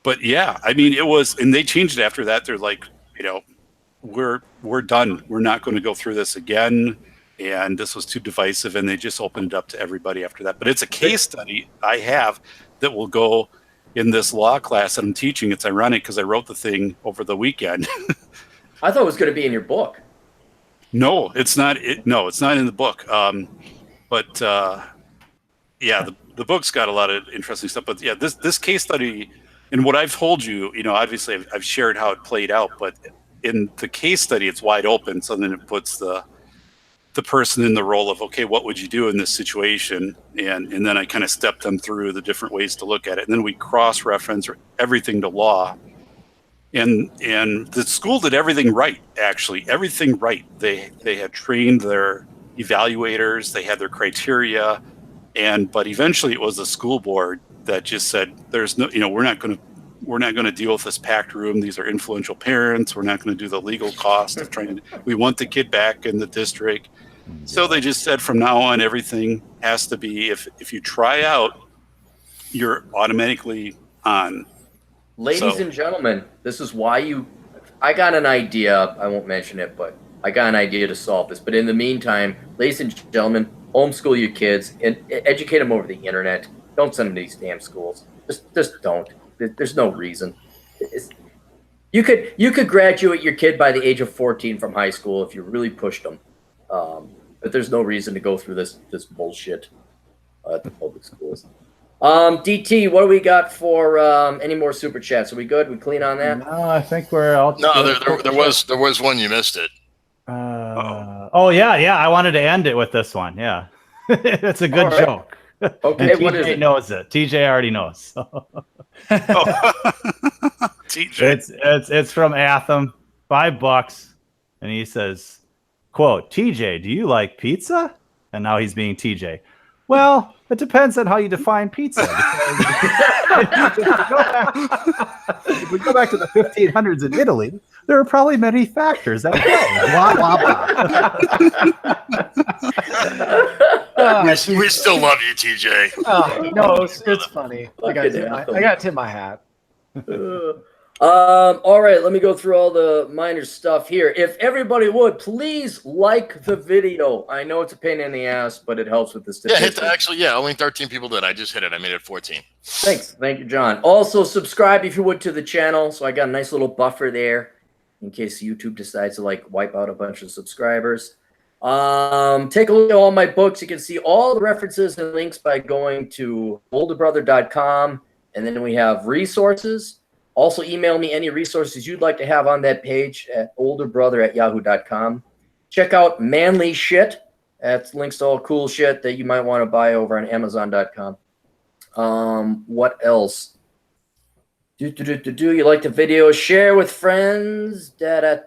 But yeah, I mean, it was, and they changed it after that. They're like, we're done. We're not going to go through this again. And this was too divisive, and they just opened it up to everybody after that. But it's a case study I have that will go in this law class that I'm teaching. It's ironic because I wrote the thing over the weekend. I thought it was going to be in your book. No, it's not. It's not in the book. But yeah, the book's got a lot of interesting stuff. But yeah, this case study, and what I've told you, obviously I've shared how it played out, but in the case study, it's wide open. So then it puts the person in the role of, okay, what would you do in this situation? And then I kind of step them through the different ways to look at it. And then we cross-reference everything to law. And the school did everything right, actually, everything right. They had trained their evaluators, they had their criteria, but eventually it was the school board that just said, there's no, we're not going to deal with this packed room. These are influential parents. We're not going to do the legal cost of trying to, we want the kid back in the district. So they just said from now on, everything has to be, if you try out, you're automatically on. Ladies and gentlemen, this is why I got an idea. I won't mention it, but I got an idea to solve this. But in the meantime, ladies and gentlemen, homeschool your kids and educate them over the internet. Don't send them to these damn schools. Just don't. There's no reason. You could graduate your kid by the age of 14 from high school if you really pushed them. But there's no reason to go through this bullshit at the public schools. DT, what do we got for any more super chats? Are we good? We clean on that? No, I think we're out. No, there was one, you missed it. Oh yeah. I wanted to end it with this one. Yeah, it's a good joke. Okay, and what is TJ it? knows it. TJ already knows. So. TJ. It's from Atham, $5, and he says, quote, TJ, do you like pizza? And now he's being TJ. Well, it depends on how you define pizza. If we go back to the 1500s in Italy, there are probably many factors at play. Blah, blah, blah. We still love you, TJ. No, it's funny. I got tip my hat. All right, let me go through all the minor stuff here. If everybody would please like the video. I know it's a pain in the ass, but it helps with the statistics. Only 13 people did. I just hit it. I made it 14. Thanks. Thank you, John. Also, subscribe if you would to the channel. So I got a nice little buffer there in case YouTube decides to like wipe out a bunch of subscribers. Take a look at all my books. You can see all the references and links by going to olderbrother.com. And then we have resources. Also, email me any resources you'd like to have on that page at olderbrother@yahoo.com. Check out Manly Shit. That's links to all cool shit that you might want to buy over on Amazon.com. What else? You like the video? Share with friends. I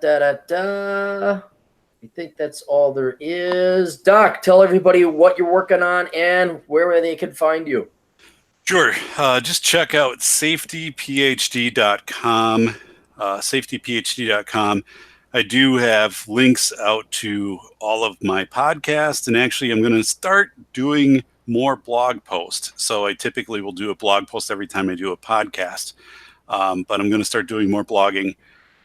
think that's all there is. Doc, tell everybody what you're working on and where they can find you. Sure. Just check out safetyphd.com. Safetyphd.com. I do have links out to all of my podcasts, and actually I'm going to start doing more blog posts. So I typically will do a blog post every time I do a podcast, but I'm going to start doing more blogging.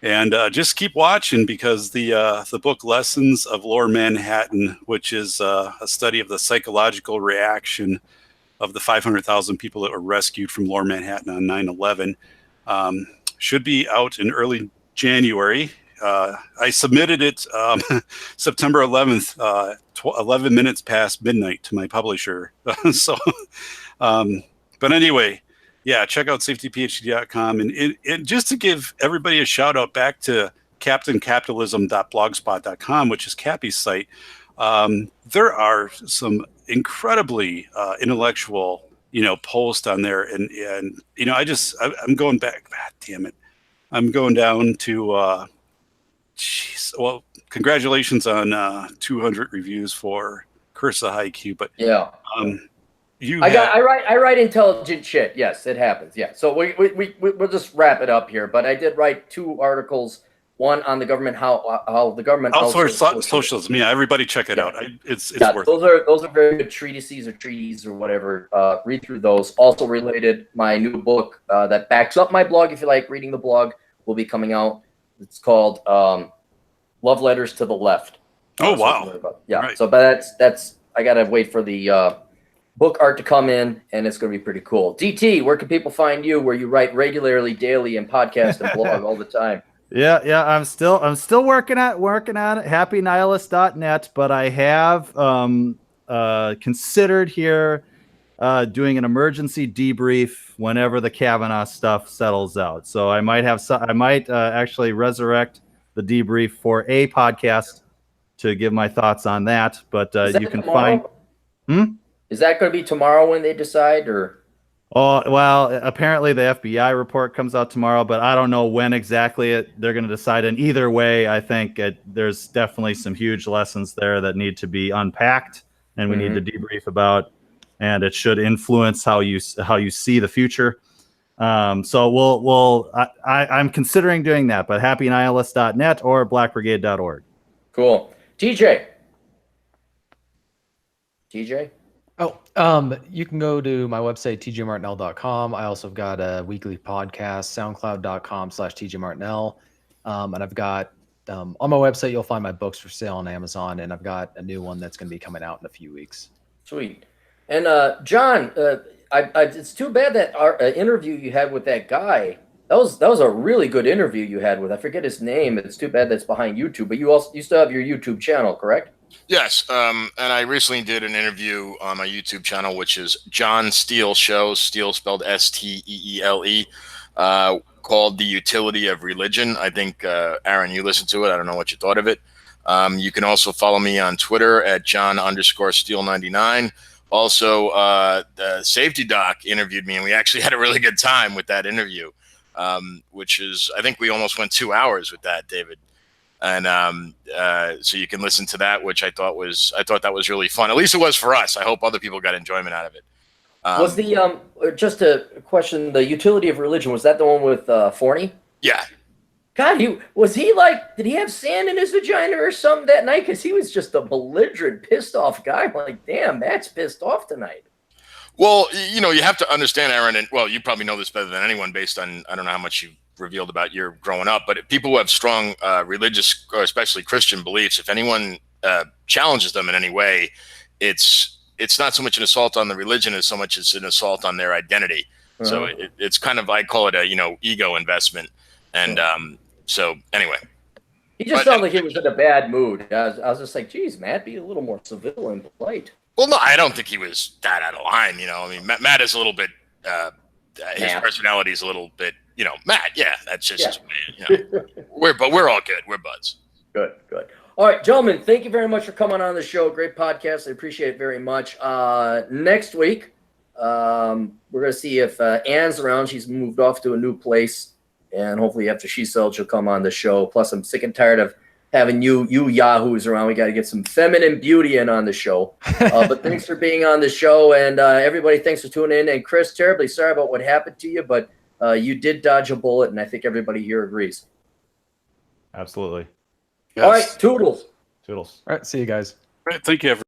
And just keep watching, because the book Lessons of Lower Manhattan, which is a study of the psychological reaction of the 500,000 people that were rescued from Lower Manhattan on 9/11, should be out in early January. I submitted it September 11th, 11 minutes past midnight to my publisher. But anyway, yeah, check out safetyphd.com. And just to give everybody a shout out back to captaincapitalism.blogspot.com, which is Cappy's site, there are some incredibly intellectual, post on there. And I'm going back, God damn it. I'm going down to, well, congratulations on 200 reviews for Curse of Haiku, but yeah, I write intelligent shit. Yes, it happens. Yeah. So we'll just wrap it up here, but I did write 2 articles. One on the government, how the government outsourced socialism. Yeah, everybody check it out. It's worth it. Those are very good treatises or whatever. Read through those. Also related, my new book that backs up my blog, if you like reading the blog, will be coming out. It's called Love Letters to the Left. Oh wow. Yeah. Right. So but that's I gotta wait for the book art to come in, and it's gonna be pretty cool. DT, where can people find you, where you write regularly, daily, and podcast and blog all the time? Yeah, I'm still working on it. happynihilist.net, but I have considered here doing an emergency debrief whenever the Kavanaugh stuff settles out. So I might actually resurrect the debrief for a podcast to give my thoughts on that. But you can tomorrow? Is that going to be tomorrow when they decide, or? Oh, well, apparently the FBI report comes out tomorrow, but I don't know when exactly they're going to decide. And either way, I think there's definitely some huge lessons there that need to be unpacked, and we need to debrief about, and it should influence how you see the future. So I'm considering doing that, but happynihilist.net or blackbrigade.org. Cool. TJ. Oh, you can go to my website, tjmartinell.com. I also have got a weekly podcast, soundcloud.com/tjmartinell. And I've got, on my website, you'll find my books for sale on Amazon, and I've got a new one that's going to be coming out in a few weeks. Sweet. And John, it's too bad that our interview you had with that guy, that was a really good interview you had with, I forget his name. It's too bad that's behind YouTube, but you still have your YouTube channel, correct? Yes, and I recently did an interview on my YouTube channel, which is John Steele Show, Steele spelled Steele, called The Utility of Religion. I think, Aaron, you listened to it. I don't know what you thought of it. You can also follow me on Twitter at John_Steele99. Also, the Safety Doc interviewed me, and we actually had a really good time with that interview, which is, I think we almost went 2 hours with that, David. and so you can listen to that, which I thought that was really fun. At least it was for us. I hope other people got enjoyment out of it. Was the just a question, the utility of religion, was that the one with Forney? Yeah. God, did he have sand in his vagina or something that night? Because he was just a belligerent, pissed off guy. I'm like, damn, Matt's pissed off tonight. Well, you know, you have to understand, Aaron, and well, you probably know this better than anyone based on, I don't know how much you've revealed about your growing up, but people who have strong religious, or especially Christian beliefs, if anyone challenges them in any way, it's not so much an assault on the religion as so much as an assault on their identity. So it's kind of, I call it a, ego investment. And so anyway. He just sounded like he was in a bad mood. I was just like, geez, Matt, be a little more civil and polite. Well, no, I don't think he was that out of line. I mean, Matt is a little bit, his personality is a little bit, Matt, yeah, that's just, we're all good. We're buds. Good. All right, gentlemen, thank you very much for coming on the show. Great podcast. I appreciate it very much. Next week, we're going to see if Anne's around. She's moved off to a new place, and hopefully after she's settled, she'll come on the show. Plus, I'm sick and tired of having you yahoos around. We got to get some feminine beauty in on the show. But thanks for being on the show, and everybody, thanks for tuning in. And Chris, terribly sorry about what happened to you, but you did dodge a bullet, and I think everybody here agrees. Absolutely. Yes. All right, toodles. Toodles. All right, see you guys. All right, thank you, everyone.